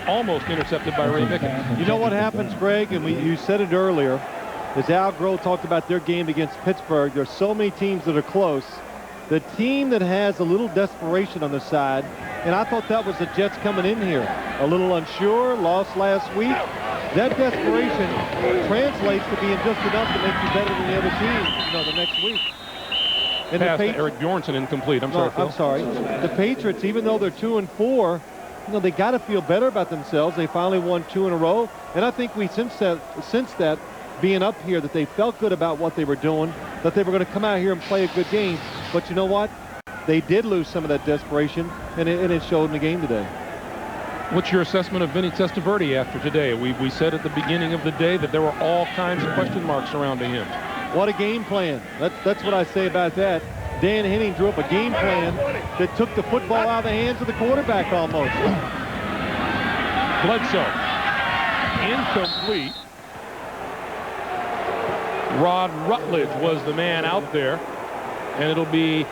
Speaker 1: Almost intercepted by Ray Mickens.
Speaker 2: You know what happens, Greg, and you said it earlier, as Al Groh talked about their game against Pittsburgh. There's so many teams that are close. The team that has a little desperation on the side, and I thought that was the Jets coming in here. A little unsure, lost last week. That desperation translates to being just enough to make you better than the other team, the next week. And
Speaker 1: pass to Eric Bjornson incomplete. I'm sorry.
Speaker 2: The Patriots, even though they're 2-4, they got to feel better about themselves. They finally won 2 in a row, and I think we since that being up here that they felt good about what they were doing, that they were going to come out here and play a good game. But you know what? They did lose some of that desperation, and it showed in the game today.
Speaker 1: What's your assessment of Vinny Testaverde after today? We said at the beginning of the day that there were all kinds of question marks surrounding him.
Speaker 2: What a game plan. That's what I say about that. Dan Henning drew up a game plan that took the football out of the hands of the quarterback almost.
Speaker 1: Bledsoe. Incomplete. Rod Rutledge was the man out there, and it'll be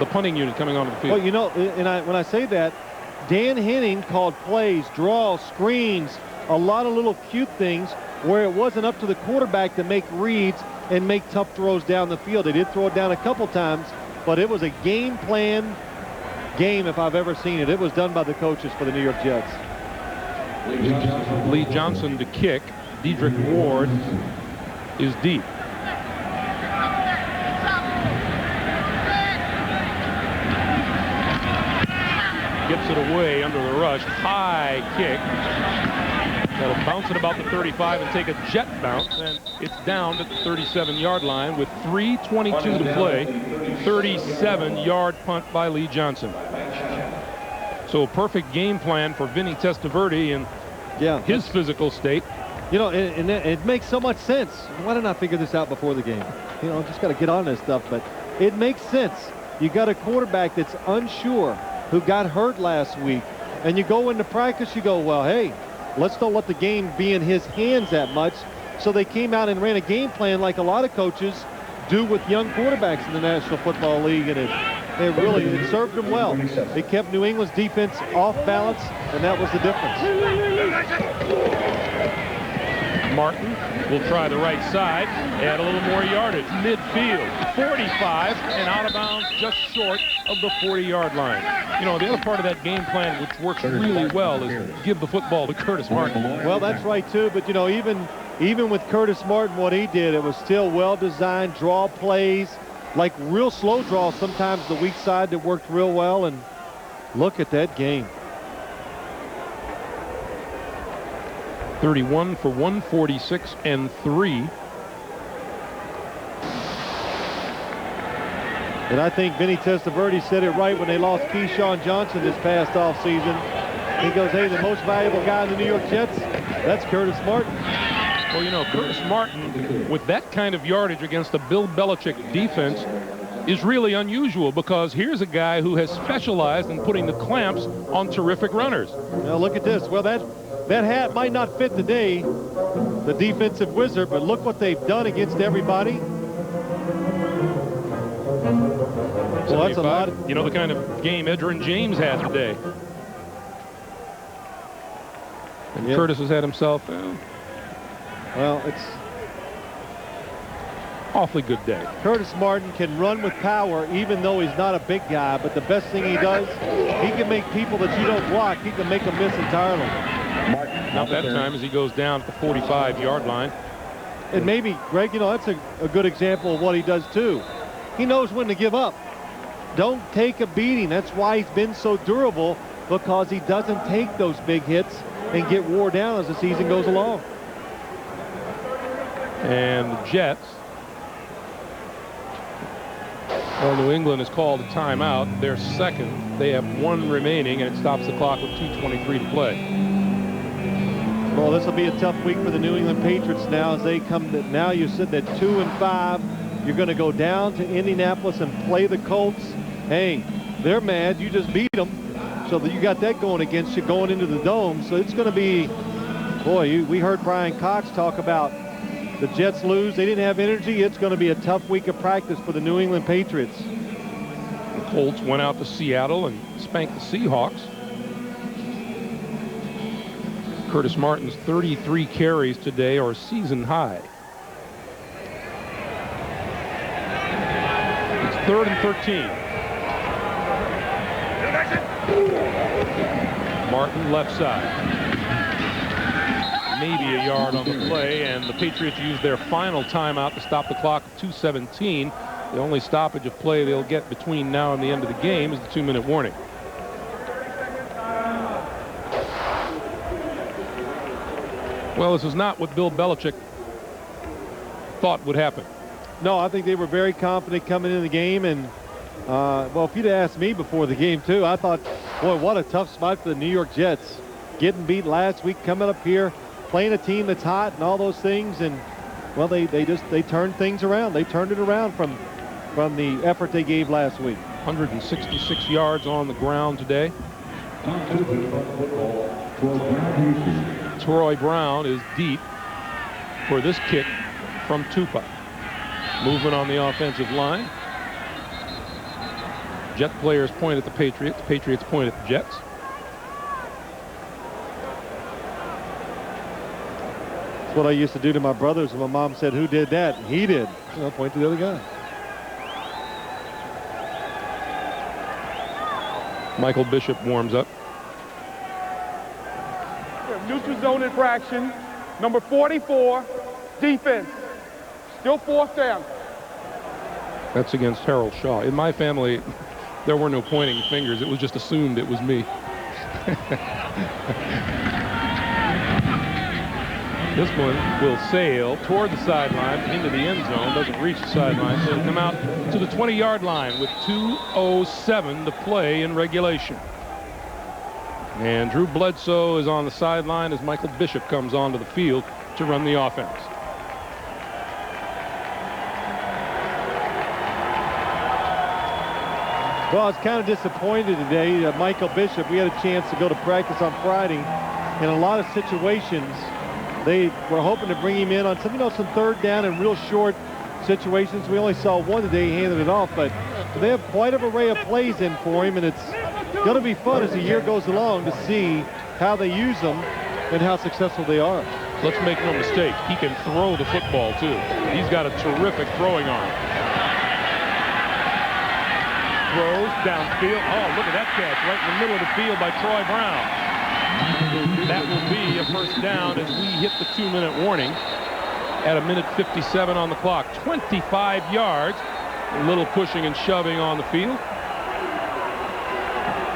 Speaker 1: the punting unit coming onto the field.
Speaker 2: Well, when I say that, Dan Henning called plays, draws, screens, a lot of little cute things where it wasn't up to the quarterback to make reads and make tough throws down the field. They did throw it down a couple times, but it was a game plan game if I've ever seen it. It was done by the coaches for the New York Jets.
Speaker 1: Lee Johnson to kick. Dedrick Ward is deep. Gets it away under the rush. High kick. That'll bounce at about the 35 and take a jet bounce, and it's down at the 37-yard line with 3:22 to play. 37-yard punt by Lee Johnson. So a perfect game plan for Vinny Testaverde in his physical state.
Speaker 2: And it makes so much sense. Why didn't I figure this out before the game? Just got to get on this stuff, but it makes sense. You got a quarterback that's unsure, who got hurt last week, and you go into practice, you go, well, hey, let's don't let the game be in his hands that much. So they came out and ran a game plan like a lot of coaches do with young quarterbacks in the National Football League, and it served them well. It kept New England's defense off balance, and that was the difference.
Speaker 1: Martin will try the right side, add a little more yardage. Midfield, 45, and out of bounds just short of the 40-yard line. The other part of that game plan, which works really well, is give the football to Curtis Martin.
Speaker 2: Well, that's right, too. But, even with Curtis Martin, what he did, it was still well-designed, draw plays, like real slow draws sometimes the weak side that worked real well. And look at that game.
Speaker 1: 31 for 146 and 3.
Speaker 2: And I think Vinny Testaverde said it right when they lost Keyshawn Johnson this past offseason. He goes, hey, the most valuable guy in the New York Jets, that's Curtis Martin.
Speaker 1: Well, Curtis Martin, with that kind of yardage against the Bill Belichick defense, is really unusual, because here's a guy who has specialized in putting the clamps on terrific runners.
Speaker 2: Now look at this. Well, that hat might not fit today, the defensive wizard, but look what they've done against everybody. Well, that's a lot.
Speaker 1: The kind of game Edgerrin James had today. And Curtis has had himself,
Speaker 2: well, it's
Speaker 1: awfully good day.
Speaker 2: Curtis Martin can run with power, even though he's not a big guy, but the best thing he does, he can make people that you don't block, he can make them miss entirely.
Speaker 1: Not that time, as he goes down at the 45-yard line.
Speaker 2: And maybe, Greg, that's a good example of what he does too. He knows when to give up. Don't take a beating. That's why he's been so durable, because he doesn't take those big hits and get wore down as the season goes along.
Speaker 1: And the Jets, New England has called a timeout. They're second. They have 1 remaining, and it stops the clock with 2:23 to play.
Speaker 2: Well, this will be a tough week for the New England Patriots now, as they come to, now you're sitting at 2-5. You're going to go down to Indianapolis and play the Colts. Hey, they're mad. You just beat them. So that you got that going against you going into the Dome. So it's going to be, boy, we heard Brian Cox talk about the Jets lose. They didn't have energy. It's going to be a tough week of practice for the New England Patriots.
Speaker 1: The Colts went out to Seattle and spanked the Seahawks. Curtis Martin's 33 carries today are season high. It's 3rd and 13. Martin left side. Maybe a yard on the play, and the Patriots use their final timeout to stop the clock at 2:17. The only stoppage of play they'll get between now and the end of the game is the 2-minute warning. Well, this is not what Bill Belichick thought would happen.
Speaker 2: No, I think they were very confident coming into the game, and well, if you'd asked me before the game too, I thought, boy, what a tough spot for the New York Jets. Getting beat last week, coming up here, playing a team that's hot and all those things, and well, they turned things around. They turned it around from the effort they gave last week.
Speaker 1: 166 yards on the ground today. Troy Brown is deep for this kick from Tupa. Movement on the offensive line. Jet players point at the Patriots. Patriots point at the Jets.
Speaker 2: That's what I used to do to my brothers when my mom said, "Who did that?" And he did. I'll point to the other guy.
Speaker 1: Michael Bishop warms up.
Speaker 4: Neutral zone infraction, number 44, defense. Still 4th down.
Speaker 1: That's against Harold Shaw. In my family, there were no pointing fingers. It was just assumed it was me. This one will sail toward the sideline into the end zone. Doesn't reach the sideline. So it'll come out to the 20-yard line with 2:07 to play in regulation. And Drew Bledsoe is on the sideline as Michael Bishop comes onto the field to run the offense.
Speaker 2: Well, I was kind of disappointed today that Michael Bishop, we had a chance to go to practice on Friday. In a lot of situations, they were hoping to bring him in on some 3rd down and real short situations. We only saw one today, he handed it off, but they have quite an array of plays in for him, and it's going to be fun as the year goes along to see how they use them and how successful they are.
Speaker 1: Let's make no mistake, he can throw the football too. He's got a terrific throwing arm. Throws downfield. Oh, look at that catch right in the middle of the field by Troy Brown. That will be a first down as we hit the 2-minute warning at 1:57 on the clock. 25 yards. A little pushing and shoving on the field,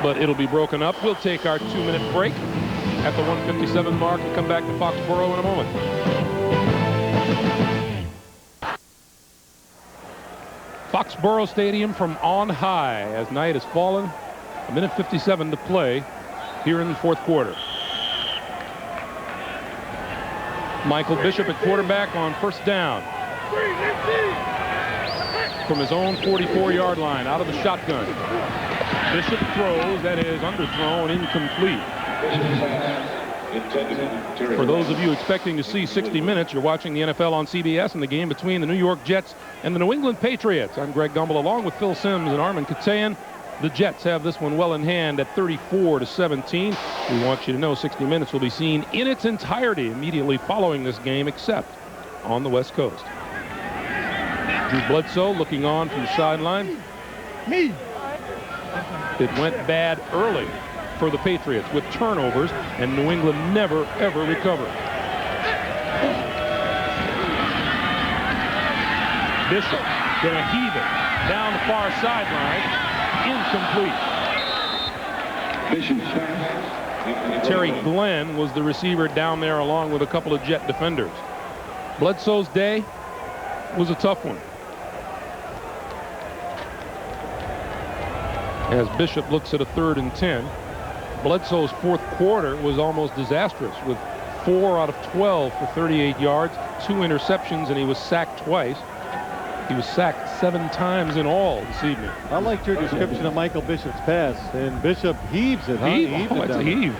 Speaker 1: but it'll be broken up. We'll take our 2-minute break at the 1:57 mark and come back to Foxborough in a moment. Foxborough Stadium from on high as night has fallen. 1:57 to play here in the 4th quarter. Michael Bishop at quarterback on first down. From his own 44-yard line, out of the shotgun. Bishop throws, that is underthrown, incomplete. For those of you expecting to see 60 minutes, you're watching the NFL on CBS and the game between the New York Jets and the New England Patriots. I'm Greg Gumbel along with Phil Simms and Armin Katayan. The Jets have this one well in hand at 34-17. We want you to know 60 Minutes will be seen in its entirety immediately following this game, except on the West Coast. Drew Bledsoe looking on from the sideline. It went bad early for the Patriots with turnovers, and New England never, ever recovered. Bishop gonna heave it down the far sideline. Incomplete. Terry Glenn was the receiver down there along with a couple of Jet defenders. Bledsoe's day was a tough one. As Bishop looks at a 3rd and 10. Bledsoe's 4th quarter was almost disastrous with 4 out of 12 for 38 yards, 2 interceptions, and he was sacked twice. He was sacked 7 times in all this evening.
Speaker 2: I liked your description of Michael Bishop's pass, and Bishop heaves it, huh?
Speaker 1: Heaved it down. Heave.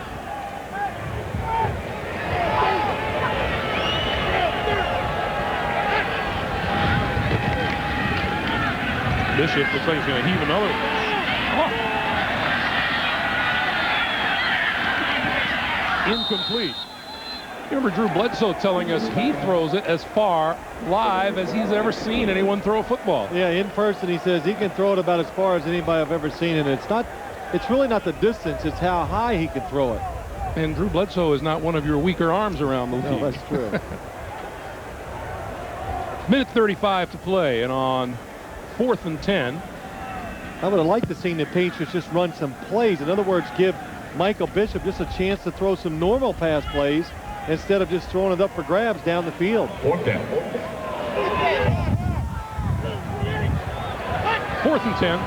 Speaker 1: Bishop looks like he's going to heave another one. Oh. Incomplete. You remember Drew Bledsoe telling us he throws it as far live as he's ever seen anyone throw a football.
Speaker 2: Yeah, in person he says he can throw it about as far as anybody I've ever seen, and it's really not the distance, it's how high he can throw it.
Speaker 1: And Drew Bledsoe is not one of your weaker arms around the league.
Speaker 2: No, that's true.
Speaker 1: Minute 35 to play, and on 4th and 10.
Speaker 2: I would have liked to see the Patriots just run some plays. In other words, give Michael Bishop just a chance to throw some normal pass plays instead of just throwing it up for grabs down the field.
Speaker 1: 4th and 10.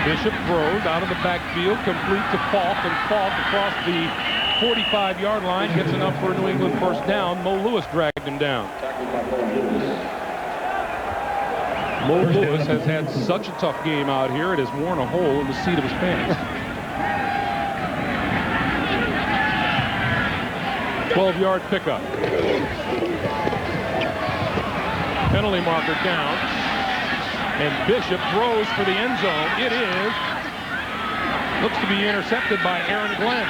Speaker 1: Bishop throws out of the backfield, complete to Falk, and Falk across the 45-yard line gets enough for a New England first down. Mo Lewis dragged him down. Mo Lewis has had such a tough game out here, it has worn a hole in the seat of his pants. 12-yard pickup. Penalty marker down. And Bishop throws for the end zone. It is. Looks to be intercepted by Aaron Glenn.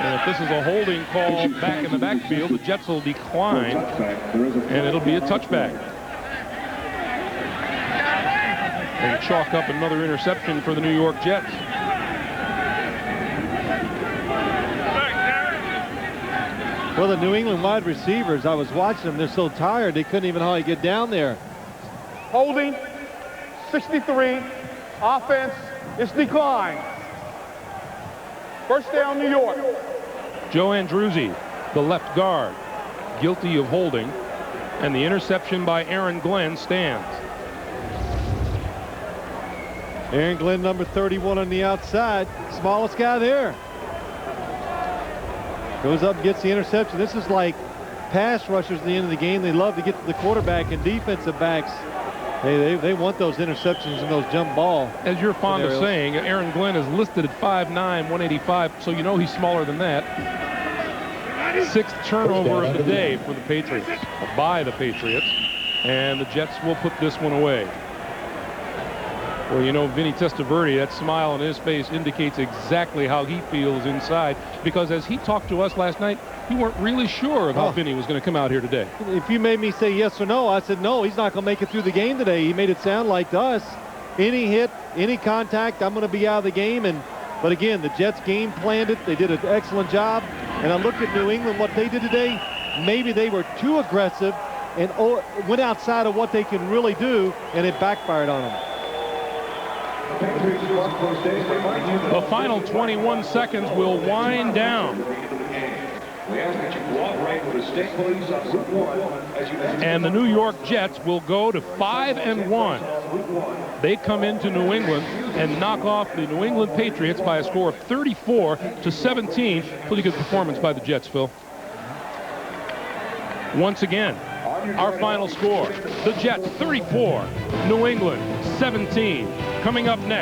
Speaker 1: And if this is a holding call back in the backfield, the Jets will decline, and it'll be a touchback. And chalk up another interception for the New York Jets.
Speaker 2: Well, the New England wide receivers, I was watching them, they're so tired they couldn't even hardly get down there.
Speaker 4: Holding, 63, offense is declined. First down, New York.
Speaker 1: Joe Andruzzi, the left guard, guilty of holding, and the interception by Aaron Glenn stands.
Speaker 2: Aaron Glenn, number 31 on the outside, smallest guy there. Goes up and gets the interception. This is like pass rushers at the end of the game. They love to get to the quarterback, and defensive backs, they want those interceptions and those jump ball.
Speaker 1: As you're fond of saying, Aaron Glenn is listed at 5'9", 185, so you know he's smaller than that. 6th turnover of the day for the Patriots, by the Patriots, and the Jets will put this one away. Well, you know, Vinny Testaverde, that smile on his face indicates exactly how he feels inside, because as he talked to us last night, he weren't really sure of how Vinny was going to come out here today.
Speaker 2: If you made me say yes or no, I said no, he's not going to make it through the game today. He made it sound like to us, any hit, any contact, I'm going to be out of the game. But again, the Jets game planned it. They did an excellent job. And I looked at New England, what they did today, maybe they were too aggressive and went outside of what they can really do, and it backfired on them.
Speaker 1: The final 21 seconds will wind down. And the New York Jets will go to 5-1. They come into New England and knock off the New England Patriots by a score of 34-17. Pretty good performance by the Jets, Phil. Once again, our final score, the Jets 34, New England 17. Coming up next.